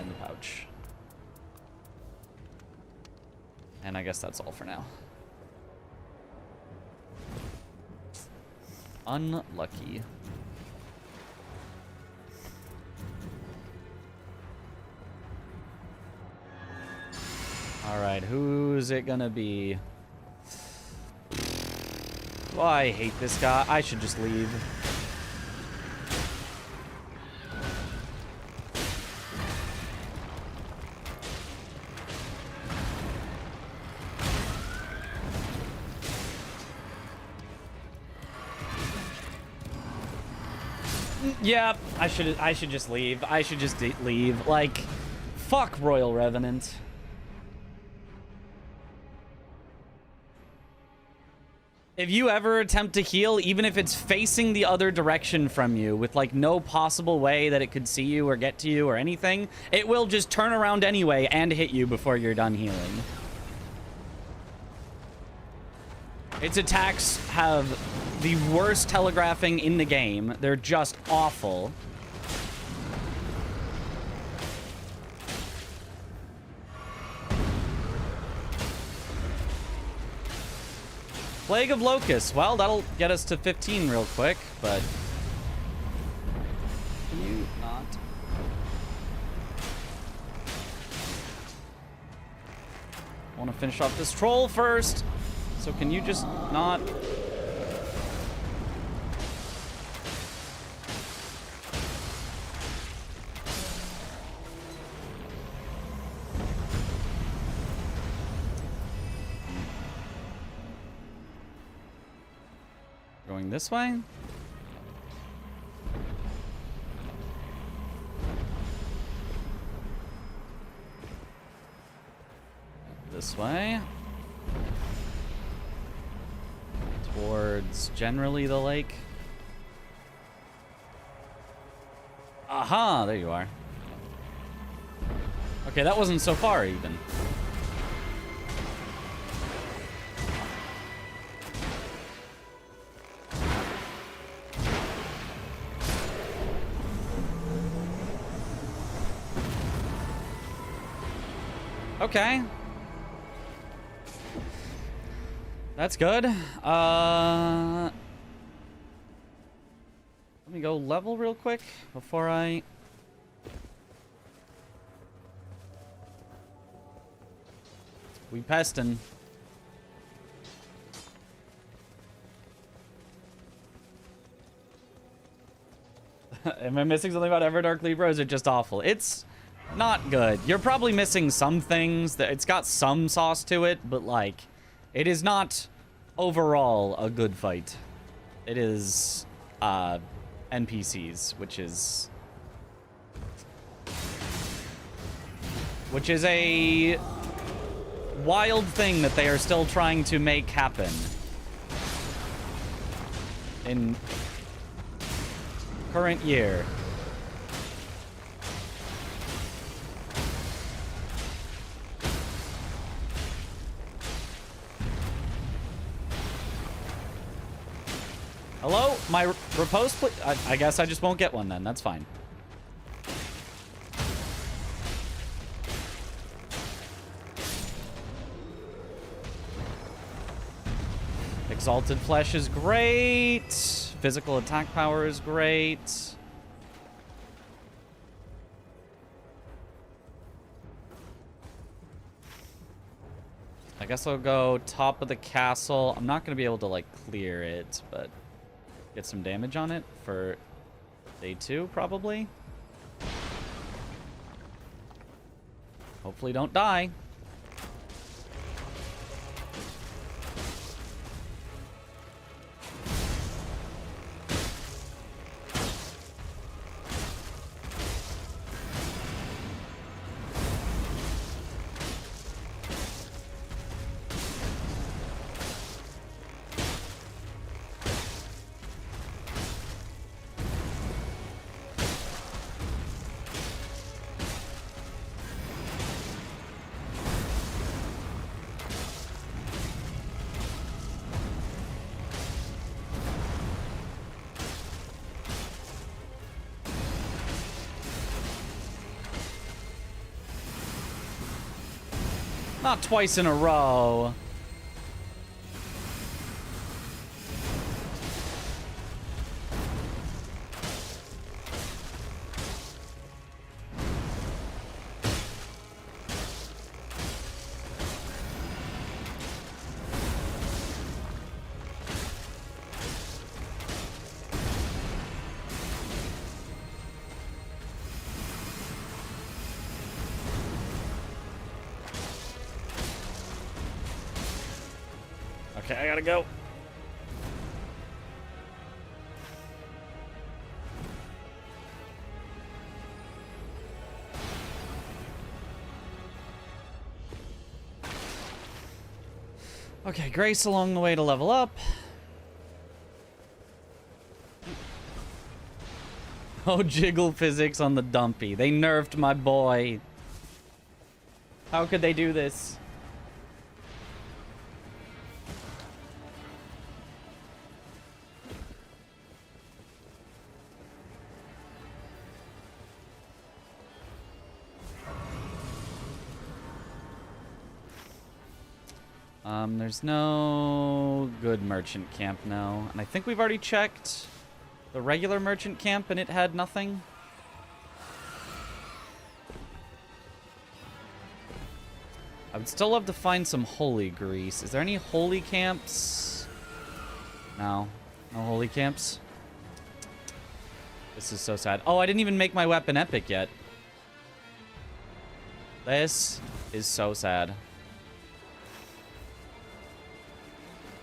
Speaker 2: the pouch. And I guess that's all for now. Unlucky. All right, who's it gonna be? Oh, I hate this guy. I should just leave. Yeah, I should just leave. I should just leave. Like, fuck Royal Revenant. If you ever attempt to heal, even if it's facing the other direction from you with like no possible way that it could see you or get to you or anything, it will just turn around anyway and hit you before you're done healing. Its attacks have the worst telegraphing in the game. They're just awful. Plague of Locusts. Well, that'll get us to 15 real quick, but... Can you not? I want to finish off this troll first. So can you just not? Going this way? This way? Towards generally the lake. Aha, there you are. Okay, that wasn't so far even. Okay. That's good. Let me go level real quick before I We pestin'. Am I missing something about Everdark Libra, or is it just awful? It's not good. You're probably missing some things. That it's got some sauce to it, but, like, it is not overall a good fight. It is NPCs, which is a wild thing that they are still trying to make happen in current year. Hello? My riposte, please? I guess I just won't get one then. That's fine. Exalted Flesh is great. Physical attack power is great. I guess I'll go top of the castle. I'm not going to be able to, like, clear it, but get some damage on it for day 2, probably. Hopefully don't die. Not twice in a row. Okay, I gotta go. Okay, Grace along the way to level up. Oh, jiggle physics on the dumpy. They nerfed my boy. How could they do this? There's no good merchant camp now. And I think we've already checked the regular merchant camp and it had nothing. I would still love to find some holy grease. Is there any holy camps? No. No holy camps? This is so sad. Oh, I didn't even make my weapon epic yet. This is so sad.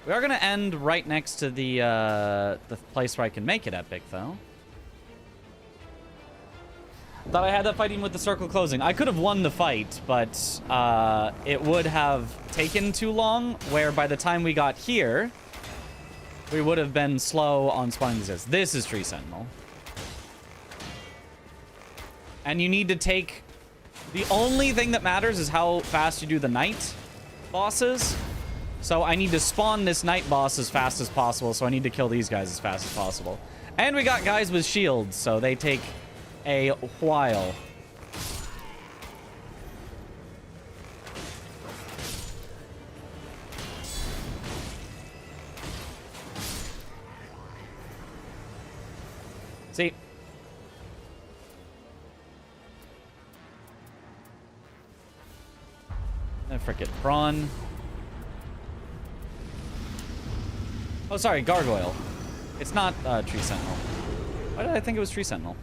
Speaker 2: We are going to end right next to the place where I can make it epic, though. Thought I had that fight even with the circle closing. I could have won the fight, but it would have taken too long, where by the time we got here, we would have been slow on spawning these. This is Tree Sentinel. And you need to take... The only thing that matters is how fast you do the night bosses. So I need to spawn this night boss as fast as possible, so I need to kill these guys as fast as possible. And we got guys with shields, so they take a while. See? frickin' prawn. Oh, sorry, gargoyle. It's not tree sentinel. Why did I think it was tree sentinel?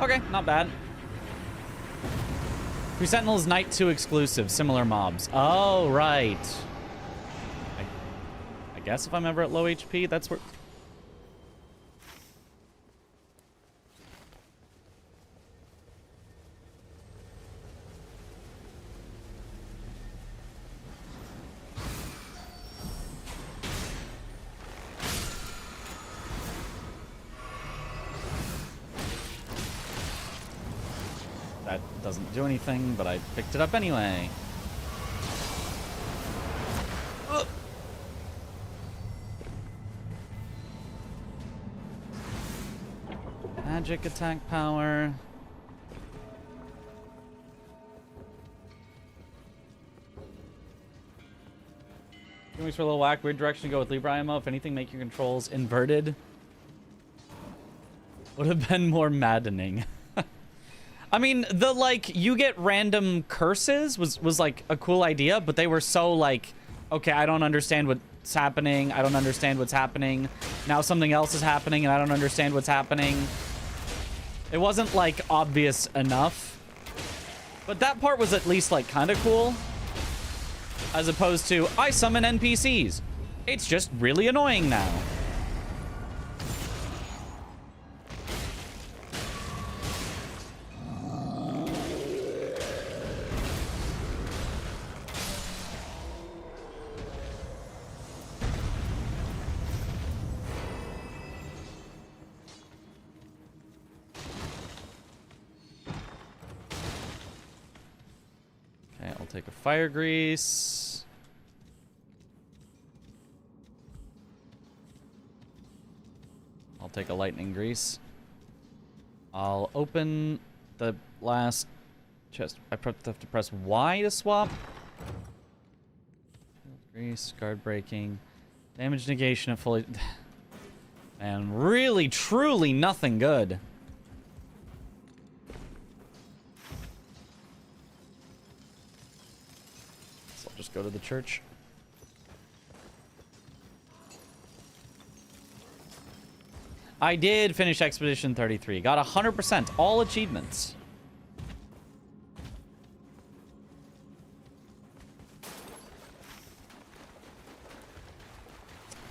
Speaker 2: Okay, not bad. Tree Sentinel is Night 2 exclusive, similar mobs. Oh, right. I guess if I'm ever at low HP, that's where... That doesn't do anything, but I picked it up anyway. Ugh. Magic attack power. Feelings for a little whack. Weird direction to go with Libra IMO. If anything, make your controls inverted. Would have been more maddening. I mean, the, like, you get random curses was like, a cool idea, but they were so, like, okay, I don't understand what's happening. I don't understand what's happening. Now something else is happening, and I don't understand what's happening. It wasn't, like, obvious enough. But that part was at least, like, kind of cool. As opposed to, I summon NPCs. It's just really annoying now. Take a fire grease. I'll take a lightning grease. I'll open the last chest. I have to press Y to swap. Grease, guard breaking, damage negation at fully. And really, truly nothing good. Just go to the church. I did finish Expedition 33. Got 100%. All achievements.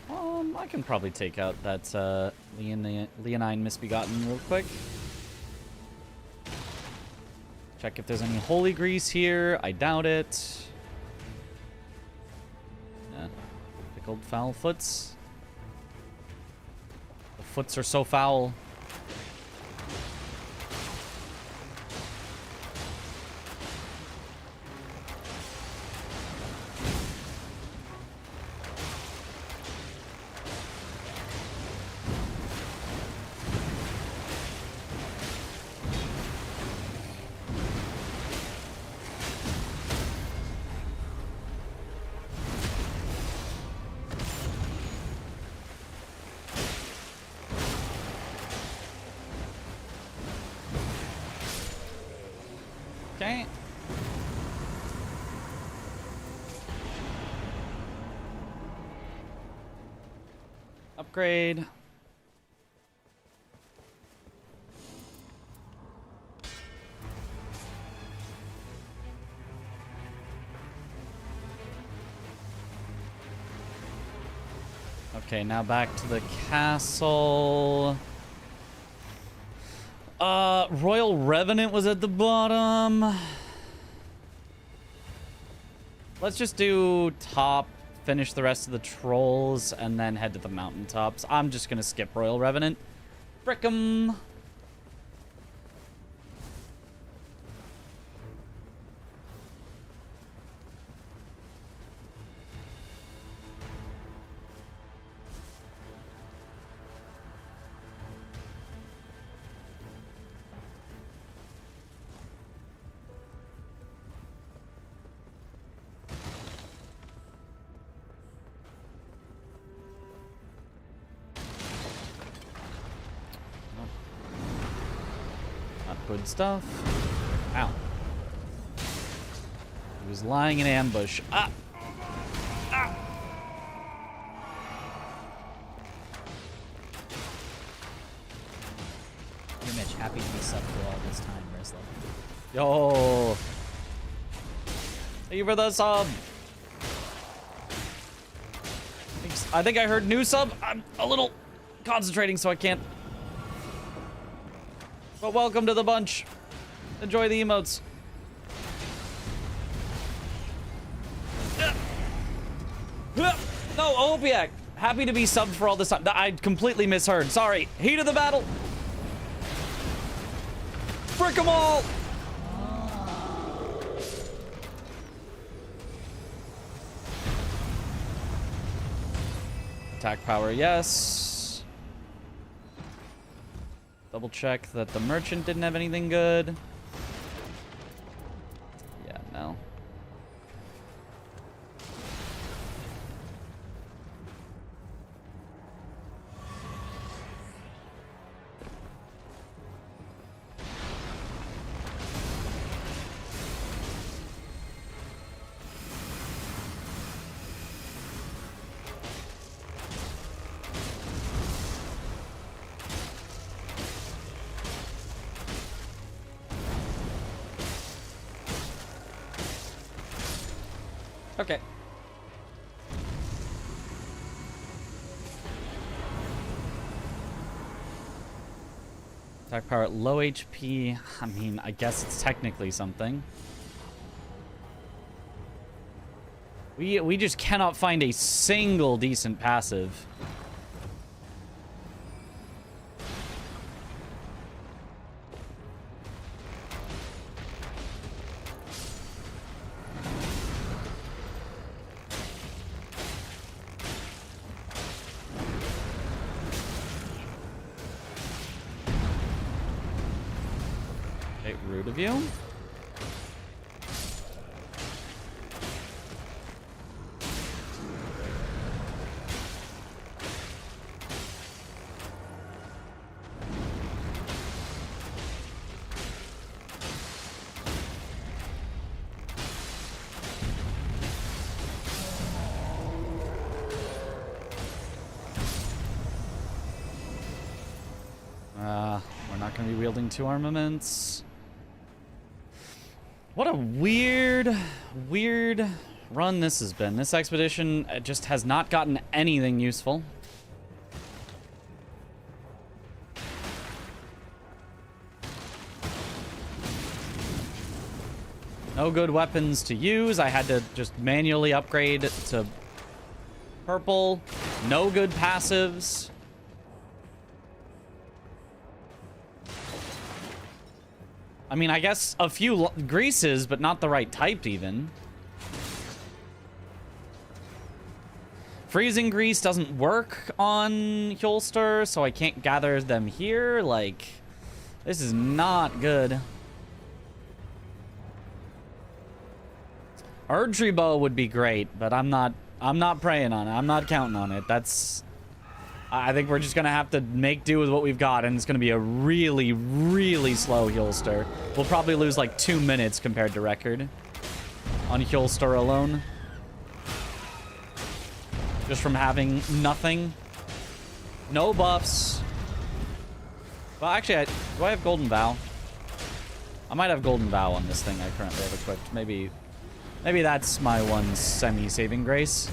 Speaker 2: I can probably take out that Leonine Misbegotten real quick. Check if there's any holy grease here. I doubt it. Pickled foul foots. The foots are so foul. Okay. Upgrade. Okay, now back to the castle. Royal Revenant was at the bottom. Let's just do top, finish the rest of the trolls, and then head to the mountaintops. I'm just gonna skip Royal Revenant. Frick 'em. Good stuff. Ow. He was lying in ambush. Ah! Ah!
Speaker 4: You're Mitch, happy to be subbed for all this time, Rizla.
Speaker 2: Yo! Thank you for the sub! I think I heard new sub. I'm a little concentrating, so I can't. But welcome to the bunch. Enjoy the emotes. No, Opiak. Happy to be subbed for all this time. I completely misheard. Sorry. Heat of the battle. Frick 'em all. Attack power, yes. Double check that the merchant didn't have anything good. Yeah, no. Okay. Attack power at low HP. I mean, I guess it's technically something. We just cannot find a single decent passive. Rude of you. We're not going to be wielding two armaments. What a weird run this has been. This expedition just has not gotten anything useful. No good weapons to use. I had to just manually upgrade to purple. No good passives. I mean, I guess a few greases, but not the right type even. Freezing grease doesn't work on Hjolster, so I can't gather them here. Like, this is not good. Erdtree bow would be great, but I'm not praying on it. I'm not counting on it. I think we're just gonna have to make do with what we've got, and it's gonna be a really, really slow Hjolster. We'll probably lose like 2 minutes compared to record on Hjolster alone. Just from having nothing. No buffs. Well, actually, do I have Golden Vow? I might have Golden Vow on this thing I currently have equipped. Maybe that's my one semi-saving grace.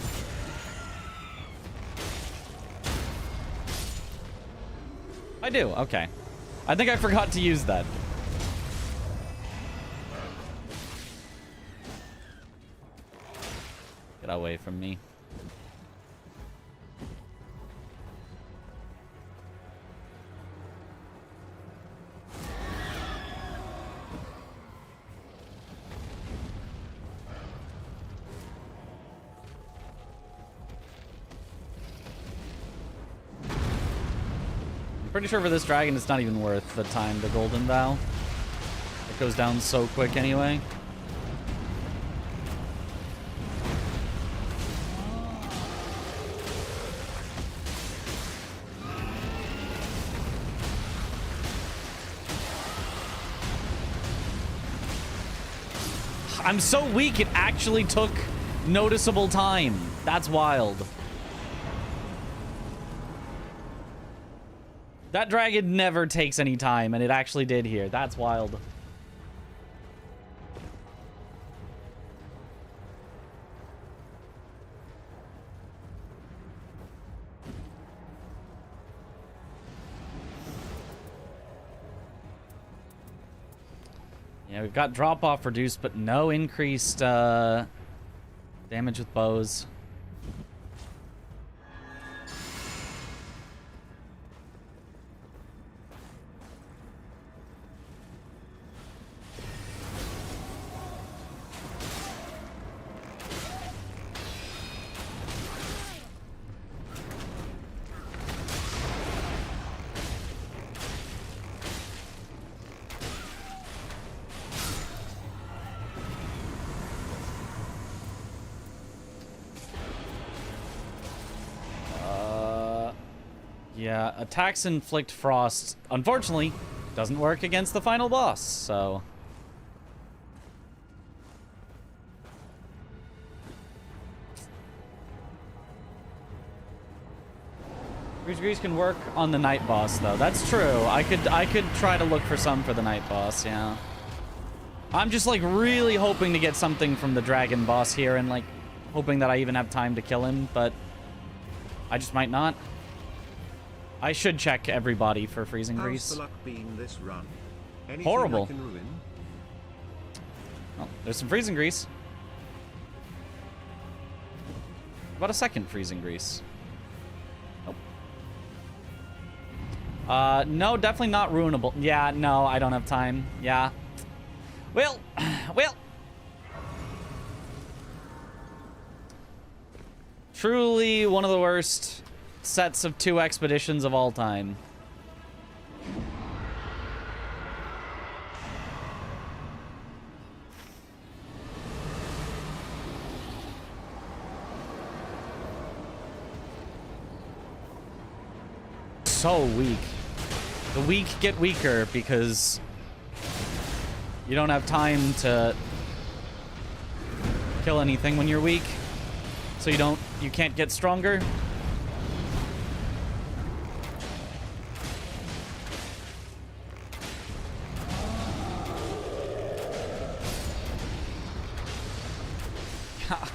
Speaker 2: I do, okay. I think I forgot to use that. Get away from me. Pretty sure for this dragon it's not even worth the time to Golden Vow. It goes down so quick anyway. I'm so weak, it actually took noticeable time. That's wild. That dragon never takes any time, and it actually did here. That's wild. Yeah, we've got drop-off reduced, but no increased damage with bows. Yeah, attacks inflict frost. Unfortunately, doesn't work against the final boss, so... Freeze Grease can work on the night boss, though. That's true. I could try to look for some for the night boss, yeah. I'm just, like, really hoping to get something from the dragon boss here and, like, hoping that I even have time to kill him, but I just might not. I should check everybody for freezing grease.
Speaker 1: How's the luck been this run? Anything
Speaker 2: Horrible.
Speaker 1: I can ruin?
Speaker 2: Oh, there's some freezing grease. About a second freezing grease. Nope. No, definitely not ruinable. Yeah, no, I don't have time. Yeah. Well. Truly one of the worst sets of 2 expeditions of all time. So weak. The weak get weaker because you don't have time to kill anything when you're weak. So you can't get stronger.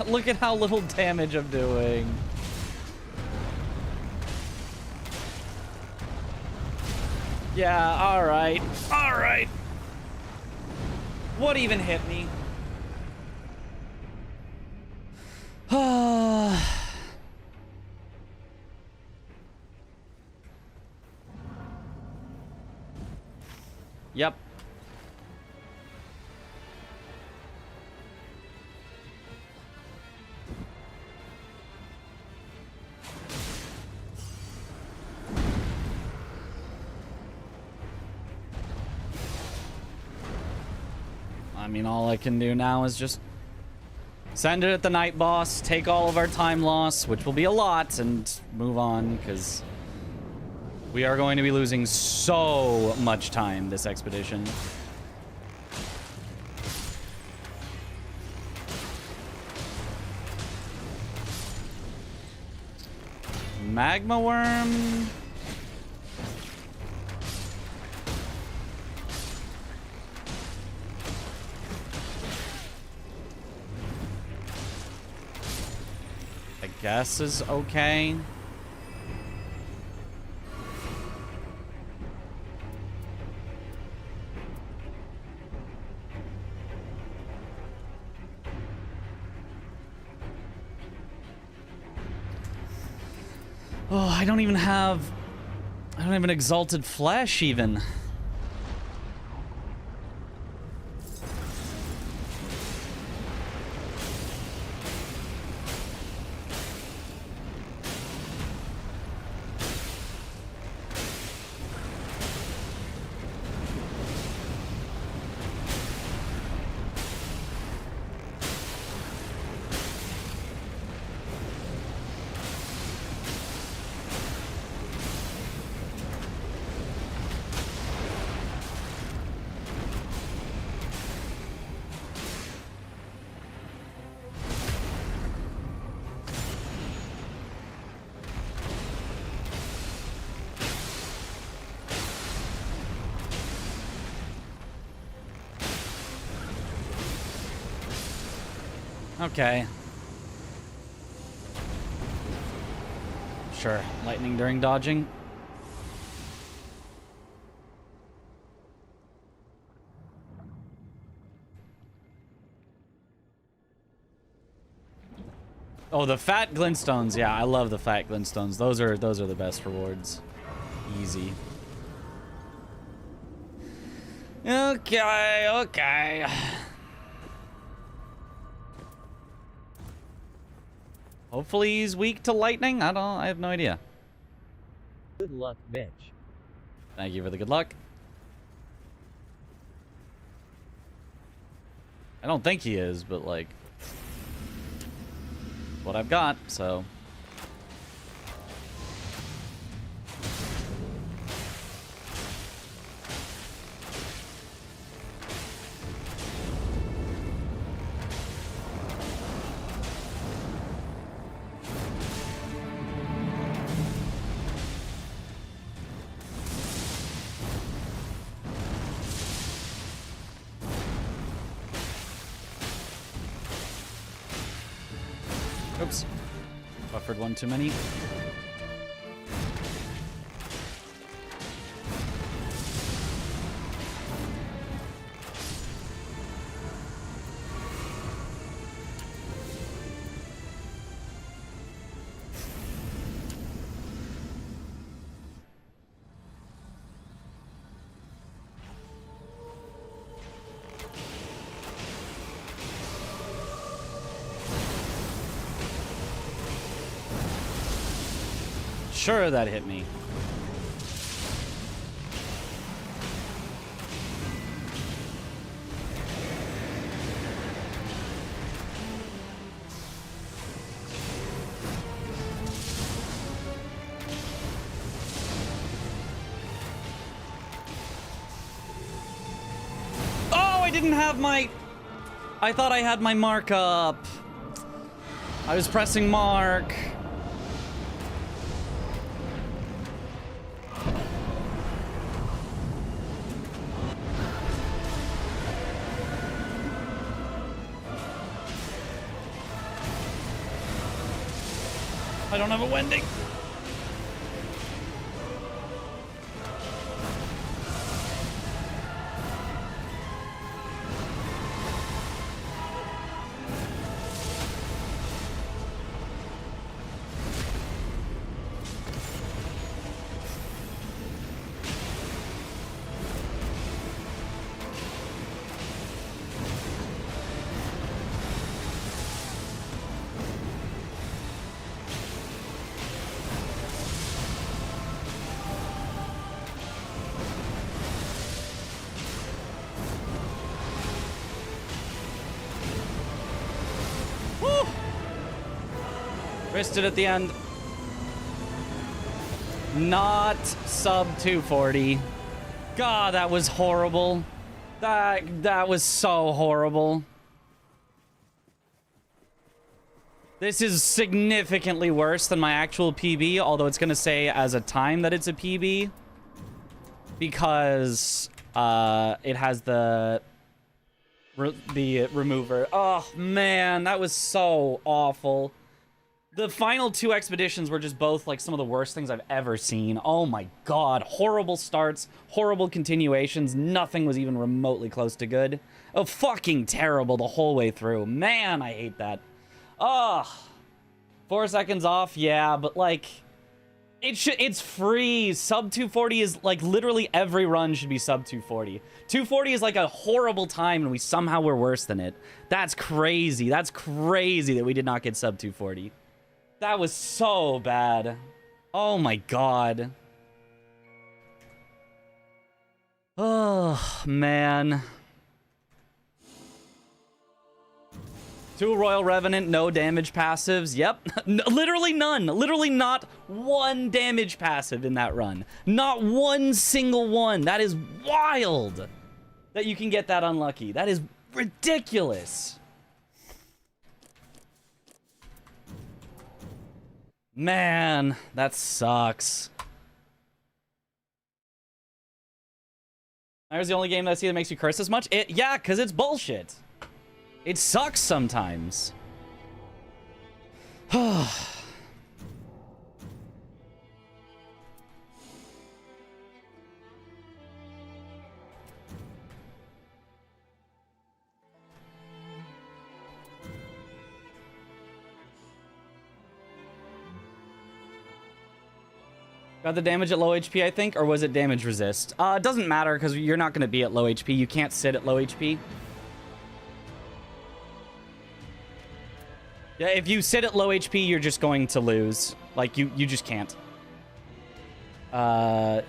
Speaker 2: Look at how little damage I'm doing. Yeah, alright. Alright. What even hit me? Yep. I mean, all I can do now is just send it at the night boss, take all of our time loss, which will be a lot, and move on, because we are going to be losing so much time this expedition. Magma worm. I guess is okay. Oh, I don't have an exalted flesh even. Okay. Sure. Lightning during dodging. Oh, the fat glintstones. Yeah, I love the fat glintstones. Those are the best rewards. Easy. Okay, okay. Hopefully he's weak to lightning. I have no idea.
Speaker 4: Good luck, bitch.
Speaker 2: Thank you for the good luck. I don't think he is, but like what I've got, so. Oops. Buffered one too many. Sure, that hit me. Oh, I didn't have my... I thought I had my mark up. I was pressing mark. I don't have a Wendy. Wristed at the end. Not sub 240. God, that was horrible. That was so horrible. This is significantly worse than my actual PB, although it's gonna say as a time that it's a PB. Because it has the remover. Oh man, that was so awful. The final two expeditions were just both like some of the worst things I've ever seen. Oh my god. Horrible starts, horrible continuations. Nothing was even remotely close to good. Oh, fucking terrible the whole way through. Man, I hate that. Ugh. 4 seconds off, yeah, but like... It's free. Sub 240 is like literally every run should be sub 240. 240 is like a horrible time and we somehow were worse than it. That's crazy. That's crazy that we did not get sub 240. That was so bad. Oh my god. Oh, man. 2 Royal Revenant, no damage passives. Yep. Literally none. Literally not one damage passive in that run. Not one single one. That is wild that you can get that unlucky. That is ridiculous. Man, that sucks. There's the only game that I see that makes you curse as much. Yeah, because it's bullshit. It sucks sometimes. Got the damage at low HP, I think, or was it damage resist? It doesn't matter because you're not going to be at low HP. You can't sit at low HP. Yeah, if you sit at low HP, you're just going to lose. Like, you just can't. At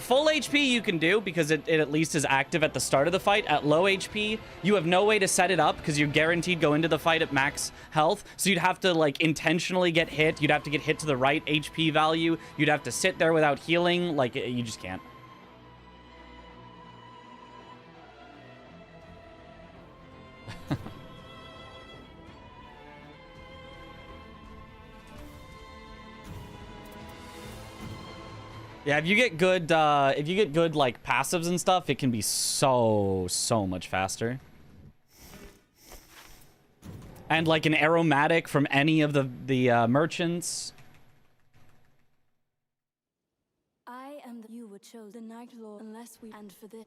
Speaker 2: full HP, you can do, because it at least is active at the start of the fight. At low HP, you have no way to set it up, because you're guaranteed go into the fight at max health. So you'd have to, like, intentionally get hit. You'd have to get hit to the right HP value. You'd have to sit there without healing. Like, you just can't. Yeah, if you get good, like, passives and stuff, it can be so much faster. And, like, an aromatic from any of the merchants.
Speaker 3: I am the you were chosen the Night Lord unless we and for this.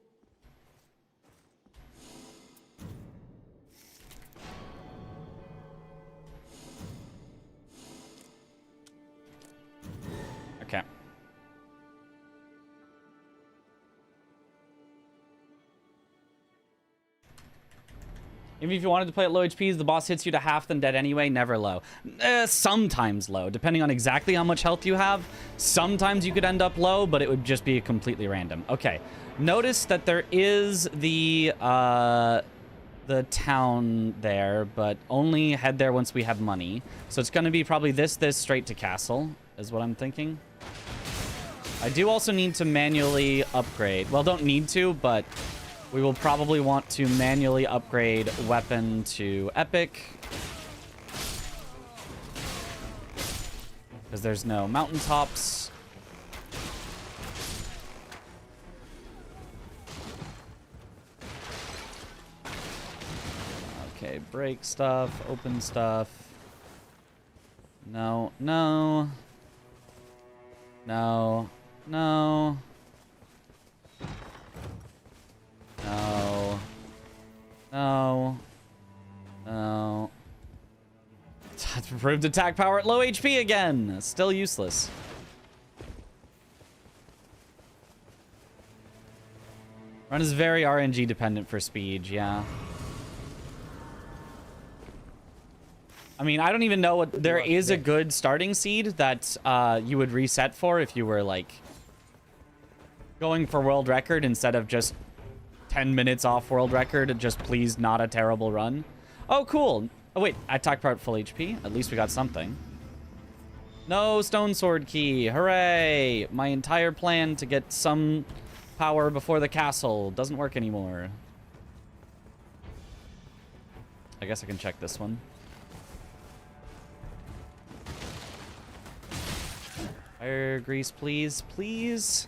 Speaker 2: Okay. Even if you wanted to play at low HPs, the boss hits you to half, then dead anyway. Never low. Sometimes low, depending on exactly how much health you have. Sometimes you could end up low, but it would just be completely random. Okay. Notice that there is the town there, but only head there once we have money. So it's going to be probably this straight to castle, is what I'm thinking. I do also need to manually upgrade. Well, don't need to, but we will probably want to manually upgrade weapon to epic. Because there's no mountaintops. Okay, break stuff, open stuff. No, no. No, no. No. No. No. Improved attack power at low HP again. Still useless. Run is very RNG dependent for speed, yeah. I mean, I don't even know what... There is a good starting seed that you would reset for if you were, like, going for world record instead of just 10 minutes off world record. Just please not a terrible run. Oh, cool. Oh, wait. Attack power at full HP. At least we got something. No stone sword key. Hooray. My entire plan to get some power before the castle doesn't work anymore. I guess I can check this one. Fire grease, please. Please.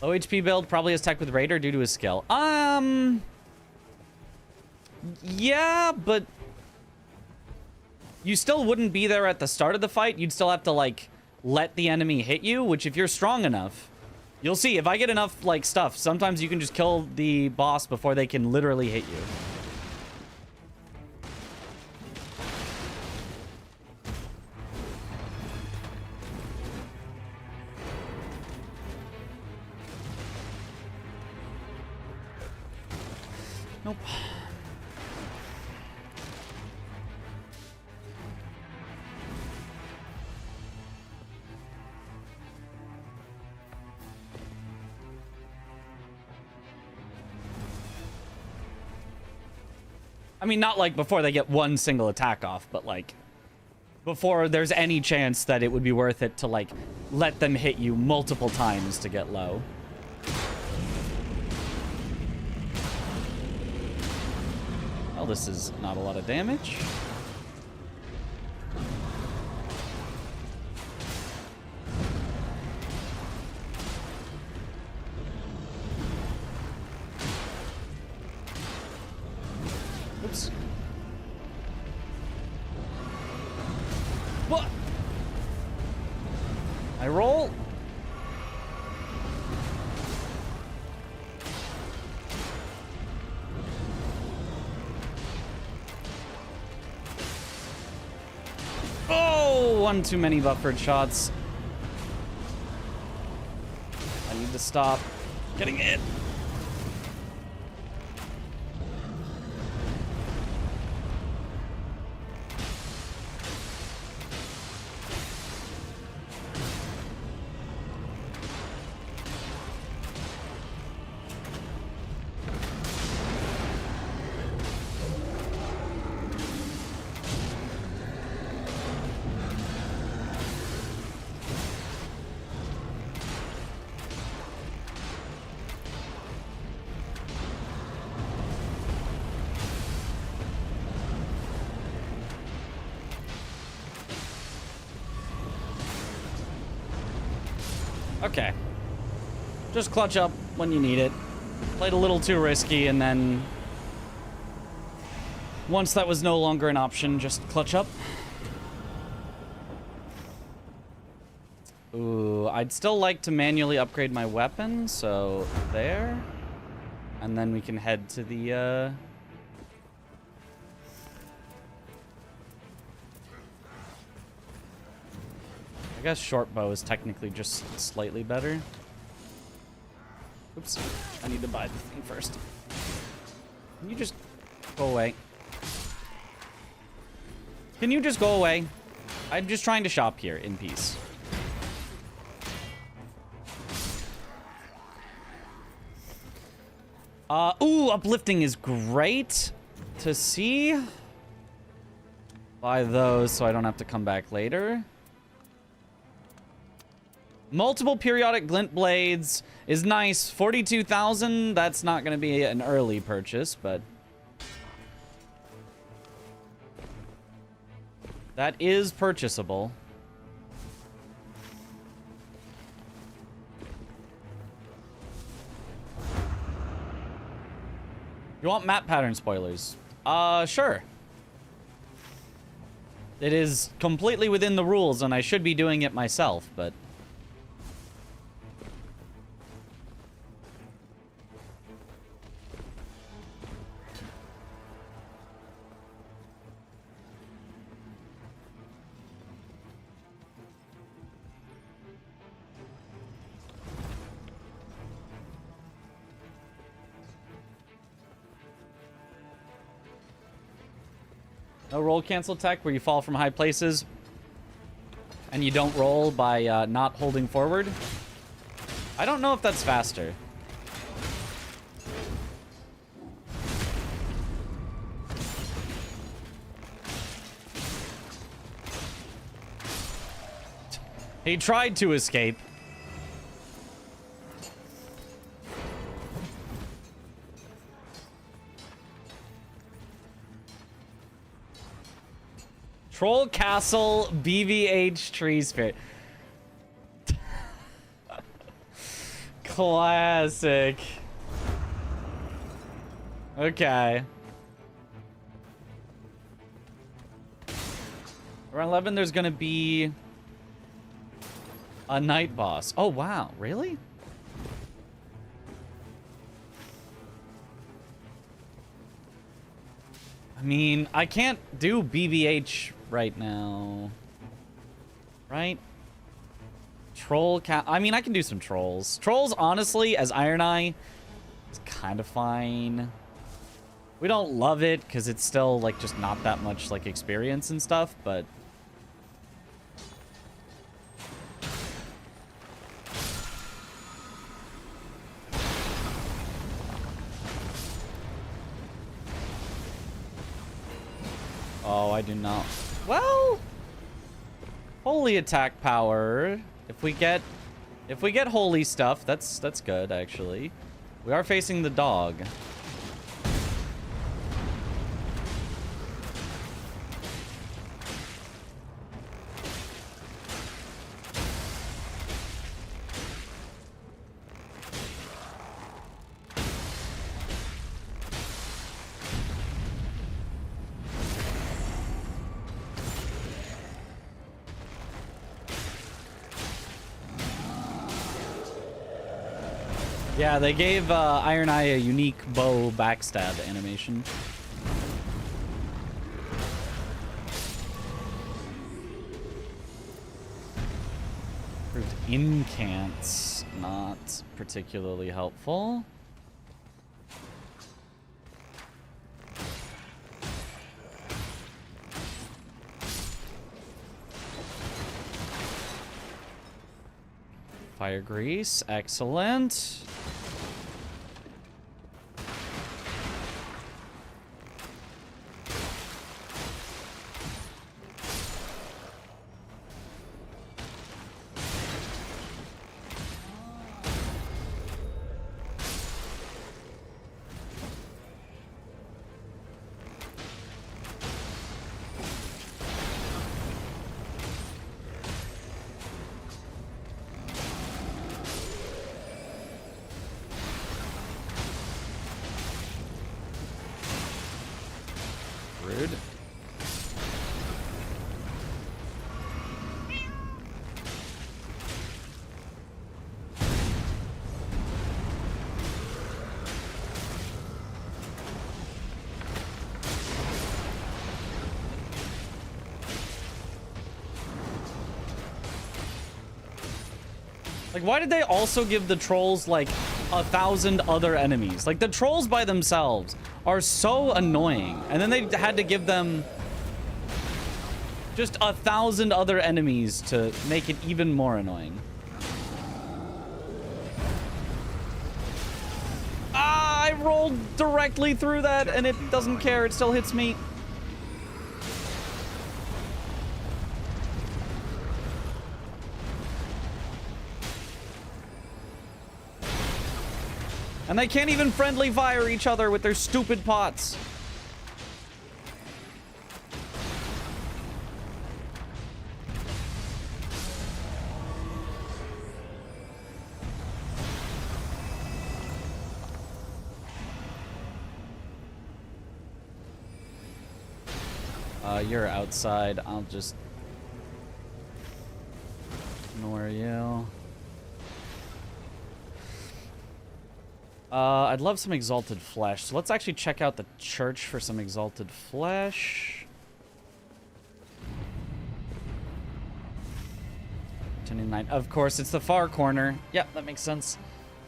Speaker 2: Low HP build probably has tech with Raider due to his skill. Yeah, but you still wouldn't be there at the start of the fight. You'd still have to, like, let the enemy hit you, which if you're strong enough, you'll see. If I get enough, like, stuff, sometimes you can just kill the boss before they can literally hit you. Nope. I mean, not like before they get one single attack off, but like before there's any chance that it would be worth it to like let them hit you multiple times to get low. Well, this is not a lot of damage. roll. Oh, one too many buffered shots. I need to stop getting hit. Okay. Just clutch up when you need it. Played a little too risky, and then once that was no longer an option, just clutch up. Ooh, I'd still like to manually upgrade my weapon, so there. And then we can head to the, I guess short bow is technically just slightly better. Oops, I need to buy the thing first. Can you just go away? Can you just go away? I'm just trying to shop here in peace. Ooh, uplifting is great to see. Buy those so I don't have to come back later. Multiple periodic glint blades is nice. 42,000, that's not going to be an early purchase, but that is purchasable. You want map pattern spoilers? Sure. It is completely within the rules, and I should be doing it myself, but no roll cancel tech where you fall from high places and you don't roll by not holding forward. I don't know if that's faster. He tried to escape. Troll Castle BVH Tree Spirit. Classic. Okay. Around 11, there's gonna be a night boss. Oh, wow. Really? I mean, I can't do BVH right now. Right? I mean, I can do some trolls. Trolls, honestly, as Iron Eye, is kind of fine. We don't love it because it's still, like, just not that much, like, experience and stuff, but oh, I do not. Well, holy attack power. If we get holy stuff, that's good actually. We are facing the dog. Yeah, they gave Iron Eye a unique bow backstab animation. Proved incants not particularly helpful. Fire grease, excellent. Rude. Like, why did they also give the trolls, like, 1,000 other enemies? Like, the trolls by themselves are so annoying. And then they had to give them just 1,000 other enemies to make it even more annoying. Ah, I rolled directly through that, and it doesn't care. It still hits me. And they can't even friendly fire each other with their stupid pots. You're outside. I'll just ignore you. I'd love some exalted flesh. So let's actually check out the church for some exalted flesh. 29. Of course, it's the far corner. Yep, that makes sense.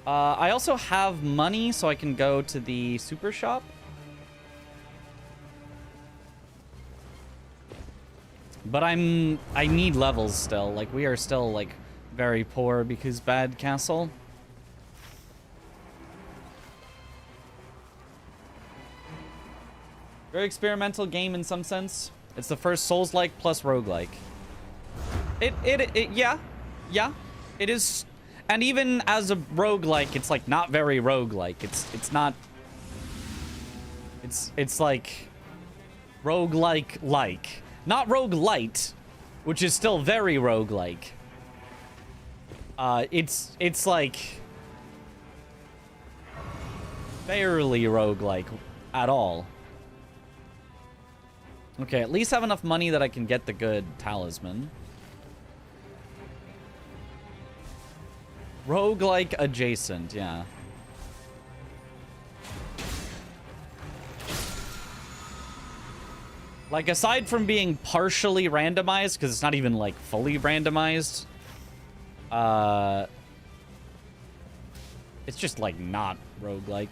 Speaker 2: I also have money, so I can go to the super shop. But I need levels still. Like, we are still, like, very poor because bad castle. Very experimental game in some sense. It's the first Souls-like plus roguelike. Yeah. It is, and even as a roguelike, it's like not very roguelike. It's not. It's like roguelike, not roguelite, which is still very roguelike. It's like barely roguelike at all. Okay, at least have enough money that I can get the good talisman. Roguelike adjacent, yeah. Like, aside from being partially randomized, because it's not even, like, fully randomized, it's just, like, not roguelike.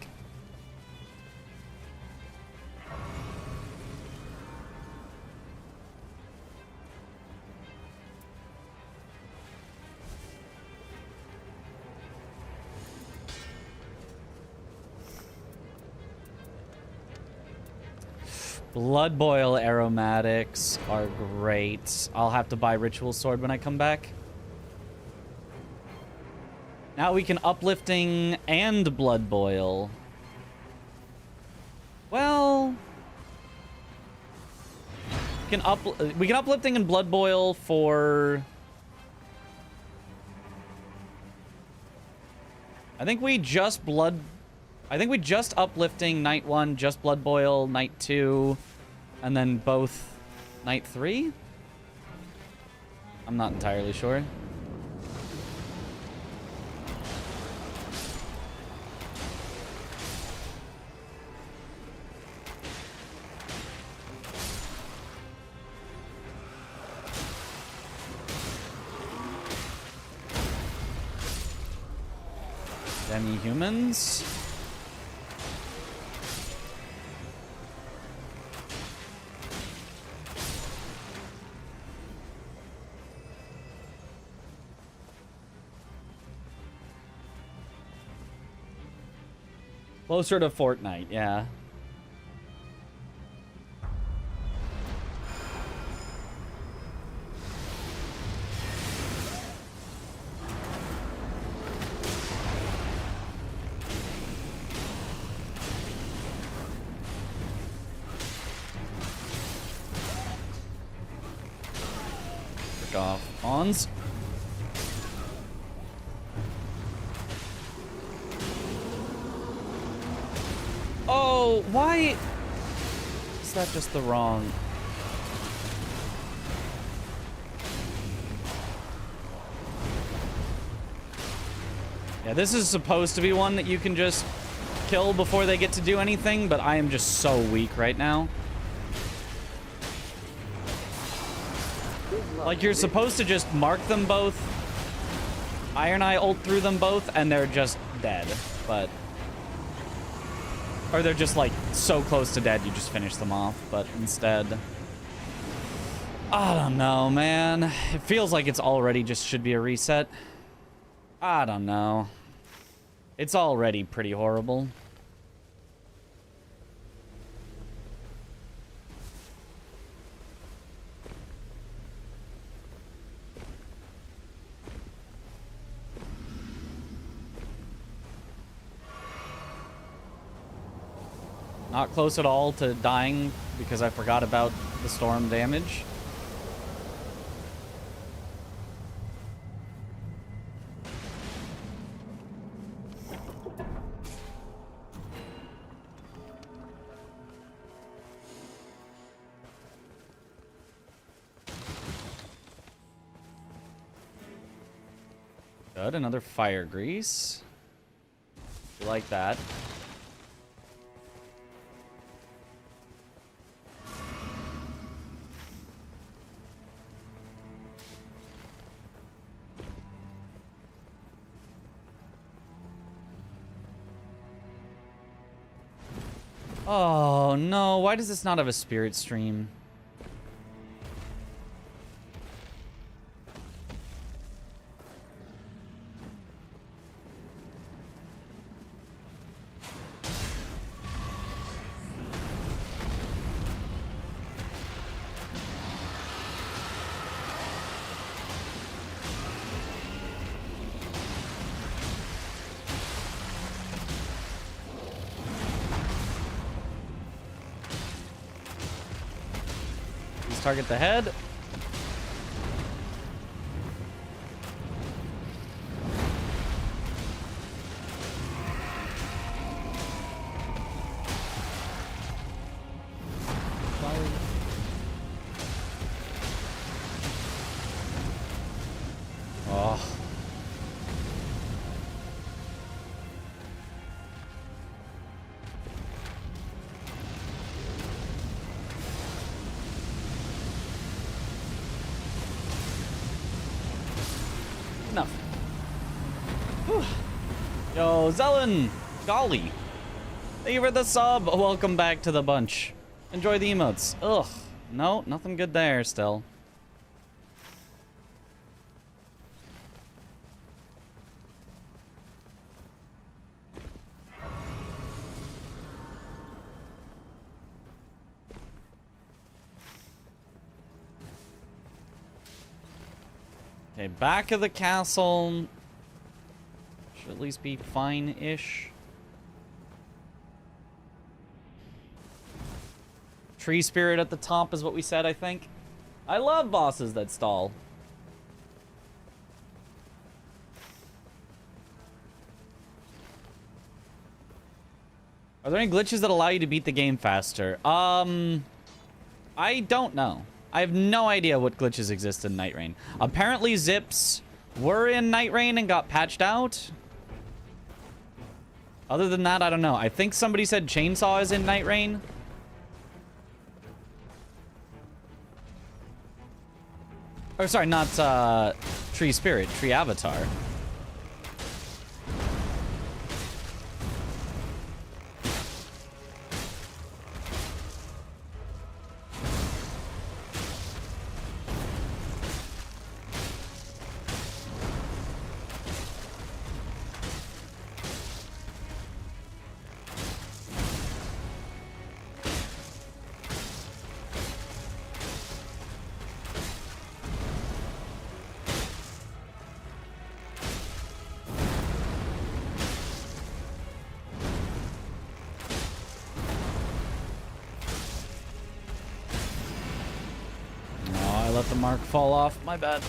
Speaker 2: Blood Boil aromatics are great. I'll have to buy Ritual Sword when I come back. Now we can Uplifting and Blood Boil. Well, we can Uplifting and Blood Boil for... I think we just Uplifting Night 1, just Blood Boil Night 2, and then both Night 3? I'm not entirely sure. Demi-humans. Closer to Fortnite, yeah. Frick off. Ons. Oh, why is that just the wrong? Yeah, this is supposed to be one that you can just kill before they get to do anything, but I am just so weak right now. Like, you're supposed to just mark them both, Iron Eye ult through them both, and they're just dead, but... Or they're just, like, so close to dead, you just finish them off. But instead... I don't know, man. It feels like it's already just should be a reset. I don't know. It's already pretty horrible. Not close at all to dying because I forgot about the storm damage. Good, another fire grease. You like that. Oh no, why does this not have a spirit stream? Target the head. Oh. Enough. Whew. Yo, Zelen! Golly. Thank you for the sub. Welcome back to the bunch. Enjoy the emotes. Ugh. No, nothing good there still. Okay, back of the castle. Should at least be fine-ish. Tree spirit at the top is what we said, I think. I love bosses that stall. Are there any glitches that allow you to beat the game faster? I don't know. I have no idea what glitches exist in Nightreign. Apparently zips were in Nightreign and got patched out. Other than that, I don't know. I think somebody said chainsaw is in Nightreign. Or sorry, not tree spirit, tree avatar. let the mark fall off. My bad.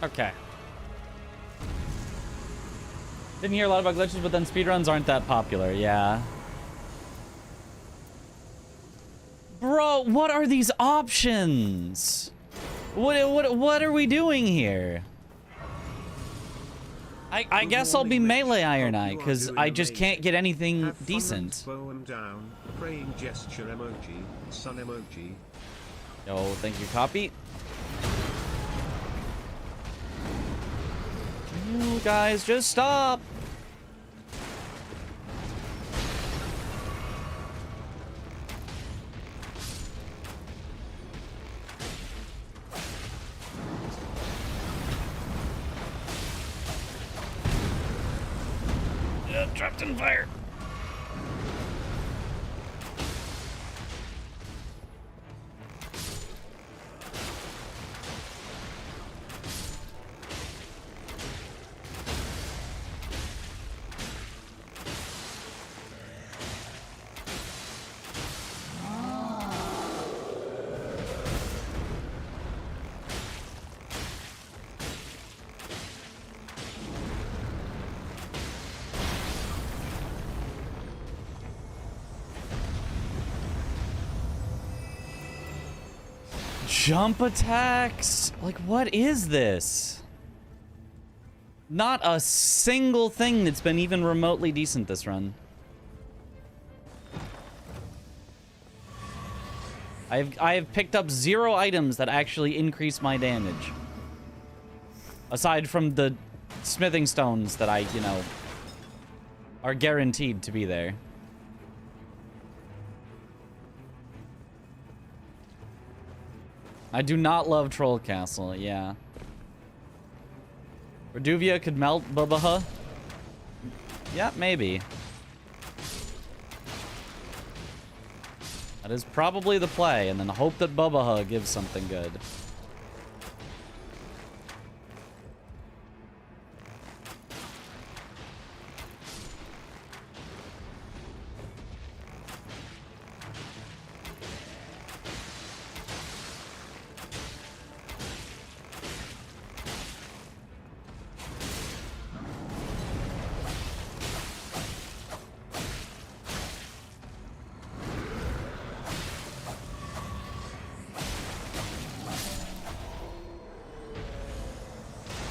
Speaker 2: Okay. Didn't hear a lot about glitches, but then speedruns aren't that popular. Yeah. Bro, what are these options? What are we doing here? I guess I'll be melee Iron Eye, because I just can't get anything decent.
Speaker 1: Bow and down, praying gesture emoji, sun emoji.
Speaker 2: Yo, thank you, copy. You guys, just stop. Trapped in fire. Jump attacks? Like, what is this? Not a single thing that's been even remotely decent this run. I have picked up 0 items that actually increase my damage. Aside from the smithing stones that I, you know, are guaranteed to be there. I do not love Troll Castle, yeah. Reduvia could melt Bubaha? Yeah, maybe. That is probably the play, and then hope that Bubaha gives something good.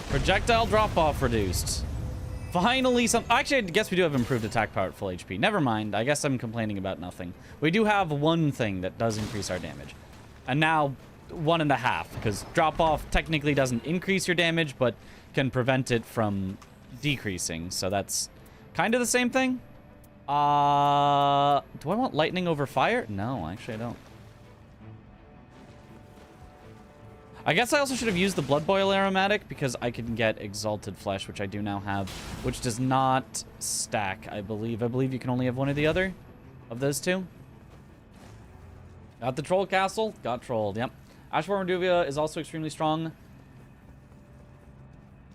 Speaker 2: Projectile drop-off reduced. Finally some... Actually, I guess we do have improved attack power at full HP. Never mind. I guess I'm complaining about nothing. We do have one thing that does increase our damage. And now 1.5, because drop-off technically doesn't increase your damage, but can prevent it from decreasing. So that's kind of the same thing. Do I want lightning over fire? No, actually I don't. I guess I also should have used the Blood Boil Aromatic because I can get Exalted Flesh, which I do now have, which does not stack, I believe. I believe you can only have one or the other of those two. Got the Troll Castle. Got trolled, yep. Ashborn Reduvia is also extremely strong.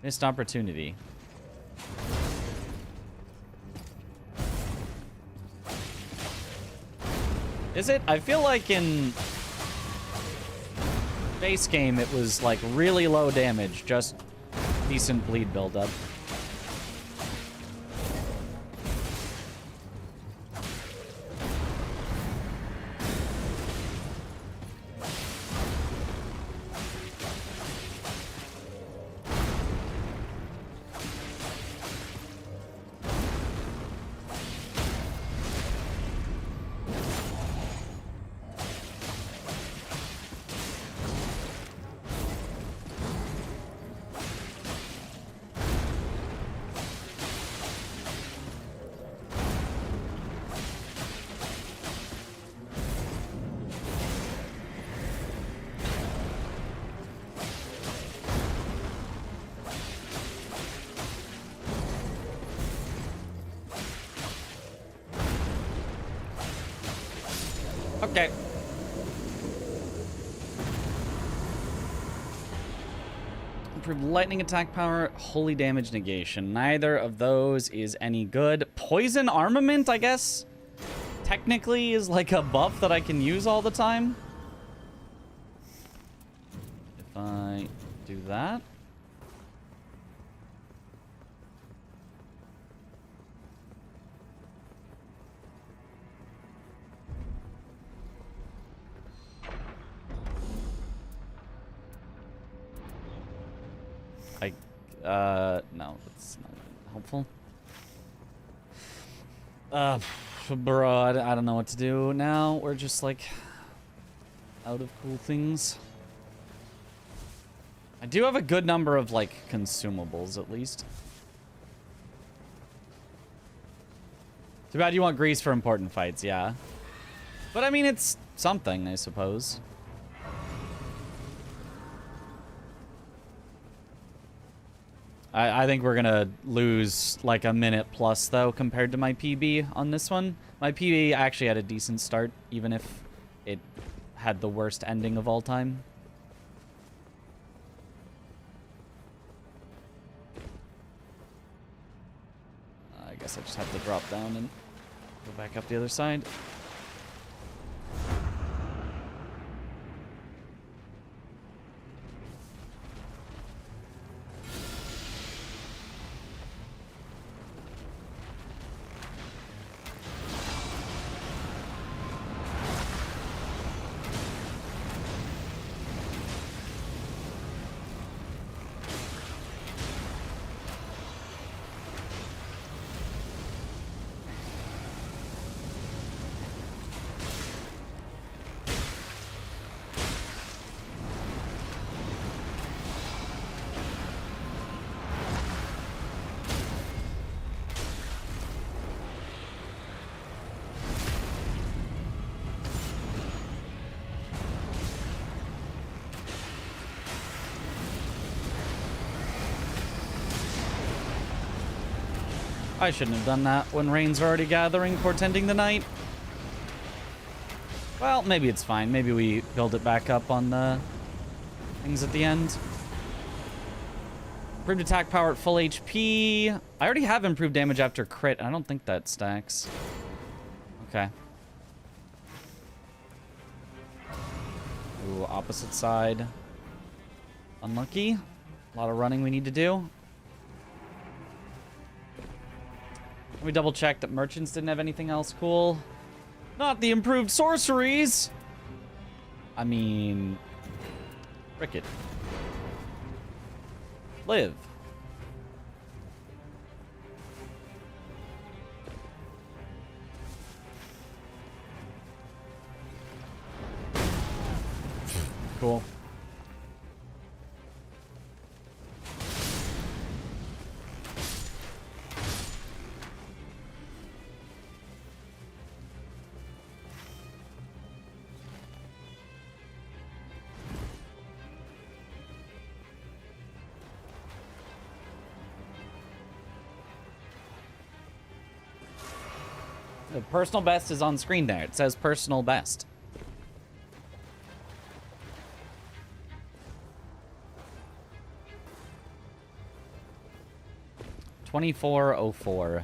Speaker 2: Missed opportunity. Is it? I feel like in... base game, it was like really low damage, just decent bleed buildup. Okay. Improved lightning attack power, holy damage negation. Neither of those is any good. Poison armament, I guess, technically is like a buff that I can use all the time. If I do that. No, that's not helpful. Bro, I don't know what to do now. We're just, like, out of cool things. I do have a good number of, like, consumables, at least. Too bad you want grease for important fights, yeah. But, I mean, it's something, I suppose. I think we're gonna lose like a minute plus though compared to my PB on this one. My PB actually had a decent start, even if it had the worst ending of all time. I guess I just have to drop down and go back up the other side. I shouldn't have done that when rain's already gathering, portending the night. Well, maybe it's fine. Maybe we build it back up on the things at the end. Improved attack power at full HP. I already have improved damage after crit. I don't think that stacks. Okay. Ooh, opposite side. Unlucky. A lot of running we need to do. Let me double check that merchants didn't have anything else cool. Not the improved sorceries. I mean, frick it. Live. Cool. The personal best is on screen there. It says personal best. $24.04.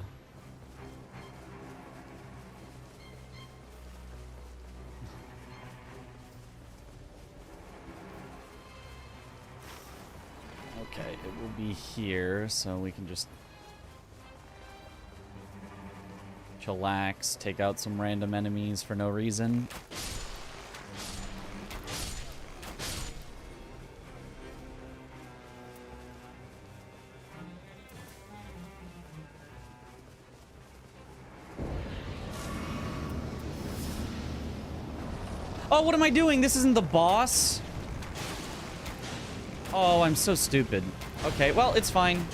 Speaker 2: Okay, it will be here, so we can just chillax, take out some random enemies for no reason. Oh, what am I doing? This isn't the boss? Oh, I'm so stupid. Okay, well, it's fine.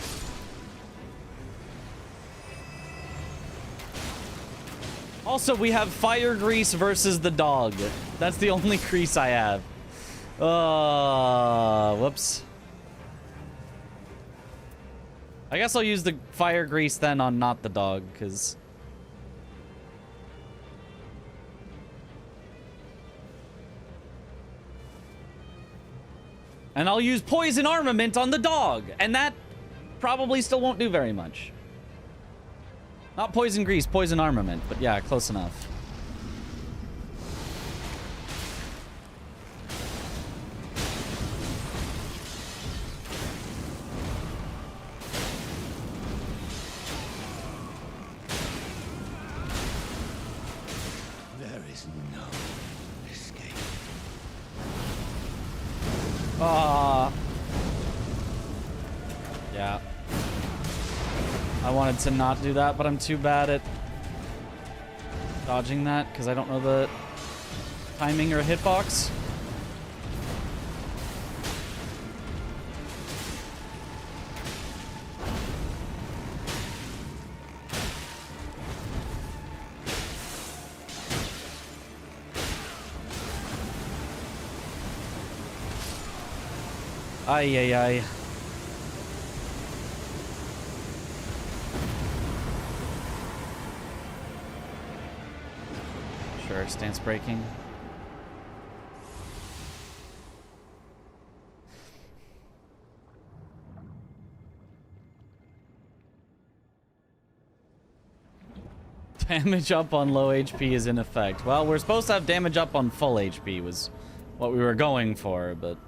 Speaker 2: Also, we have fire grease versus the dog. That's the only grease I have. Whoops. I guess I'll use the fire grease then on not the dog, because And I'll use poison armament on the dog. And that probably still won't do very much. Not poison grease, poison armament. But yeah, close enough.
Speaker 1: There is no escape.
Speaker 2: Yeah. I wanted to not do that, but I'm too bad at dodging that because I don't know the timing or hitbox. Ay, ay, ay. Sure, stance breaking. Damage up on low HP is in effect. Well, we're supposed to have damage up on full HP was what we were going for, but...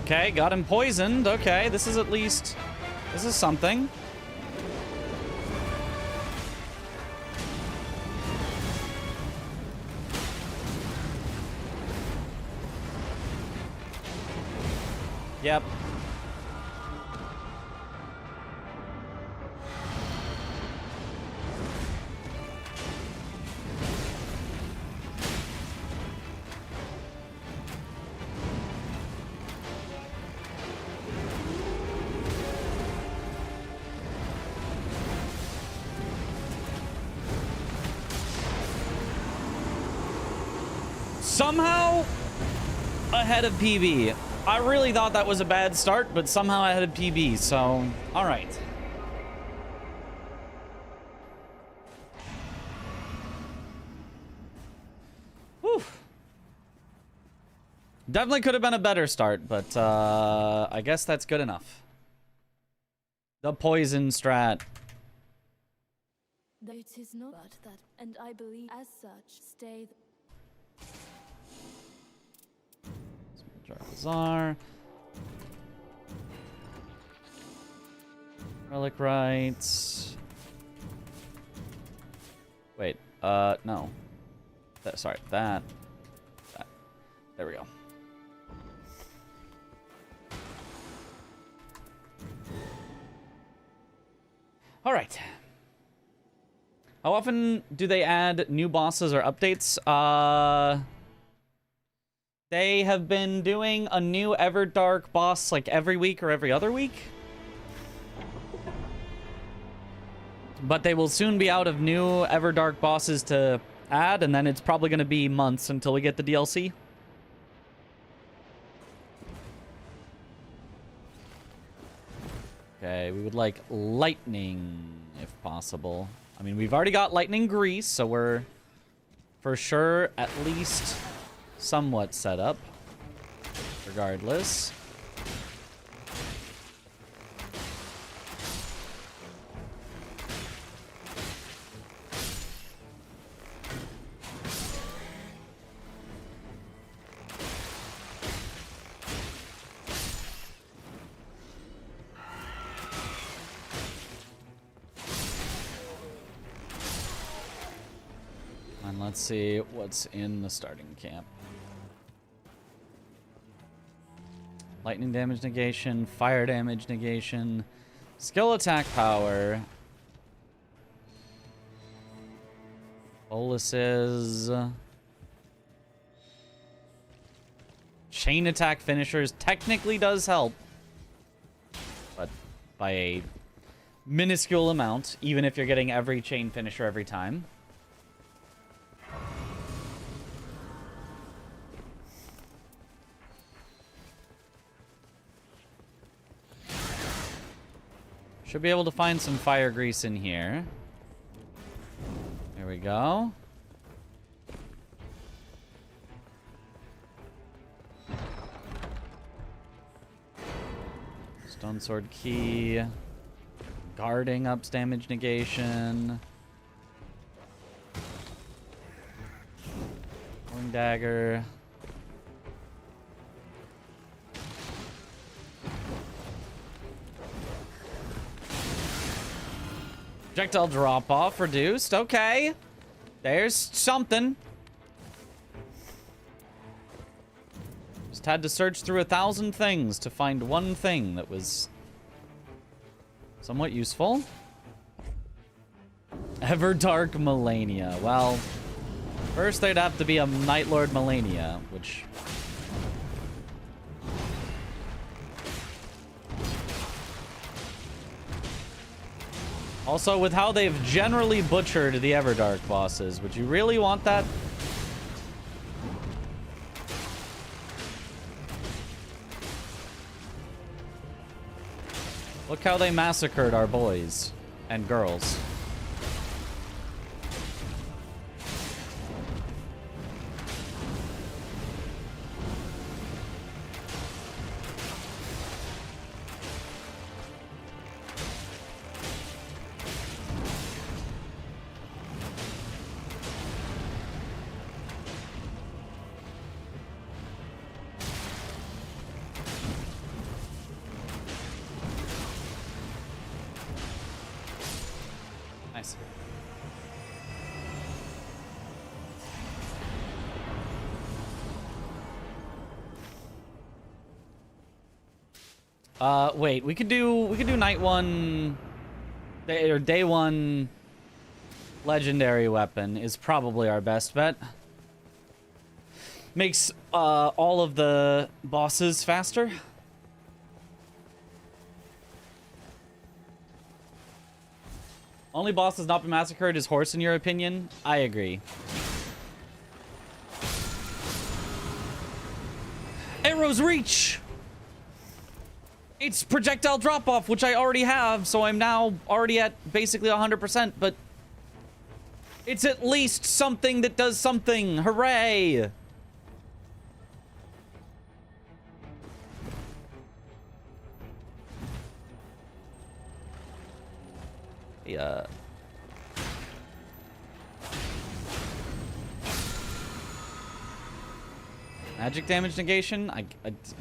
Speaker 2: Okay, got him poisoned. Okay, this is at least... This is something. Yep. Somehow ahead of PB. I really thought that was a bad start, but somehow ahead of PB, so all right. Whew. Definitely could have been a better start, but I guess that's good enough. The poison strat.
Speaker 3: It is not that, and I believe as such, stay.
Speaker 2: Bazaar. Relic rights. Wait, no. Sorry, that. There we go. All right. How often do they add new bosses or updates? They have been doing a new Everdark boss like every week or every other week. But they will soon be out of new Everdark bosses to add, and then it's probably going to be months until we get the DLC. Okay, we would like lightning, if possible. I mean, we've already got lightning grease, so we're for sure at least somewhat set up. Regardless. And let's see what's in the starting camp. Lightning damage negation, fire damage negation, skill attack power, boluses, chain attack finishers technically does help, but by a minuscule amount, even if you're getting every chain finisher every time. Should be able to find some fire grease in here. There we go. Stone sword key. Guarding ups damage negation. Horn dagger. Projectile drop off reduced. Okay. There's something. Just had to search through 1,000 things to find one thing that was somewhat useful. Everdark Millennia. Well, first there'd have to be a Night Lord Millennia, which... Also, with how they've generally butchered the Everdark bosses, would you really want that? Look how they massacred our boys and girls. Nice. Wait, we could do night one or day one legendary weapon is probably our best bet. Makes all of the bosses faster. Only boss has not been massacred is horse, in your opinion? I agree. Arrow's reach! It's projectile drop-off, which I already have, so I'm now already at basically 100%, but... it's at least something that does something! Hooray! Yeah. Magic damage negation.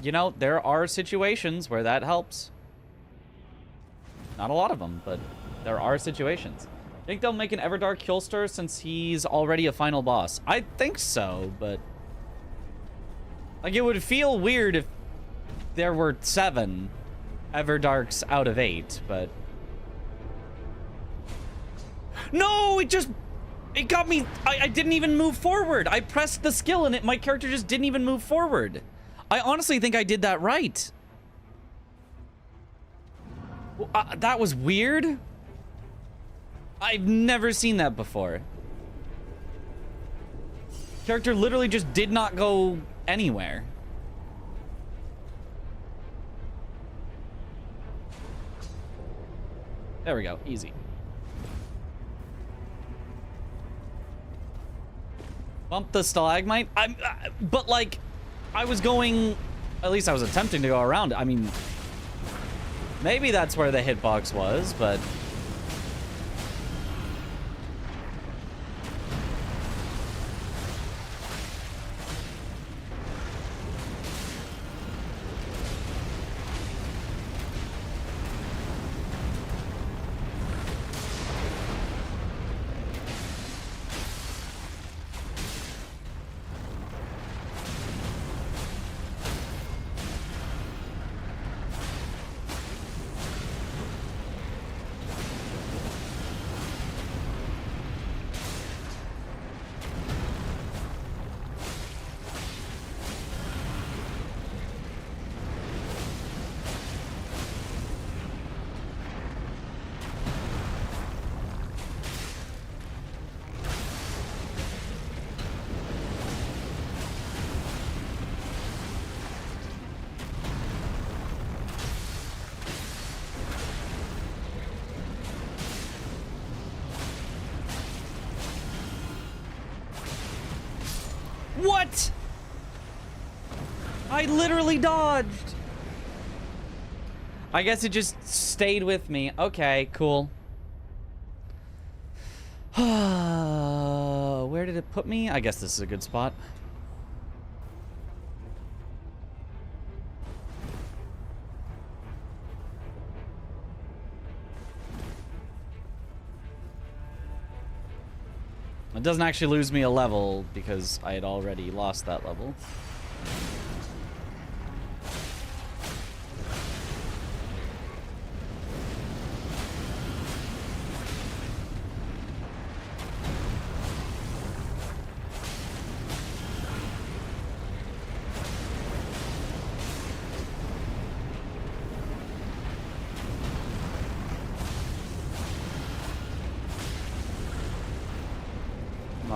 Speaker 2: You know, there are situations where that helps. Not a lot of them, but there are situations. Think they'll make an Everdark Killster since he's already a final boss? I think so, but like it would feel weird if there were 7 Everdarks out of 8, but. No, it got me. I didn't even move forward. I pressed the skill and my character just didn't even move forward. I honestly think I did that right. That was weird. I've never seen that before. Character literally just did not go anywhere. There we go. Easy. Bump the stalagmite. But like, I was going. At least I was attempting to go around it. I mean, maybe that's where the hitbox was, but. What? I literally dodged. I guess it just stayed with me. Okay, cool. Where did it put me? I guess this is a good spot. It doesn't actually lose me a level because I had already lost that level.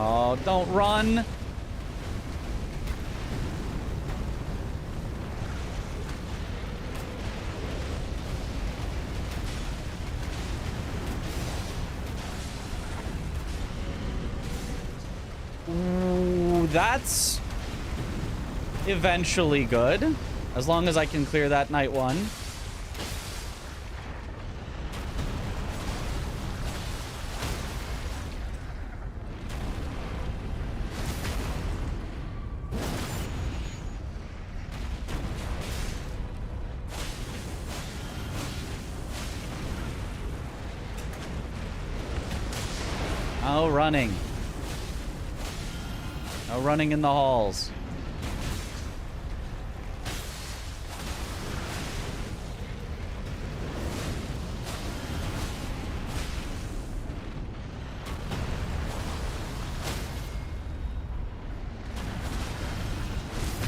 Speaker 2: Oh, don't run. Ooh, that's eventually good. As long as I can clear that night one. No running. No running in the halls.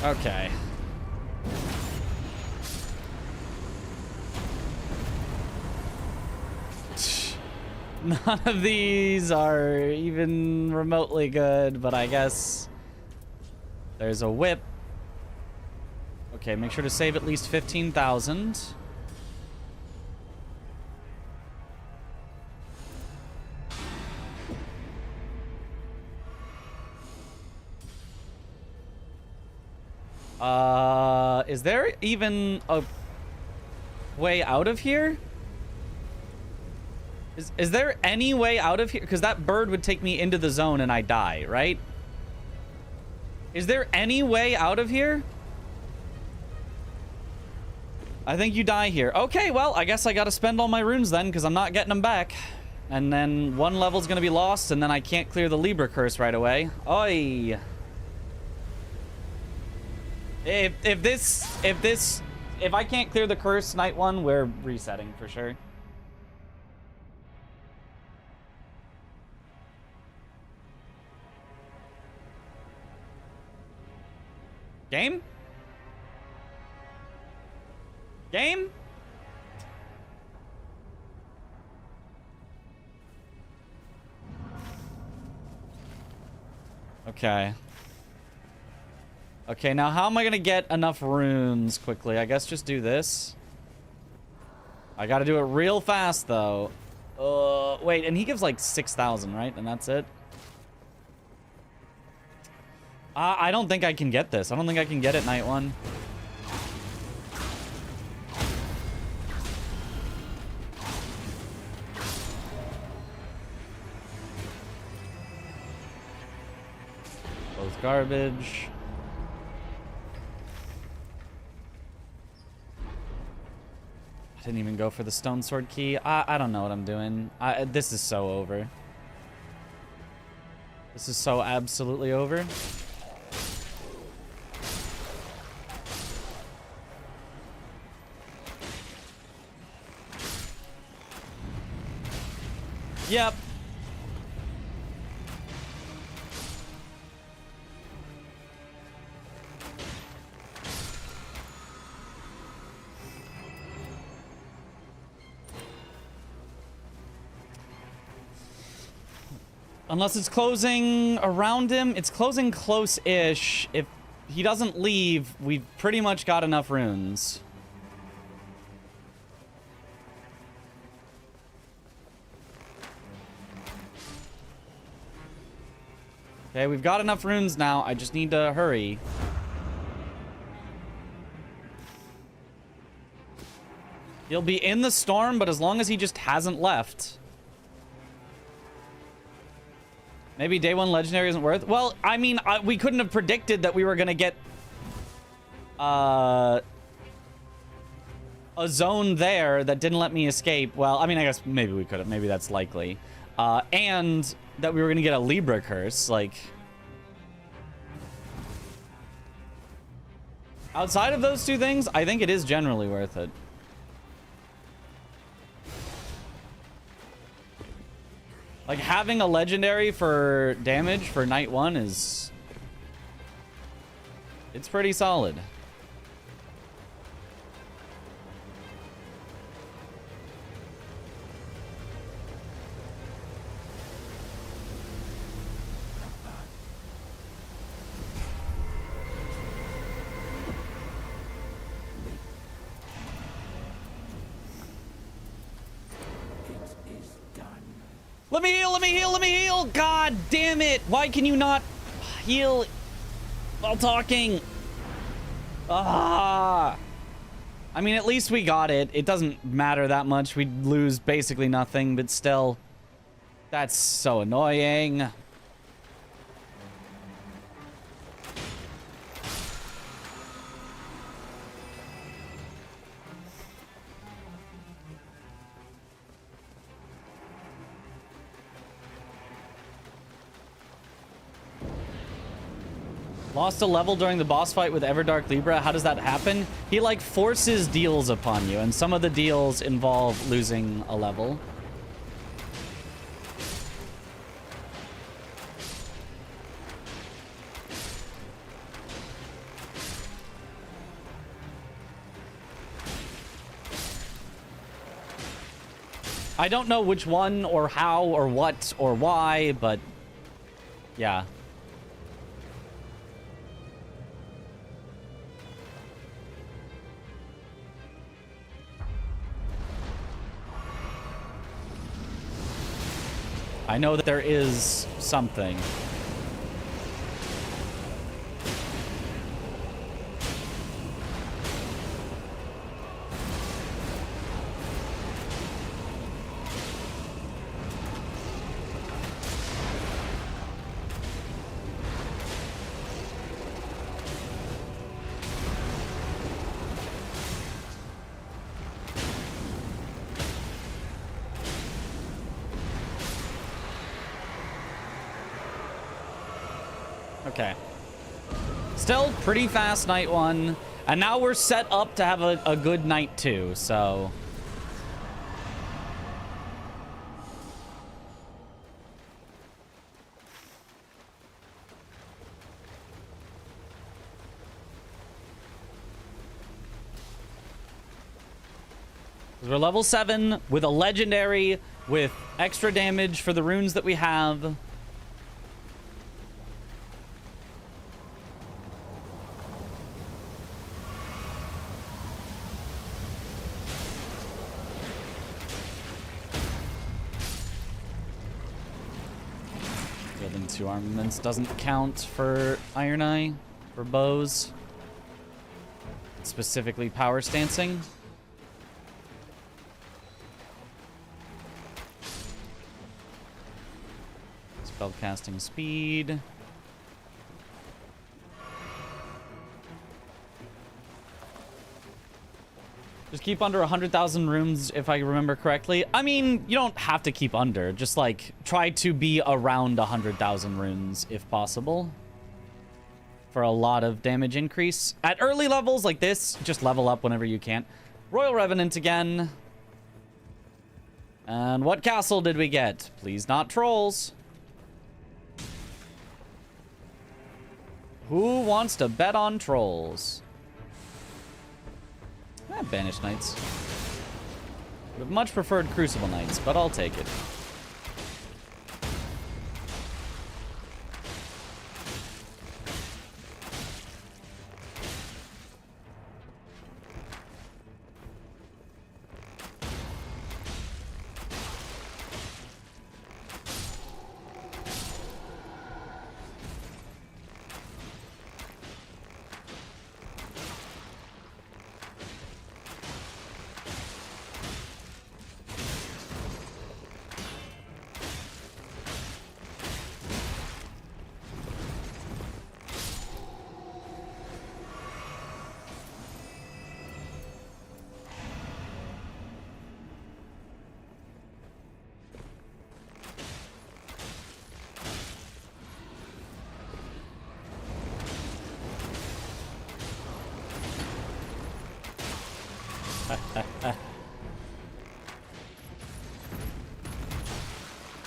Speaker 2: Okay. None of these are even remotely good, but I guess there's a whip. Okay, make sure to save at least 15,000. Is there even a way out of here? Is there any way out of here? Because that bird would take me into the zone and I die, right? Is there any way out of here? I think you die here. Okay, well, I guess I gotta spend all my runes then, because I'm not getting them back. And then one level's gonna be lost, and then I can't clear the Libra curse right away. Oi! If I can't clear the curse night one, we're resetting for sure. Game? Game? Okay. Okay, now how am I gonna get enough runes quickly? I guess just do this. I gotta do it real fast, though. Wait, and he gives like 6,000, right? And that's it? I don't think I can get this. I don't think I can get it night one. Both garbage. I didn't even go for the stone sword key. I don't know what I'm doing. This is so over. This is so absolutely over. Yep. Unless it's closing around him. It's closing close-ish. If he doesn't leave, we've pretty much got enough runes. Okay, we've got enough runes now. I just need to hurry. He'll be in the storm, but as long as he just hasn't left. Maybe day 1 legendary isn't worth. Well, I mean, we couldn't have predicted that we were gonna get a zone there that didn't let me escape. Well, I mean, I guess maybe we could have. Maybe that's likely. And that we were gonna get a Libra curse. Like, outside of those two things, I think it is generally worth it. Like, having a legendary for damage for night 1 is... it's pretty solid. Let me heal, let me heal, let me heal! God damn it! Why can you not heal while talking? Ah! I mean, at least we got it. It doesn't matter that much. We'd lose basically nothing, but still. That's so annoying. Lost a level during the boss fight with Everdark Libra. How does that happen? He, like, forces deals upon you, and some of the deals involve losing a level. I don't know which one or how or what or why, but yeah. I know that there is something. Okay. Still pretty fast night 1. And now we're set up to have a good night 2, so... we're level 7 with a legendary, with extra damage for the runes that we have. Building 2 armaments doesn't count for Iron Eye, for bows. Specifically power stancing. Spellcasting speed. Just keep under 100,000 runes, if I remember correctly. I mean, you don't have to keep under. Just, like, try to be around 100,000 runes, if possible. For a lot of damage increase. At early levels like this, just level up whenever you can. Royal Revenant again. And what castle did we get? Please not trolls. Who wants to bet on trolls? Banished Knights. Would have much preferred Crucible Knights, but I'll take it.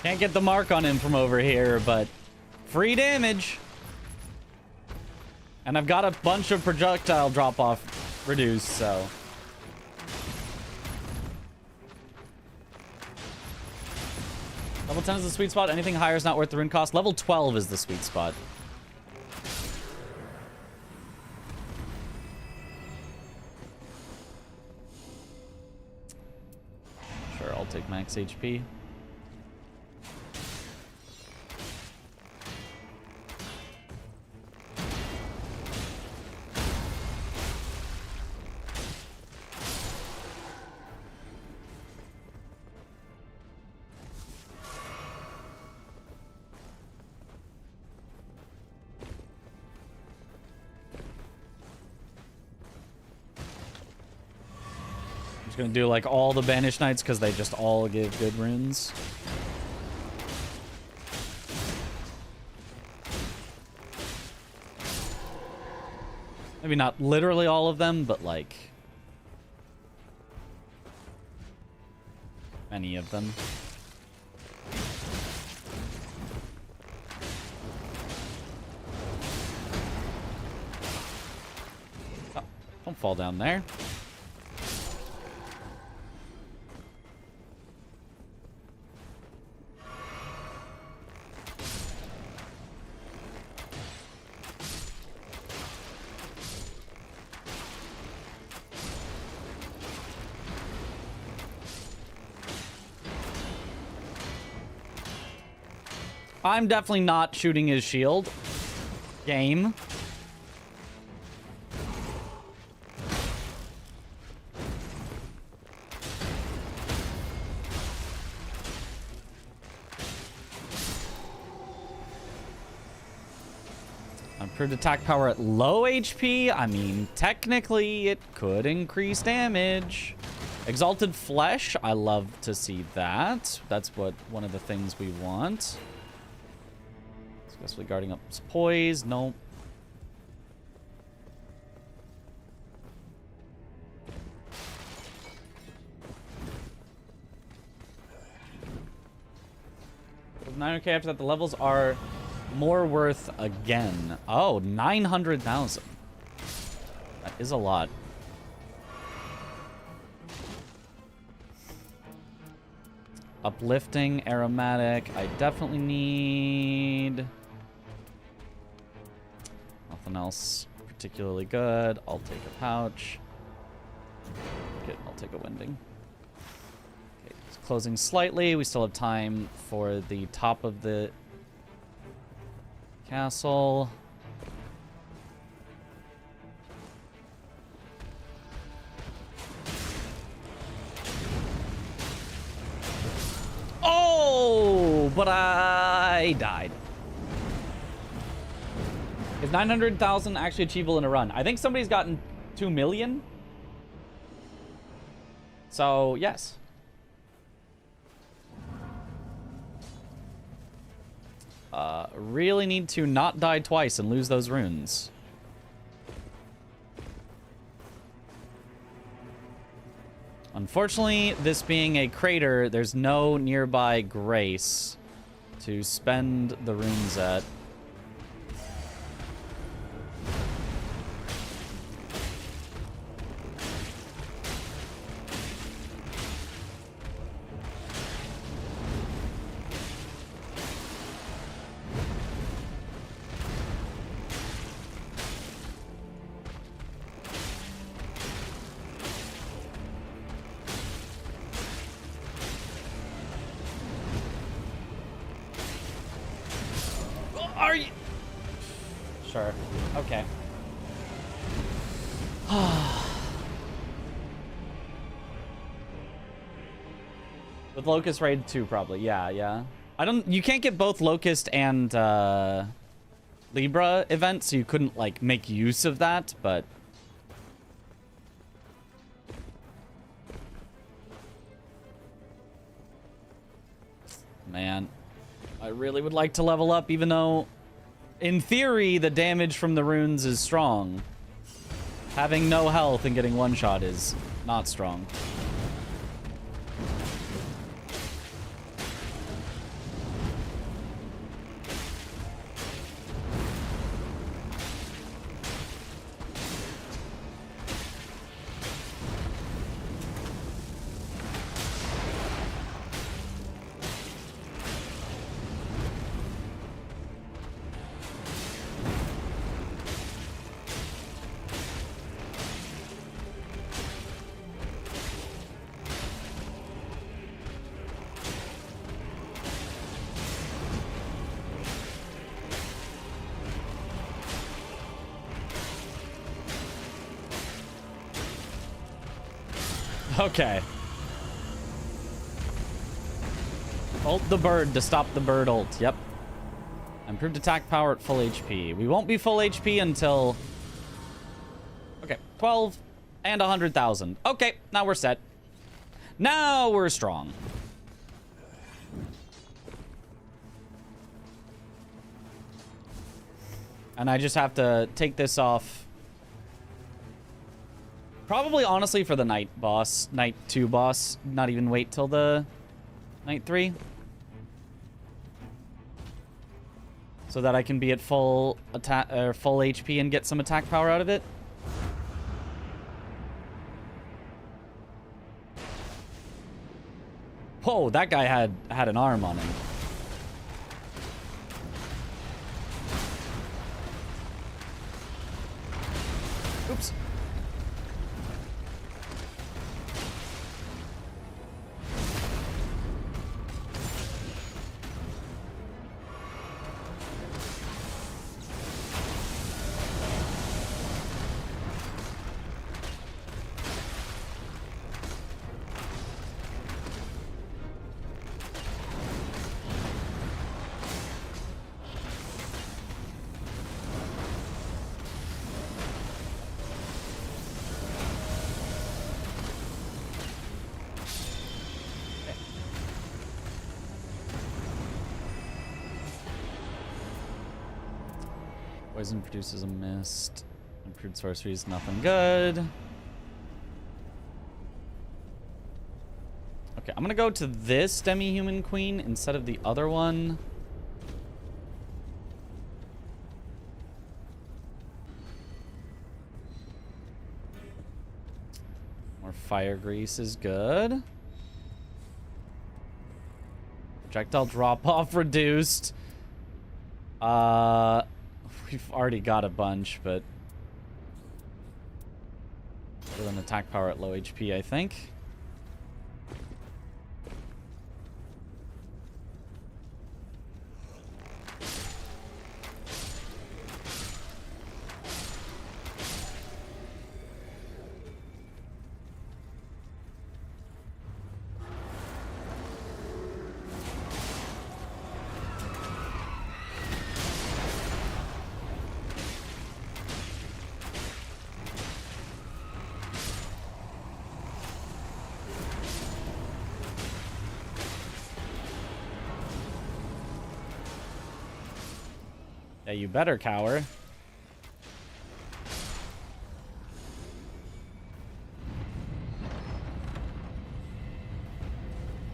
Speaker 2: Can't get the mark on him from over here, but free damage. And I've got a bunch of projectile drop-off reduced, so... Level 10 is the sweet spot. Anything higher is not worth the rune cost. Level 12 is the sweet spot. Sure, I'll take max HP. Gonna do like all the Banished Knights because they just all give good runes. Maybe not literally all of them, but like many of them. Oh, don't fall down there. I'm definitely not shooting his shield. Game. Improved attack power at low HP. I mean, technically, it could increase damage. Exalted Flesh. I love to see that. That's one of the things we want. Successfully guarding up his poise. Nope. With 900k after that, the levels are more worth again. Oh, 900,000. That is a lot. Uplifting, aromatic. I definitely need... Nothing else particularly good. I'll take a pouch. Good, I'll take a winding. Okay, it's closing slightly. We still have time for the top of the castle. Oh, but I died. Is 900,000 actually achievable in a run? I think somebody's gotten 2 million. So, yes. Really need to not die twice and lose those runes. Unfortunately, this being a crater, there's no nearby grace to spend the runes at. Are you? Sure. Okay. With Locust Raid 2, probably. Yeah, yeah. You can't get both Locust and Libra events, so you couldn't, like, make use of that, but... Man. I really would like to level up, even though, in theory, the damage from the runes is strong. Having no health and getting one shot is not strong. Okay. Ult the bird to stop the bird ult. Yep. Improved attack power at full HP. We won't be full HP until... Okay, 12 and 100,000. Okay, now we're set. Now we're strong. And I just have to take this off. Probably, honestly, for the night boss, night 2 boss, not even wait till the night 3. So that I can be at full attack or full HP and get some attack power out of it. Whoa, that guy had an arm on him. Oops. Poison produces a mist. Improved sorcery is nothing good. Okay, I'm gonna go to this demi-human queen instead of the other one. More fire grease is good. Projectile drop off reduced. We've already got a bunch, but better than attack power at low HP, I think. Yeah, you better cower.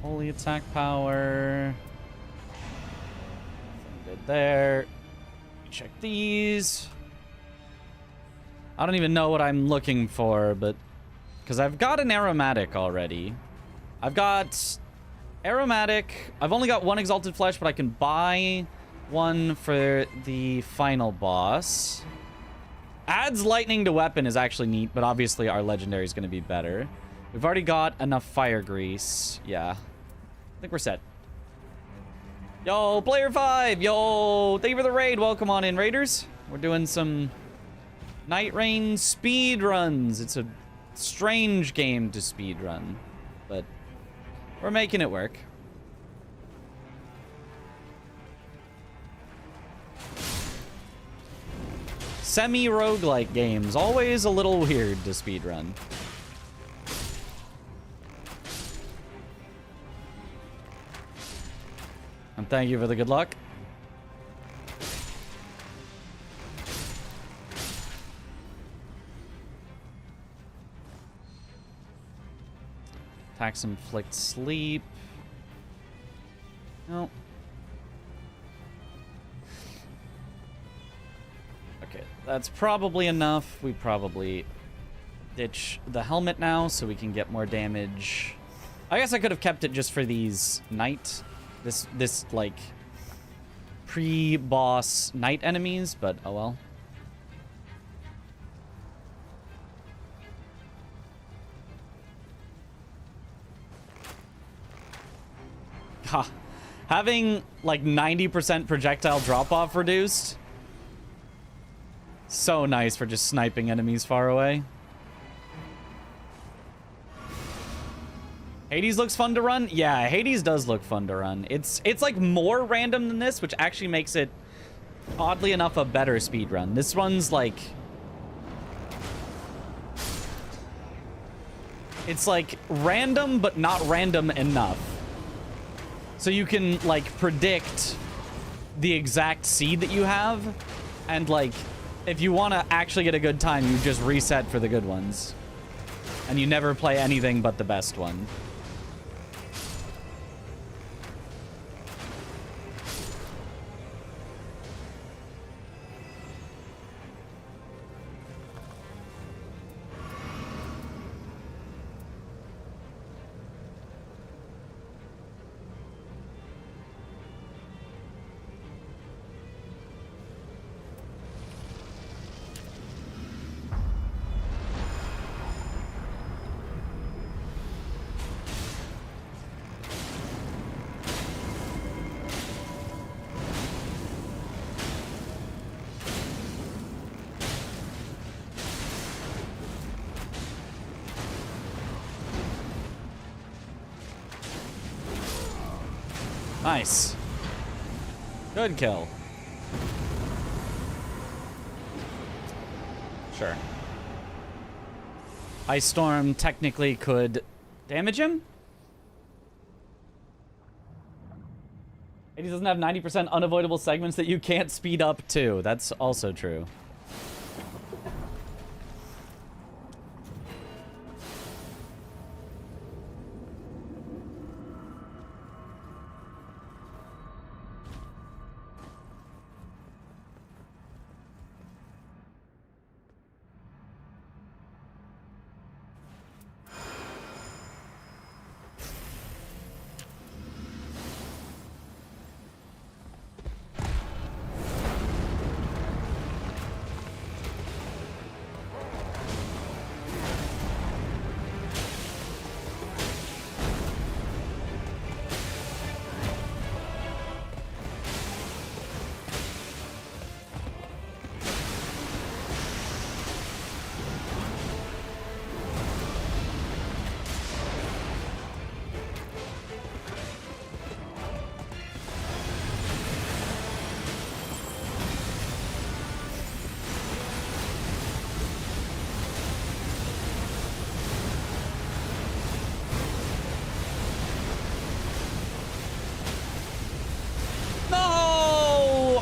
Speaker 2: Holy attack power. Nothing good there. Check these. I don't even know what I'm looking for, but... Because I've got an aromatic already. I've got aromatic. I've only got one exalted flesh, but I can buy one for the final boss. Adds lightning to weapon is actually neat, but obviously our legendary is going to be better. We've already got enough fire grease. Yeah. I think we're set. Yo, player 5! Yo, thank you for the raid. Welcome on in, raiders. We're doing some Nightreign speedruns. It's a strange game to speedrun, but we're making it work. Semi-roguelike games, always a little weird to speedrun. And thank you for the good luck. Tax Inflict Sleep. No. Okay, that's probably enough. We probably ditch the helmet now so we can get more damage. I guess I could have kept it just for these knight, this like pre-boss knight enemies, but oh well. Ha. Having like 90% projectile drop-off reduced. So nice for just sniping enemies far away. Hades looks fun to run? Yeah, Hades does look fun to run. It's like more random than this, which actually makes it, oddly enough, a better speedrun. This one's like... It's like random, but not random enough. So you can, like, predict the exact seed that you have. And, like, if you want to actually get a good time, you just reset for the good ones. And you never play anything but the best one. Nice. Good kill. Sure. Ice Storm technically could damage him? He doesn't have 90% unavoidable segments that you can't speed up to. That's also true.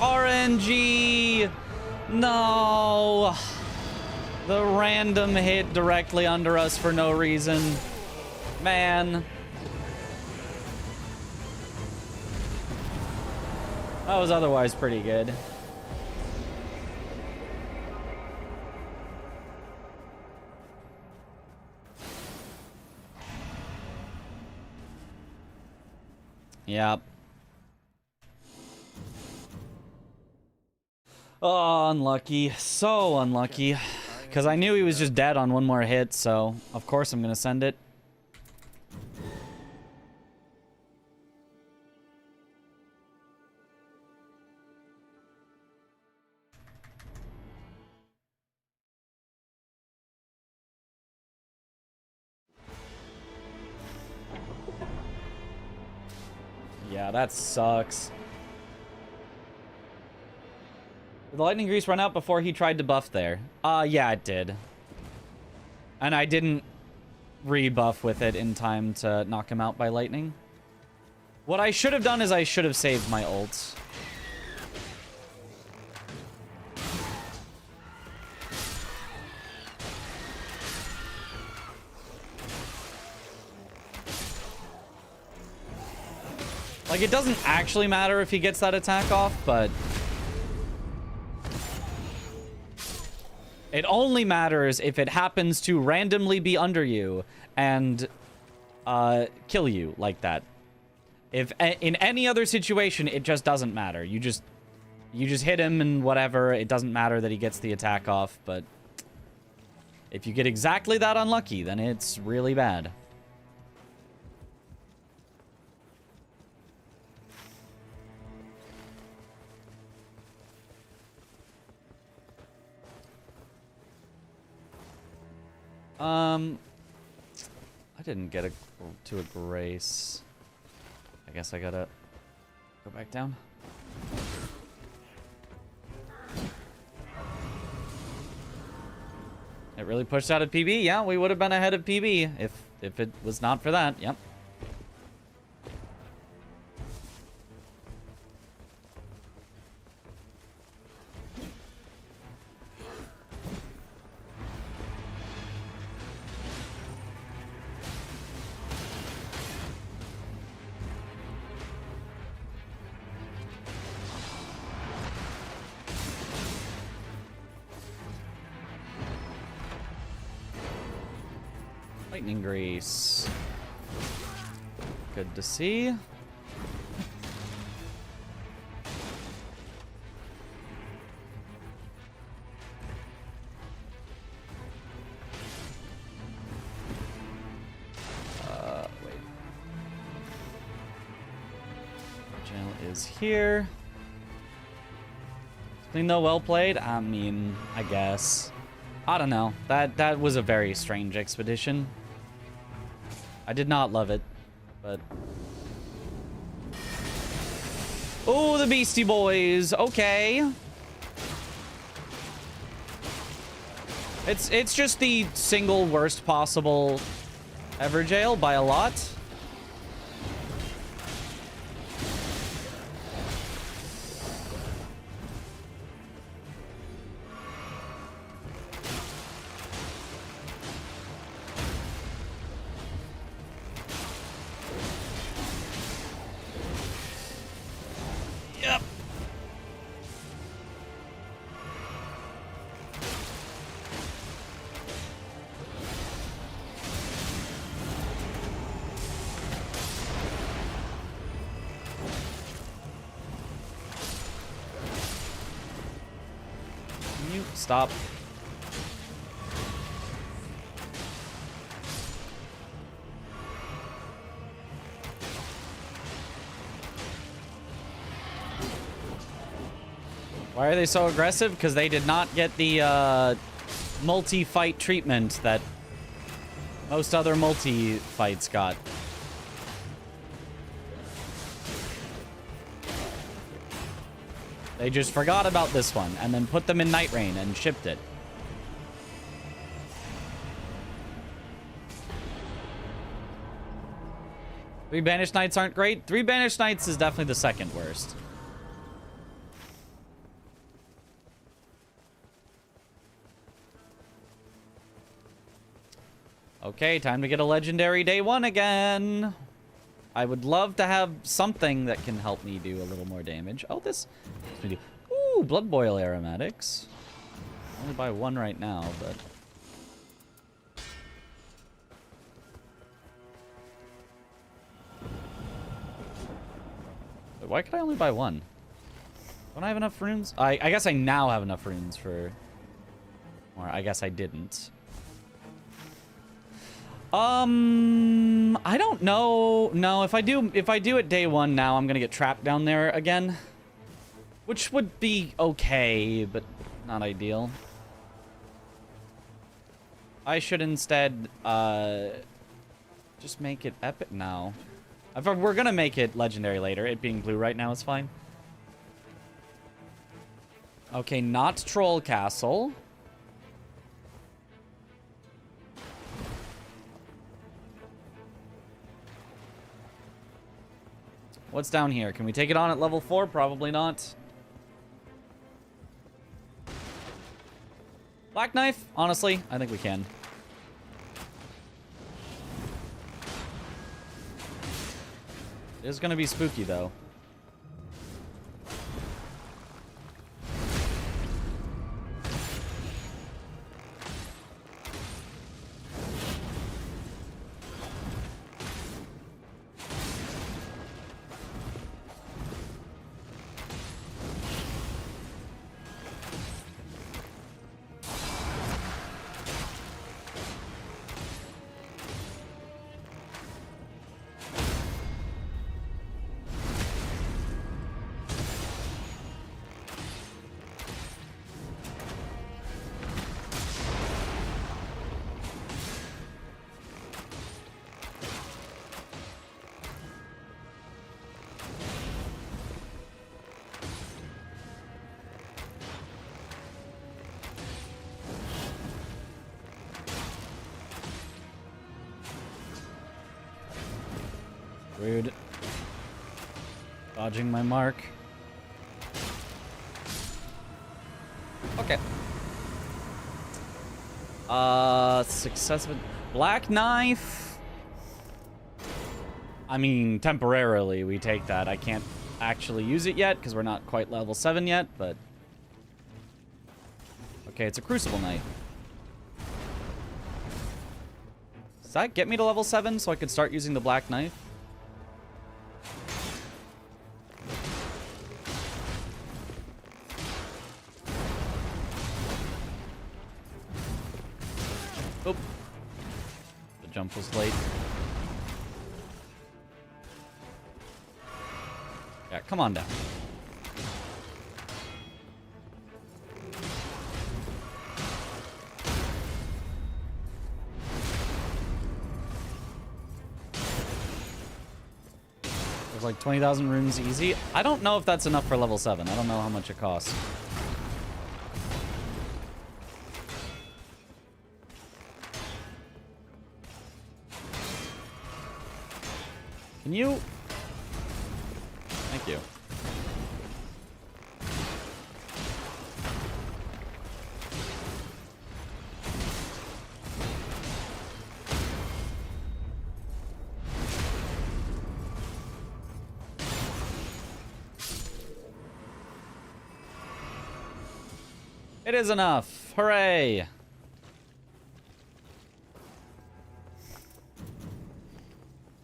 Speaker 2: RNG! No! The random hit directly under us for no reason. Man. That was otherwise pretty good. Yep. Oh, unlucky. So unlucky. Because I knew he was just dead on one more hit, so of course I'm going to send it. Yeah, that sucks. Did the lightning grease run out before he tried to buff there? Yeah, it did. And I didn't rebuff with it in time to knock him out by lightning. What I should have done is I should have saved my ults. Like, it doesn't actually matter if he gets that attack off, but it only matters if it happens to randomly be under you and kill you like that. If in any other situation, it just doesn't matter. You just hit him and whatever. It doesn't matter that he gets the attack off, but if you get exactly that unlucky, then it's really bad. I didn't get to a grace. I guess I gotta go back down. It really pushed out of PB. Yeah, we would have been ahead of PB if it was not for that. Yep. Lightning Grease. Good to see. Wait. Jail is here. Clean though, well played. I mean, I guess. I don't know. That was a very strange expedition. I did not love it, but... Oh, the Beastie Boys. Okay. It's just the single worst possible ever jail by a lot. Yep. Can you stop? Why are they so aggressive? Because they did not get the multi-fight treatment that most other multi-fights got. They just forgot about this one and then put them in Nightreign and shipped it. Three Banished Knights aren't great. Three Banished Knights is definitely the second worst. Okay, time to get a legendary day one again. I would love to have something that can help me do a little more damage. Oh, this... Ooh, Blood Boil Aromatics. I only buy one right now, but... Wait, why could I only buy one? Don't I have enough runes? I guess I now have enough runes for... Or I guess I didn't. I don't know. No, if I do it day one now, I'm gonna get trapped down there again. Which would be okay, but not ideal. I should instead, just make it epic now. If we're gonna make it legendary later, it being blue right now is fine. Okay, not Troll Castle. What's down here? Can we take it on at level 4? Probably not. Black Knife? Honestly, I think we can. It's gonna be spooky, though. Rude. Dodging my mark. Okay. Successful. Black knife. I mean, temporarily we take that. I can't actually use it yet because we're not quite level 7 yet, but... Okay, it's a Crucible Knight. Does that get me to level 7 so I could start using the Black Knife? Oop. The jump was late. Yeah, come on down. There's like 20,000 runes easy. I don't know if that's enough for level 7. I don't know how much it costs. Can you? Thank you. It is enough. Hooray.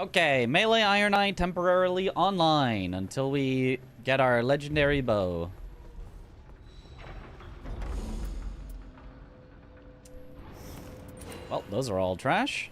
Speaker 2: Okay, Melee Iron Eye temporarily online until we get our legendary bow. Well, those are all trash.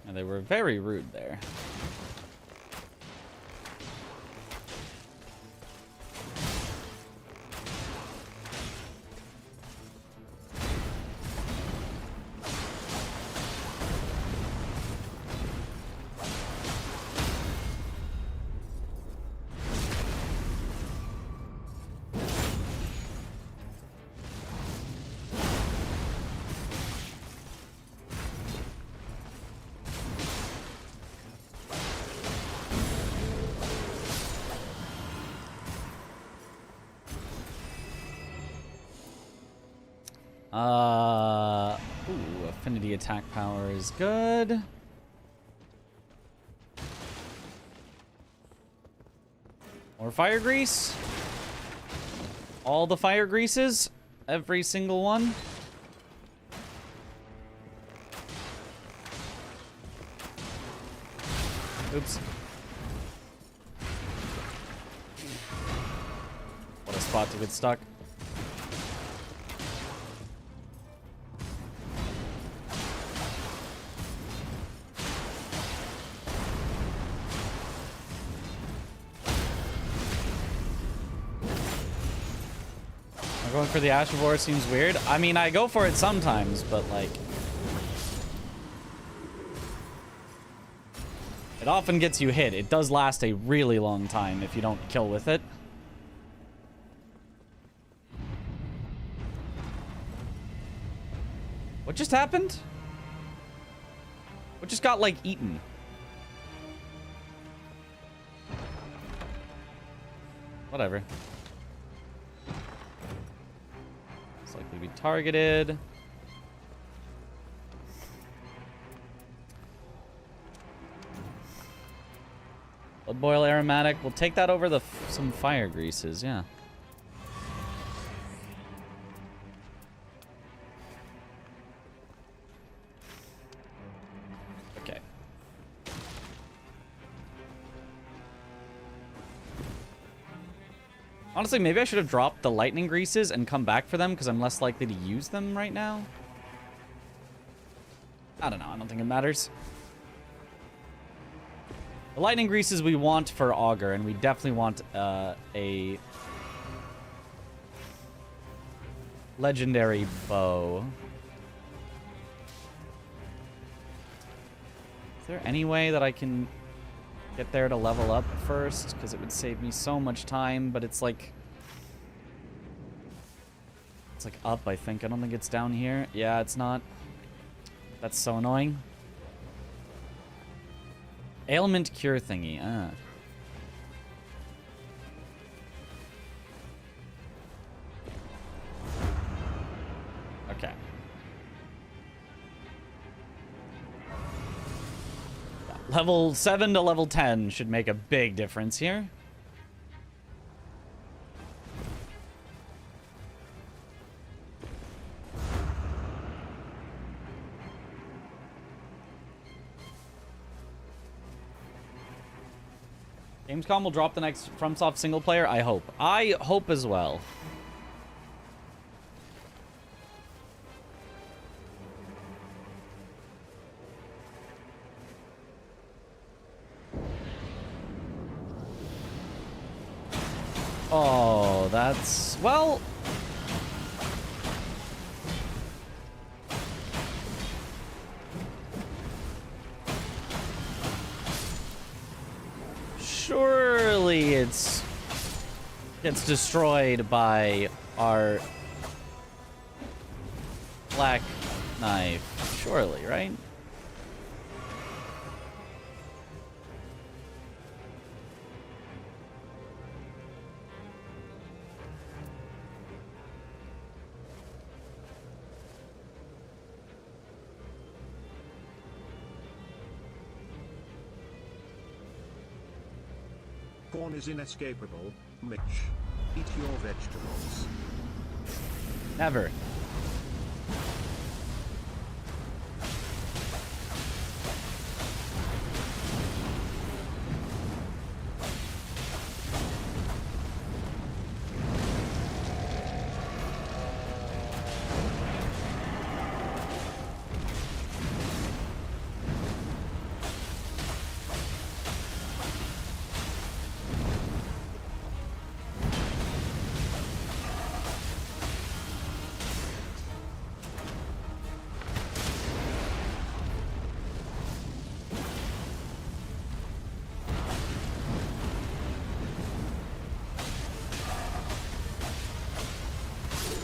Speaker 2: And they were very rude there. Ooh, affinity attack power is good. More fire grease. All the fire greases. Every single one. Oops. What a spot to get stuck. Going for the Ashivore seems weird. I mean, I go for it sometimes, but like... it often gets you hit. It does last a really long time if you don't kill with it. What just happened? What just got, like, eaten? Whatever. It's likely to be targeted. Blood Boil Aromatic. We'll take that over some fire greases, yeah. Okay. Honestly, maybe I should have dropped the lightning greases and come back for them because I'm less likely to use them right now. I don't know. I don't think it matters. The lightning greases we want for Augur, and we definitely want a legendary bow. Is there any way that I can get there to level up first? Because it would save me so much time, but it's like up, I think. I don't think it's down here. Yeah, it's not. That's so annoying. Ailment cure thingy. Ah. Okay. Yeah, level 7 to level 10 should make a big difference here. Gamescom will drop the next FromSoft single player, I hope. I hope as well. Oh, that's... well... surely gets destroyed by our black knife. Surely, right?
Speaker 1: Corn is inescapable, Mitch. Eat your vegetables.
Speaker 2: Never.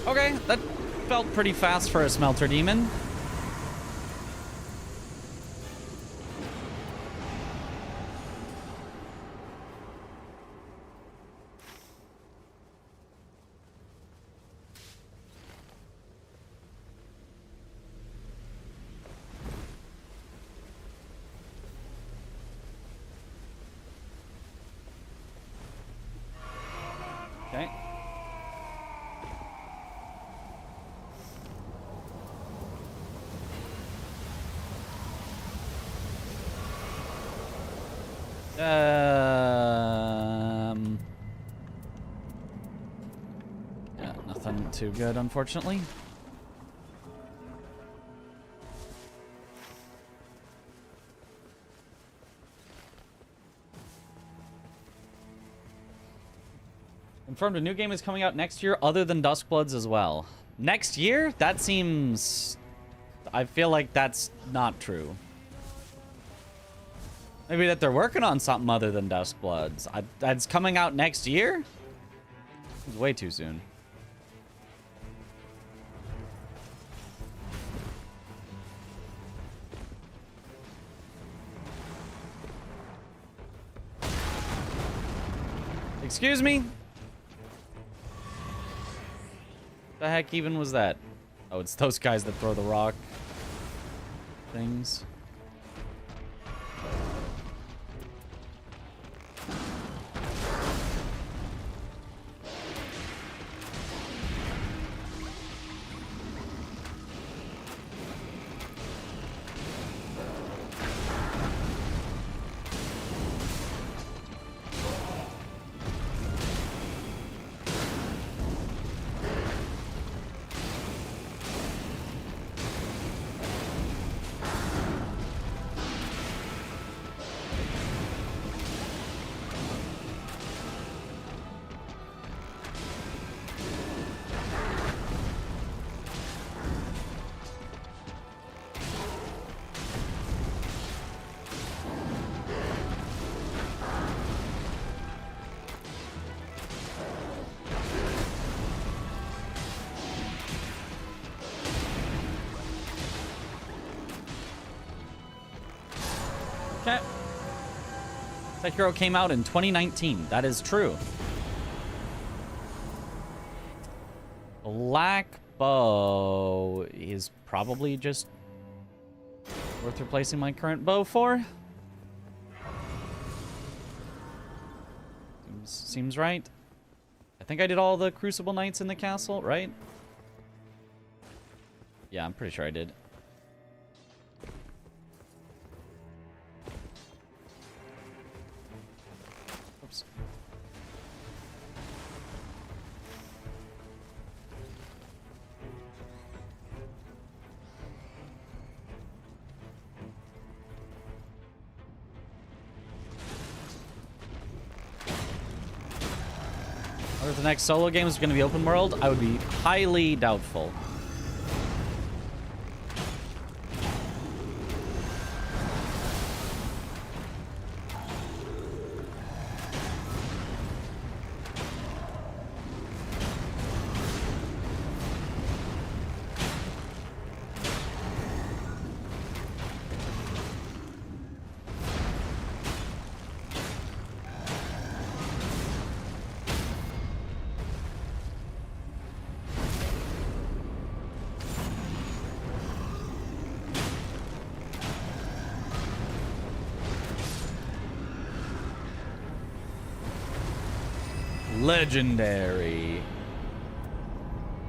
Speaker 2: Okay, that felt pretty fast for a smelter demon. Okay. Yeah, nothing too good, unfortunately. Confirmed a new game is coming out next year other than Duskbloods as well. Next year? That seems... I feel like that's not true. Maybe that they're working on something other than Duskbloods. That's coming out next year? It's way too soon. Excuse me? The heck even was that? Oh, it's those guys that throw the rock things. Okay. Sekiro came out in 2019. That is true. Black bow is probably just worth replacing my current bow for. Seems right. I think I did all the Crucible Knights in the castle, right? Yeah, I'm pretty sure I did. Oops. Whether the next solo game is going to be open world, I would be highly doubtful. Legendary.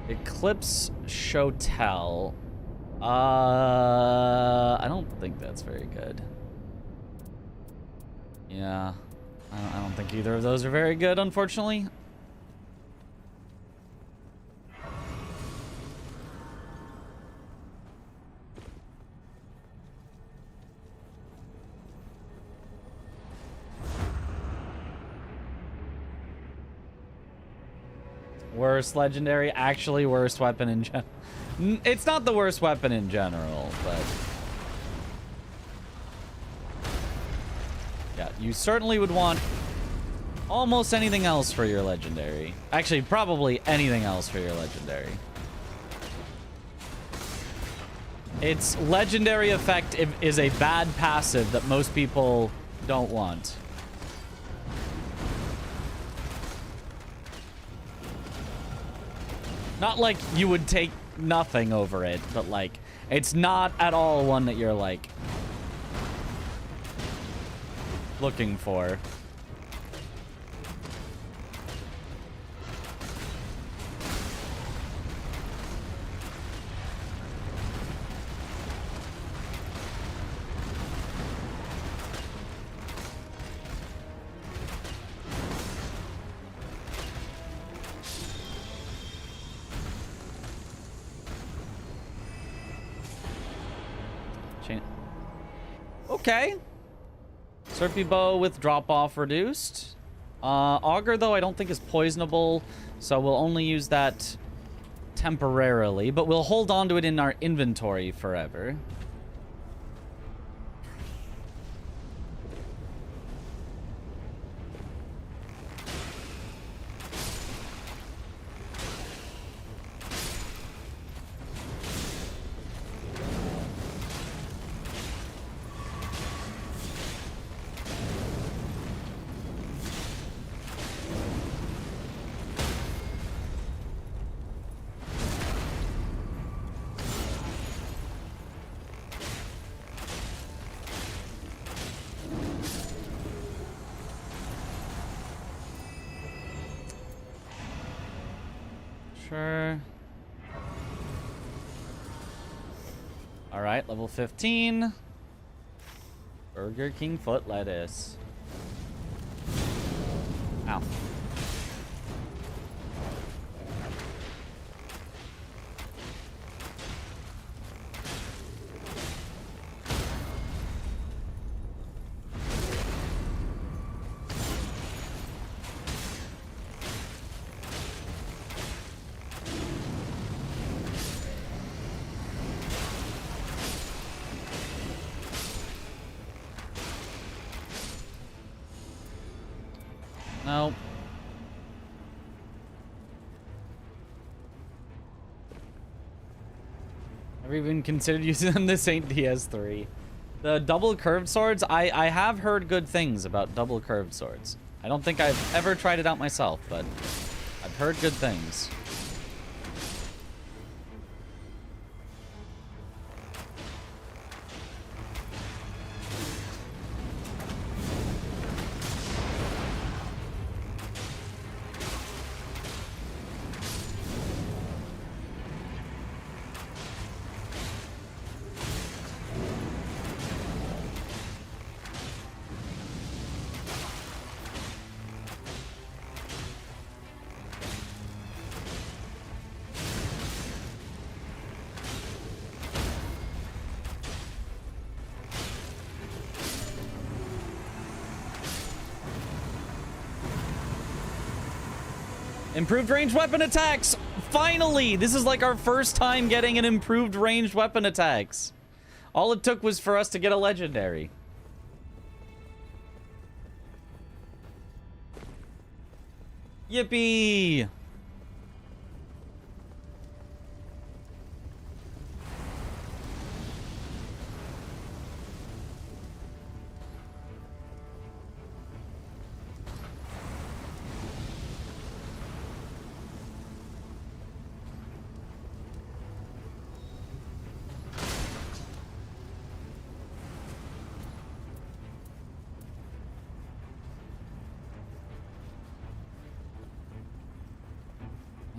Speaker 2: Eclipse Shotel. I don't think that's very good. Yeah. I don't think either of those are very good, unfortunately. Worst legendary, actually worst weapon in general. It's not the worst weapon in general, but yeah, you certainly would want almost anything else for your legendary. Actually, probably anything else for your legendary. Its legendary effect is a bad passive that most people don't want. Not like you would take nothing over it, but like, it's not at all one that you're like looking for. Okay. Surfy bow with drop off reduced. Auger, though, I don't think is poisonable, so we'll only use that temporarily, but we'll hold on to it in our inventory forever. Sure. All right, level 15. Burger King foot lettuce. Ow. No. I've even considered using this ain't DS3. The double curved swords, I have heard good things about double curved swords. I don't think I've ever tried it out myself, but I've heard good things. Improved ranged weapon attacks! Finally! This is like our first time getting an improved ranged weapon attacks. All it took was for us to get a legendary. Yippee!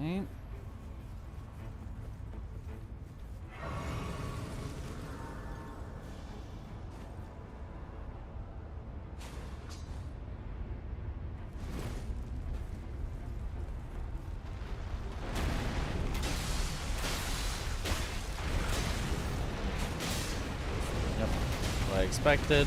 Speaker 2: Okay. Yep, what I expected.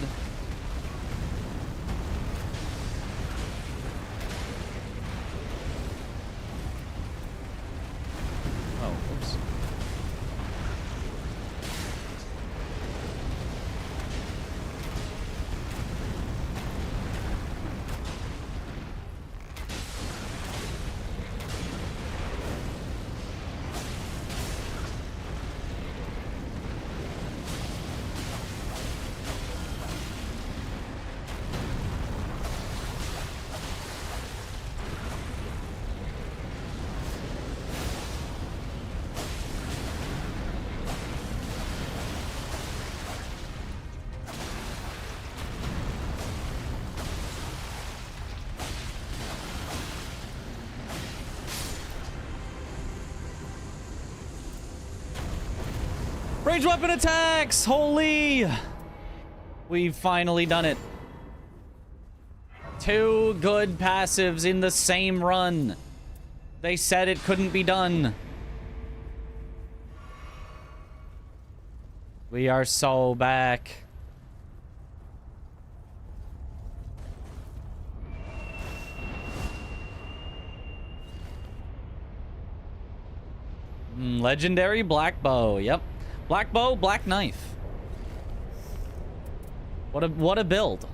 Speaker 2: Ranged weapon attacks! Holy! We've finally done it. 2 good passives in the same run. They said it couldn't be done. We are so back. Legendary black bow. Yep. Black bow, black knife. What a build.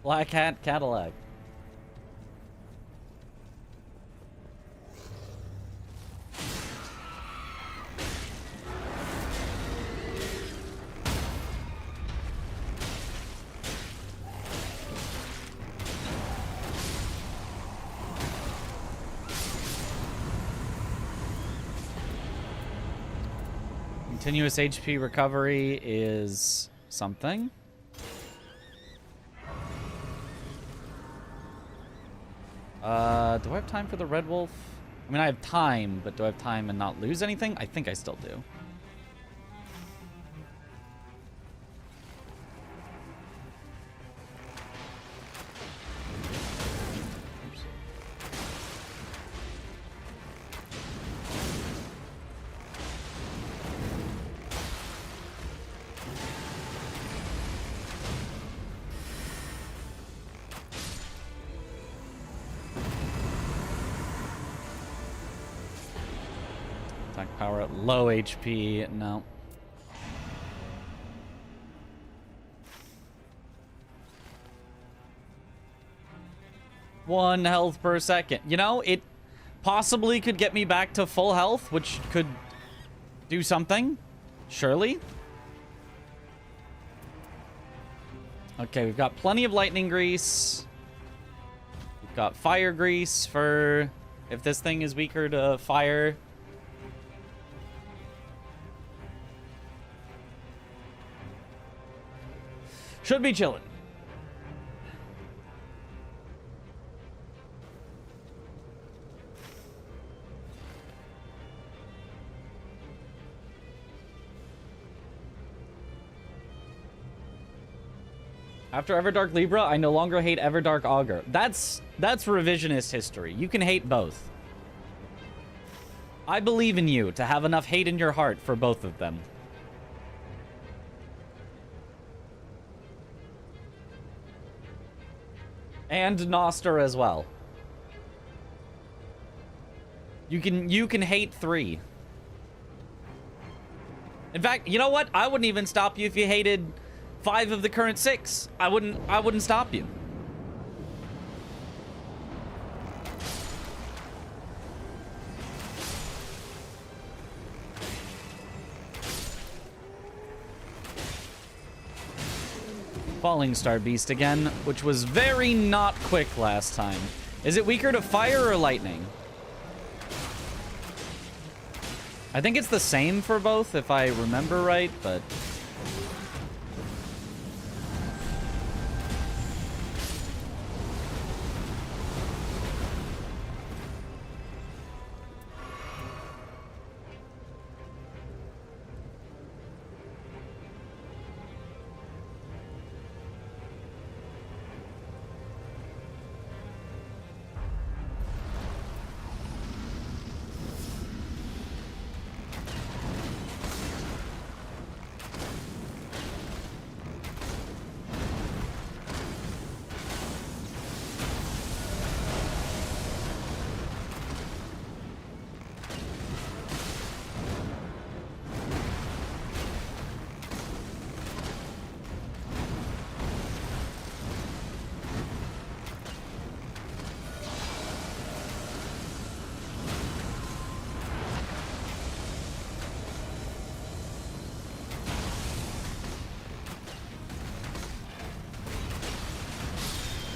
Speaker 2: Black hat Cadillac. Continuous HP recovery is something. Do I have time for the Red Wolf? I mean, I have time, but do I have time and not lose anything? I think I still do. Attack power at low HP. No. One health per second. You know, it possibly could get me back to full health, which could do something. Surely. Okay, we've got plenty of lightning grease. We've got fire grease for if this thing is weaker to fire. Should be chilling. After Everdark Libra, I no longer hate Everdark Augur. That's revisionist history. You can hate both. I believe in you to have enough hate in your heart for both of them. And Noster as well. You can hate 3. In fact, you know what? I wouldn't even stop you if you hated 5 of the current 6. I wouldn't stop you. Falling Star Beast again, which was very not quick last time. Is it weaker to fire or lightning? I think it's the same for both, if I remember right, but...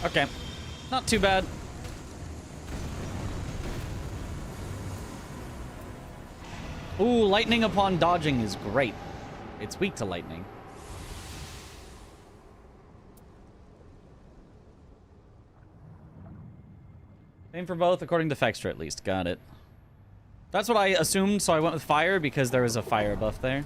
Speaker 2: Okay, not too bad. Ooh, lightning upon dodging is great. It's weak to lightning. Same for both, according to Fextra at least. Got it. That's what I assumed, so I went with fire because there was a fire buff there.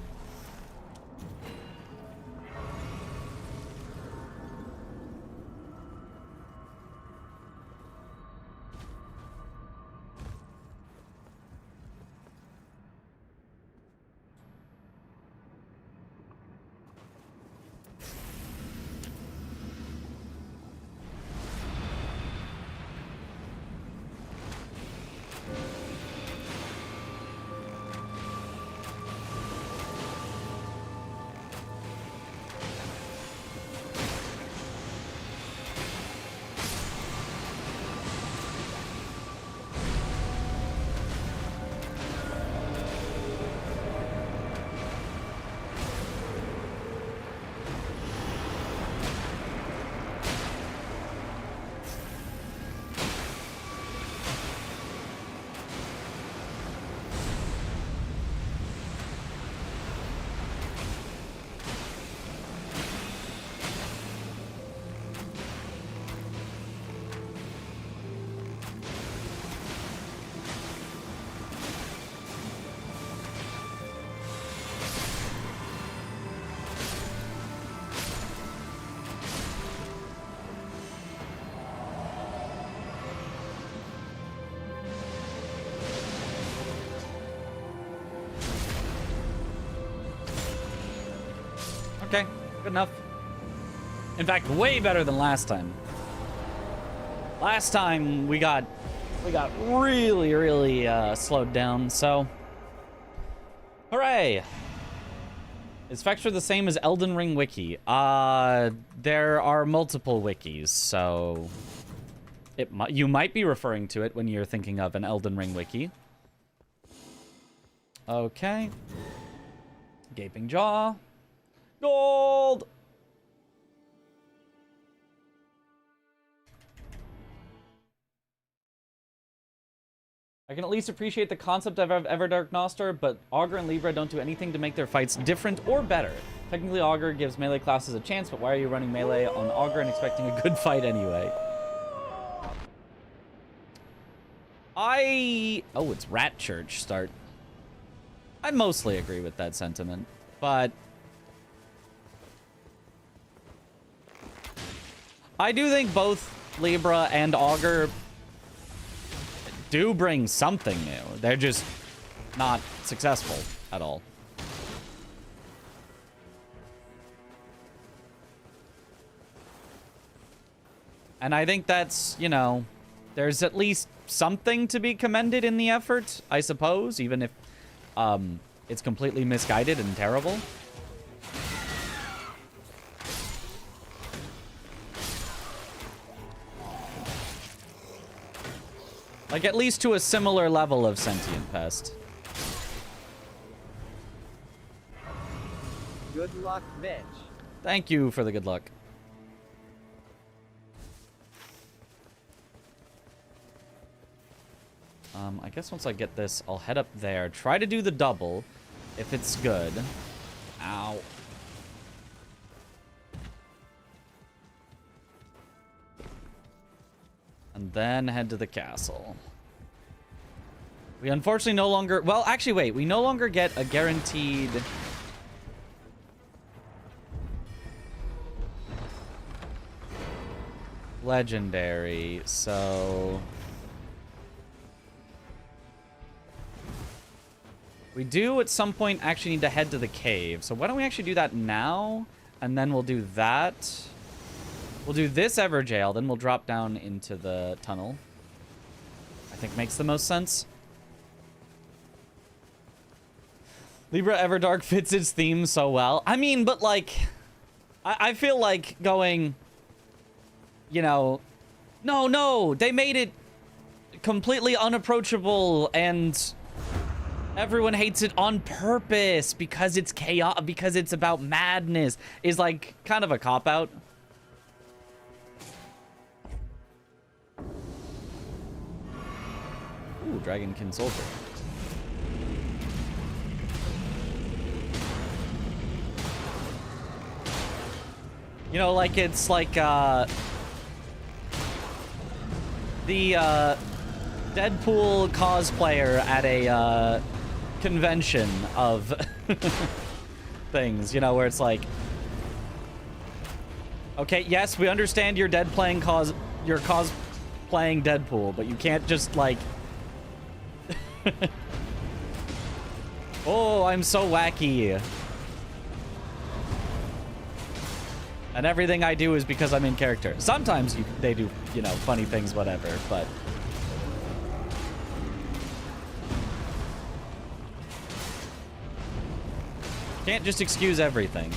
Speaker 2: Okay, good enough. In fact, way better than last time. Last time we got really, really slowed down, so. Hooray! Is Fextra the same as Elden Ring Wiki? There are multiple wikis, so you might be referring to it when you're thinking of an Elden Ring Wiki. Okay. Gaping Jaw. Gold! I can at least appreciate the concept of Everdark Nostar, but Augur and Libra don't do anything to make their fights different or better. Technically, Augur gives melee classes a chance, but why are you running melee on Augur and expecting a good fight anyway? Oh, it's Rat Church start. I mostly agree with that sentiment, but I do think both Libra and Augur do bring something new. They're just not successful at all. And I think that's, you know, there's at least something to be commended in the effort, I suppose, even if it's completely misguided and terrible. Like, at least to a similar level of sentient pest.
Speaker 6: Good luck, Mitch.
Speaker 2: Thank you for the good luck. I guess once I get this, I'll head up there. Try to do the double, if it's good. Ow. And then head to the castle. We unfortunately no longer... Well, actually, wait. We no longer get a guaranteed... legendary, so... we do at some point actually need to head to the cave. So why don't we actually do that now? And then we'll do that. We'll do this Everjail, then we'll drop down into the tunnel. I think makes the most sense. Libra Everdark fits its theme so well. I mean, but like... I feel like going... You know... No, they made it completely unapproachable and... everyone hates it on purpose because it's chaos, because it's about madness, is like kind of a cop-out. Ooh, Dragonkin Soldier. You know, like it's like the Deadpool cosplayer at a convention of things, you know, where it's like, okay, yes, we understand you're cosplaying Deadpool, but you can't just like oh, I'm so wacky. And everything I do is because I'm in character. Sometimes they do, you know, funny things, whatever, but... can't just excuse everything.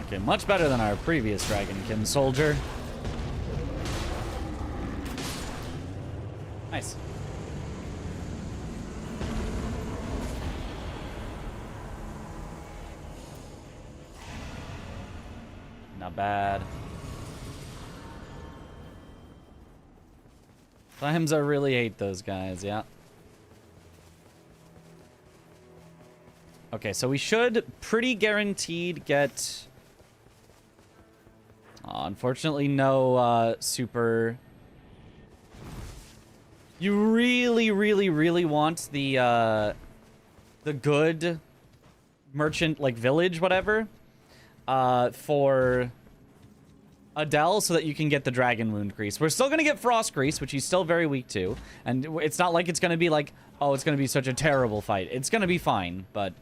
Speaker 2: Okay, much better than our previous Dragonkin Soldier. Nice. Not bad. Times I really hate those guys, yeah. Okay, so we should pretty guaranteed get... unfortunately, no super... You really, really, really want the good merchant, like, village, whatever, for Adele so that you can get the Dragon Wound Grease. We're still going to get Frost Grease, which he's still very weak to. And it's not like it's going to be like, oh, it's going to be such a terrible fight. It's going to be fine, but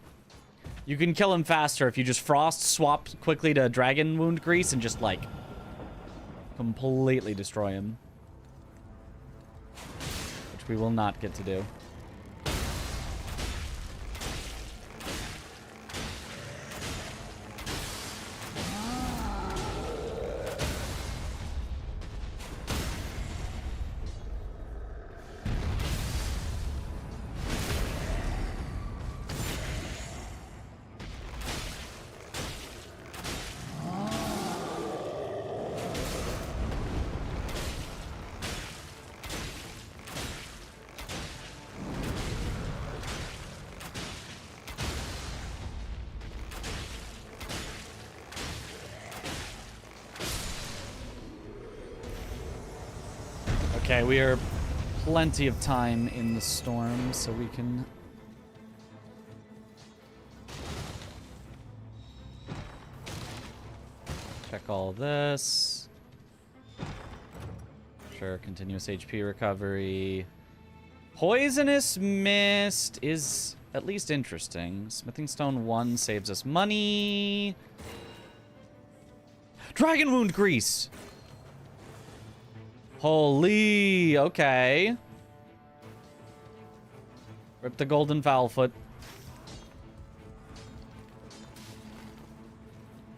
Speaker 2: you can kill him faster if you just Frost swap quickly to Dragon Wound Grease and just, like, completely destroy him. Which we will not get to do. Okay, we are plenty of time in the storm, so we can... check all this. Sure, continuous HP recovery. Poisonous Mist is at least interesting. Smithing Stone 1 saves us money. Dragon Wound Grease! Holy, okay. Rip the Golden Foulfoot.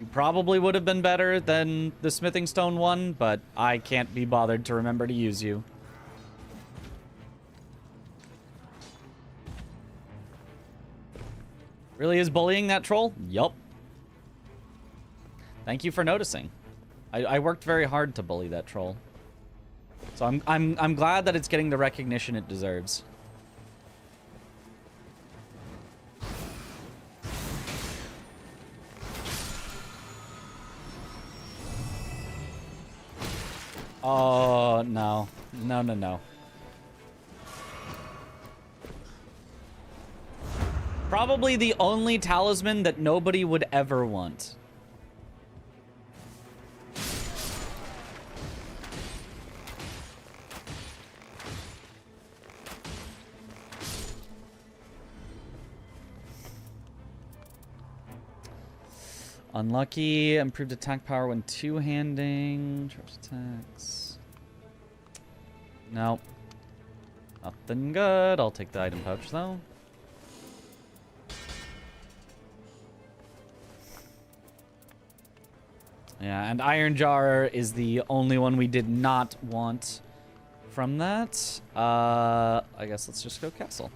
Speaker 2: You probably would have been better than the Smithing Stone one, but I can't be bothered to remember to use you. Really is bullying that troll? Yup. Thank you for noticing. I worked very hard to bully that troll. So I'm glad that it's getting the recognition it deserves. Oh, no. No, no, no. Probably the only talisman that nobody would ever want. Unlucky. Improved attack power when two-handing. Charge attacks. Nope. Nothing good. I'll take the item pouch, though. Yeah, and Iron Jar is the only one we did not want from that. I guess let's just go castle.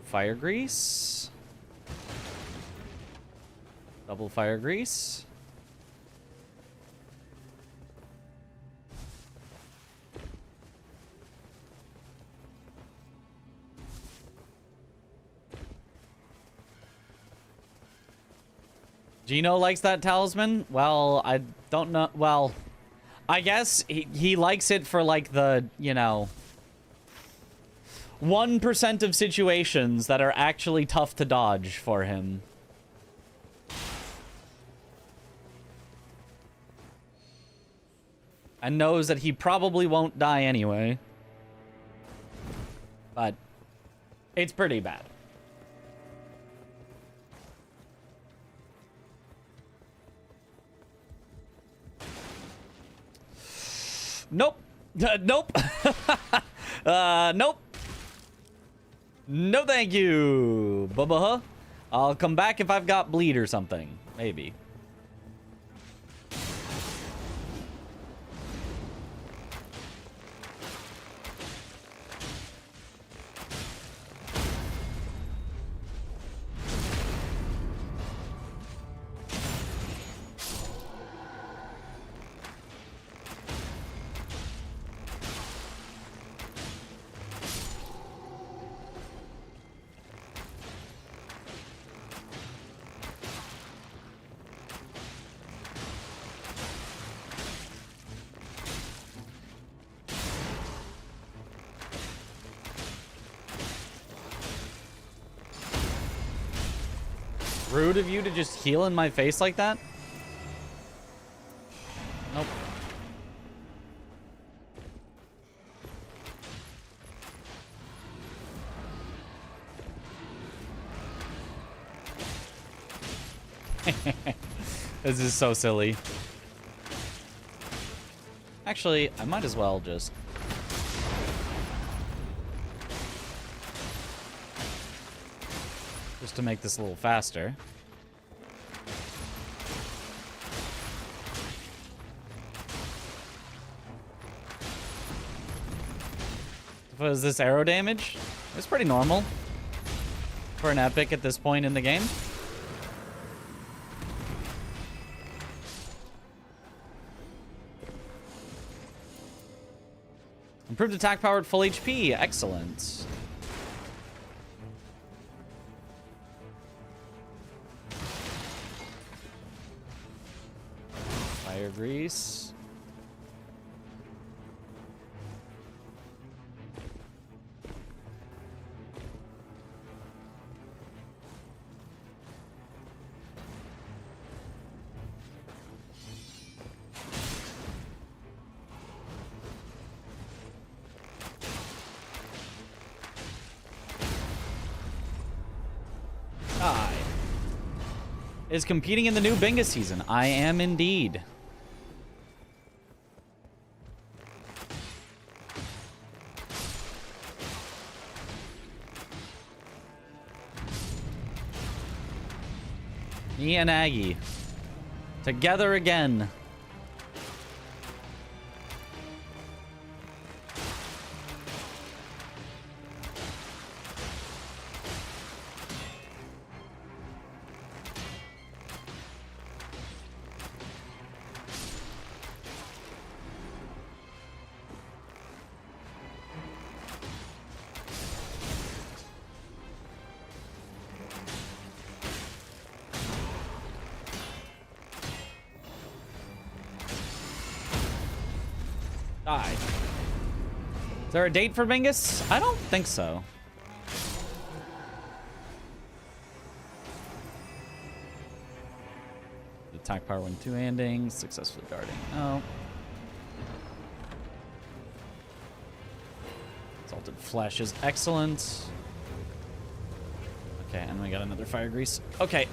Speaker 2: Fire Grease. Double Fire Grease. Gino likes that talisman? Well, I don't know. Well, I guess he likes it for, like, the, you know, 1% of situations that are actually tough to dodge for him. And knows that he probably won't die anyway. But it's pretty bad. Nope. Nope. Nope. No thank you, Bubba. I'll come back if I've got bleed or something. Maybe. Rude of you to just heal in my face like that. Nope. This is so silly. Actually, I might as well just... just to make this a little faster. What is this arrow damage? It's pretty normal for an epic at this point in the game. Improved attack power at full HP. Excellent. Fire grease. Is competing in the new Bingo season. I am indeed. Me and Aggie. Together again. Die. Is there a date for Bingus? I don't think so. Attack power when two-handing, successfully guarding. Oh. Salted flesh is excellent. Okay, and we got another fire grease. Okay.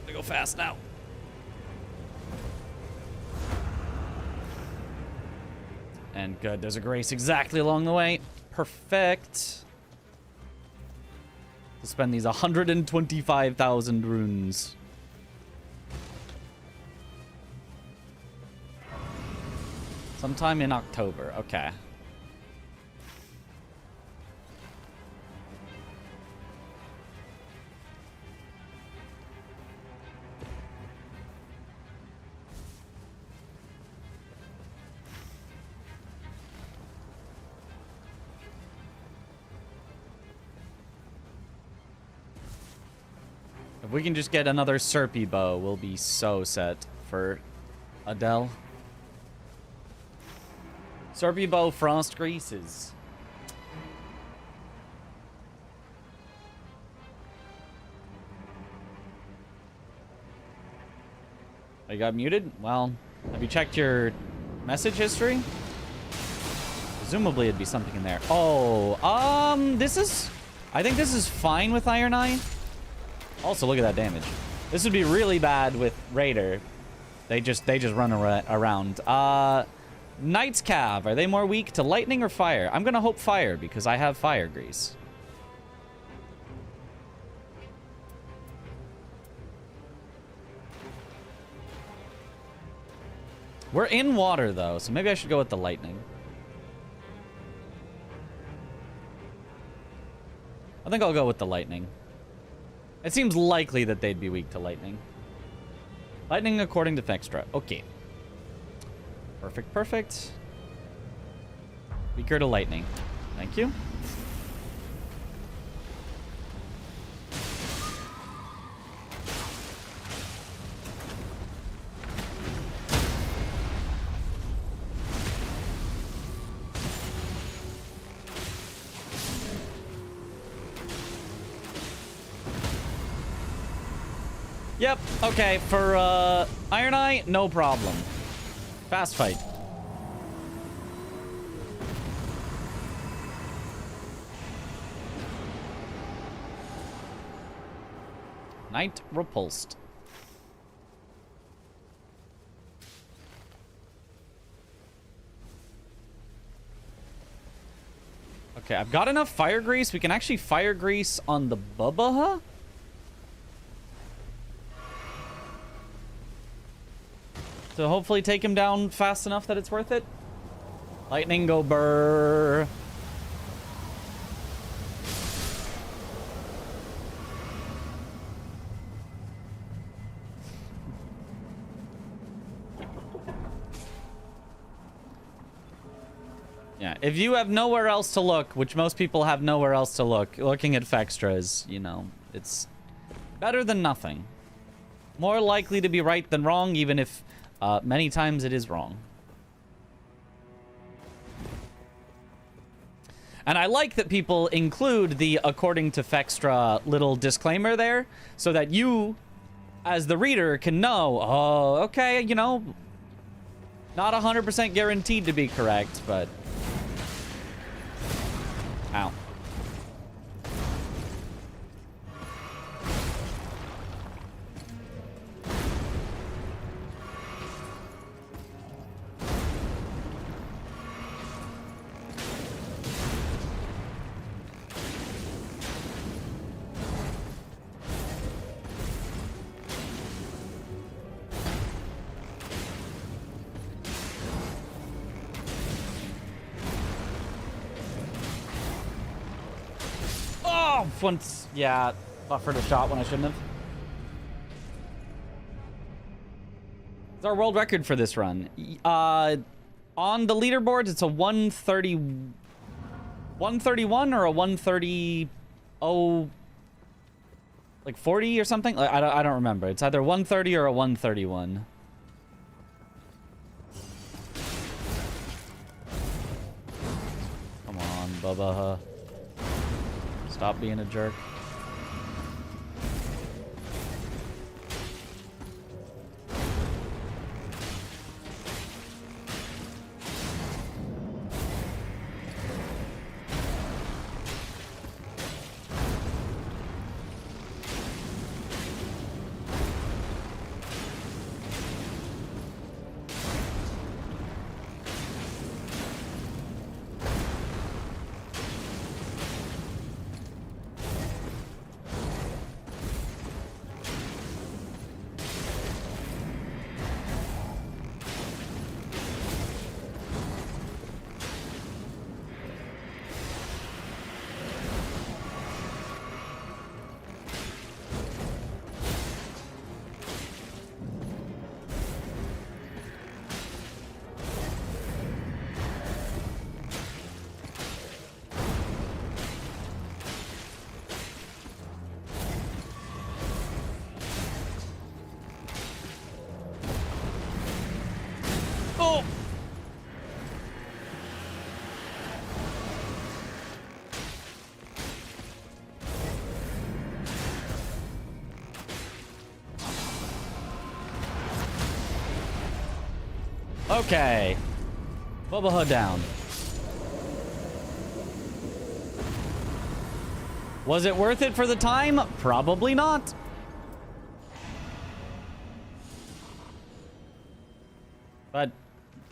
Speaker 2: Gotta go fast now. And good, there's a grace exactly along the way. Perfect. To spend these 125,000 runes. Sometime in October, okay. If we can just get another Serpy bow, we'll be so set for Adele. Serpy bow frost greases. Oh, you got muted? Well, have you checked your message history? Presumably it'd be something in there. Oh, this is... I think this is fine with Iron Eye. Also, look at that damage. This would be really bad with Raider. They just run around. Knight's Cav, are they more weak to lightning or fire? I'm gonna hope fire because I have fire grease. We're in water though, so maybe I should go with the lightning. I think I'll go with the lightning. It seems likely that they'd be weak to lightning. Lightning according to Vextra. Okay. Perfect, perfect. Weaker to lightning. Thank you. Yep, okay, for Iron Eye, no problem. Fast fight. Night repulsed. Okay, I've got enough fire grease. We can actually fire grease on the Bubba. To hopefully take him down fast enough that it's worth it. Lightning go burr. Yeah, if you have nowhere else to look, which most people have nowhere else to look, looking at Fextra is, you know, it's better than nothing. More likely to be right than wrong, even if many times it is wrong. And I like that people include the according to Fextra little disclaimer there, so that you, as the reader, can know, oh, okay, you know, not 100% guaranteed to be correct, but... Ow. Once, yeah, buffered a shot when I shouldn't have. It's our world record for this run. On the leaderboards, it's a 131 or a 130, like 40 or something. I don't remember. It's either 130 or a 131. Come on, Bubba. Stop being a jerk. Oh! Okay. Bubba Hood down. Was it worth it for the time? Probably not. But,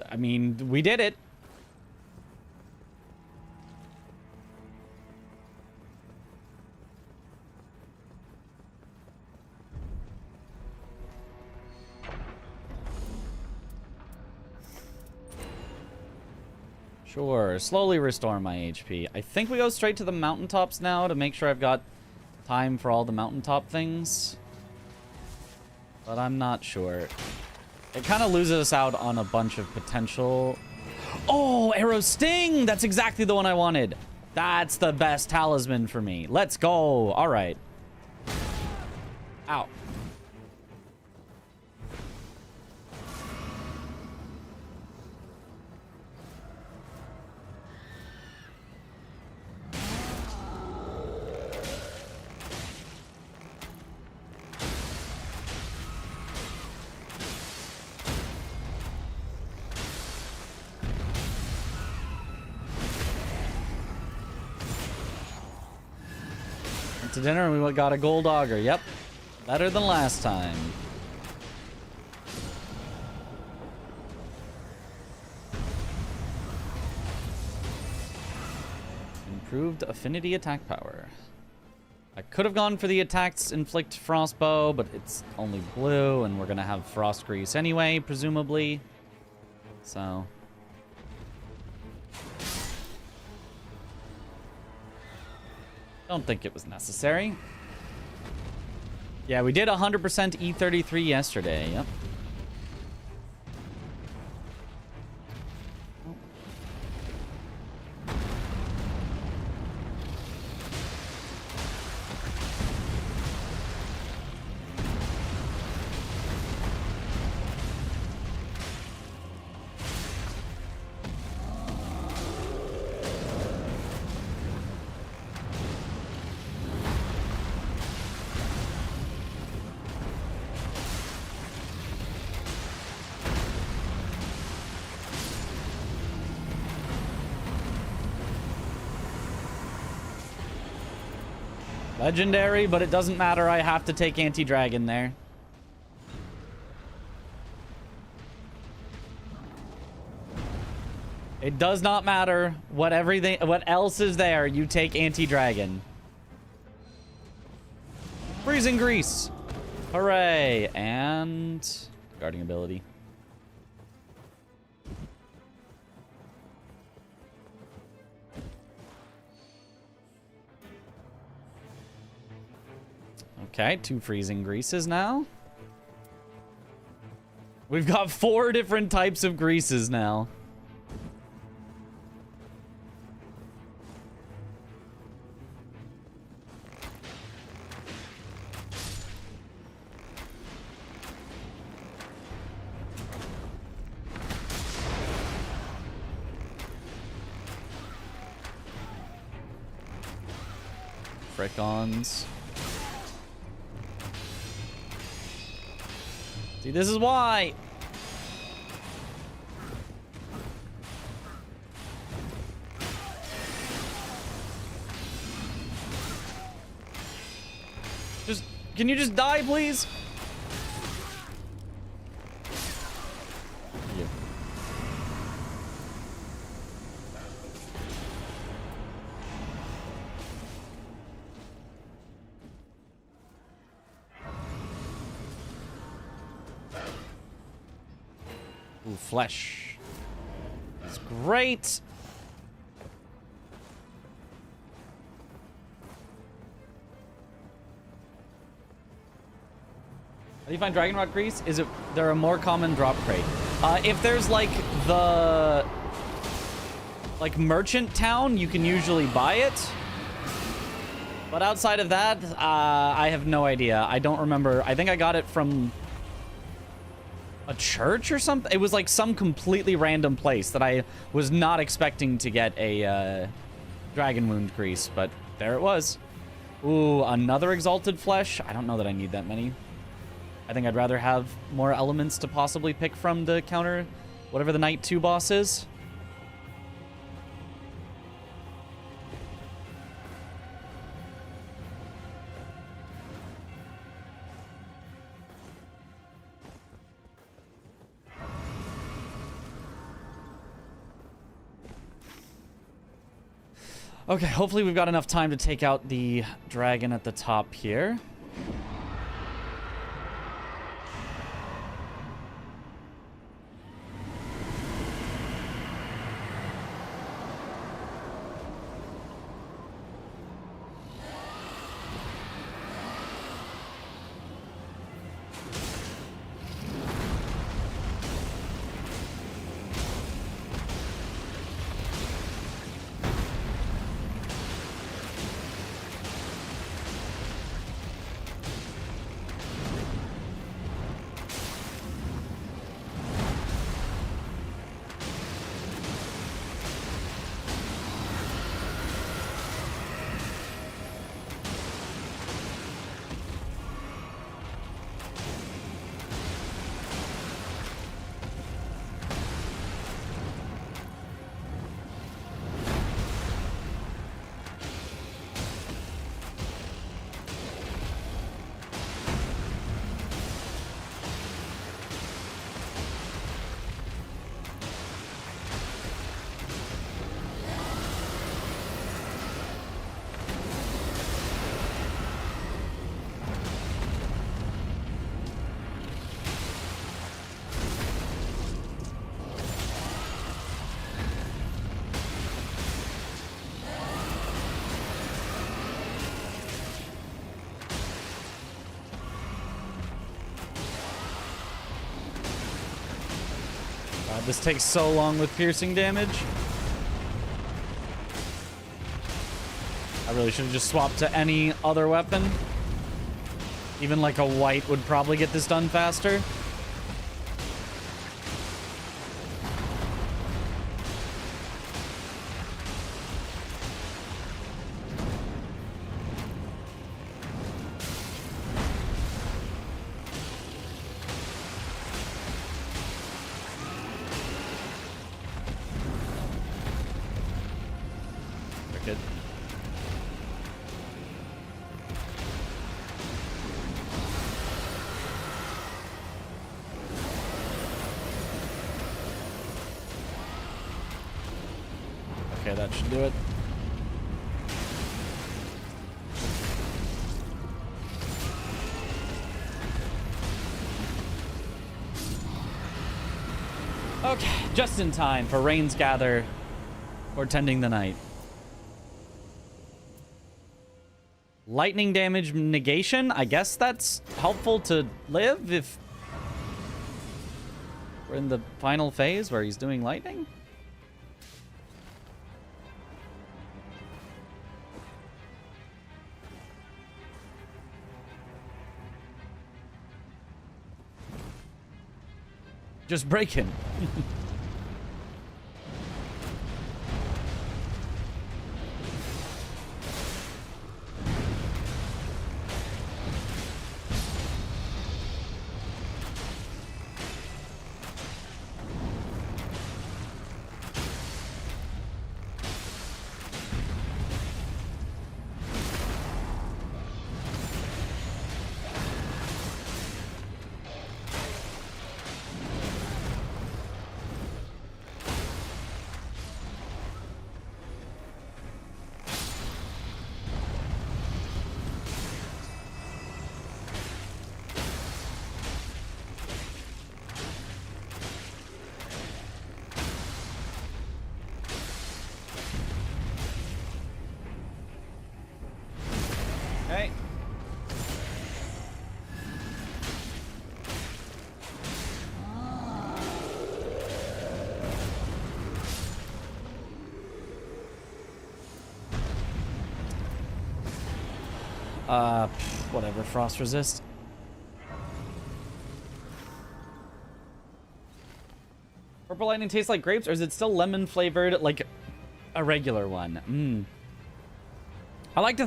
Speaker 2: I mean, we did it. Sure, slowly restore my HP. I think we go straight to the mountaintops now to make sure I've got time for all the mountaintop things. But I'm not sure. It kind of loses us out on a bunch of potential... Oh, Arrow Sting! That's exactly the one I wanted. That's the best talisman for me. Let's go. All right. Ow. to dinner and we got a gold auger. Yep. Better than last time. Improved affinity attack power. I could have gone for the attacks inflict frostbow, but it's only blue, and we're gonna have frost grease anyway, presumably. So don't think it was necessary. Yeah, we did 100% E33 yesterday. Yep. Legendary, but it doesn't matter. I have to take anti-dragon there. It does not matter what else is there. You take anti-dragon. Freezing grease. Hooray. And guarding ability. Okay, 2 freezing greases now. We've got 4 different types of greases now. Frick-ons. See, this is why. Can you just die, please? Thank you. Ooh, flesh. That's great. How do you find Dragon Rock grease? Is it there a more common drop crate? If there's like the merchant town, you can usually buy it. But outside of that, I have no idea. I don't remember. I think I got it from a church or something. It was like some completely random place that I was not expecting to get a dragon wound grease, but there it was. Ooh, another exalted flesh. I don't know that I need that many. I think I'd rather have more elements to possibly pick from to counter whatever the Knight 2 boss is. Okay, hopefully we've got enough time to take out the dragon at the top here. God, this takes so long with piercing damage. I really should have just swapped to any other weapon. Even like a white would probably get this done faster. Wicked. Okay, that should do it. Okay, just in time for Rain's Gather, portending the night. Lightning damage negation? I guess that's helpful to live if we're in the final phase where he's doing lightning? Just break him. Okay. Whatever, frost resist. Purple lightning tastes like grapes, or is it still lemon flavored like a regular one? I like to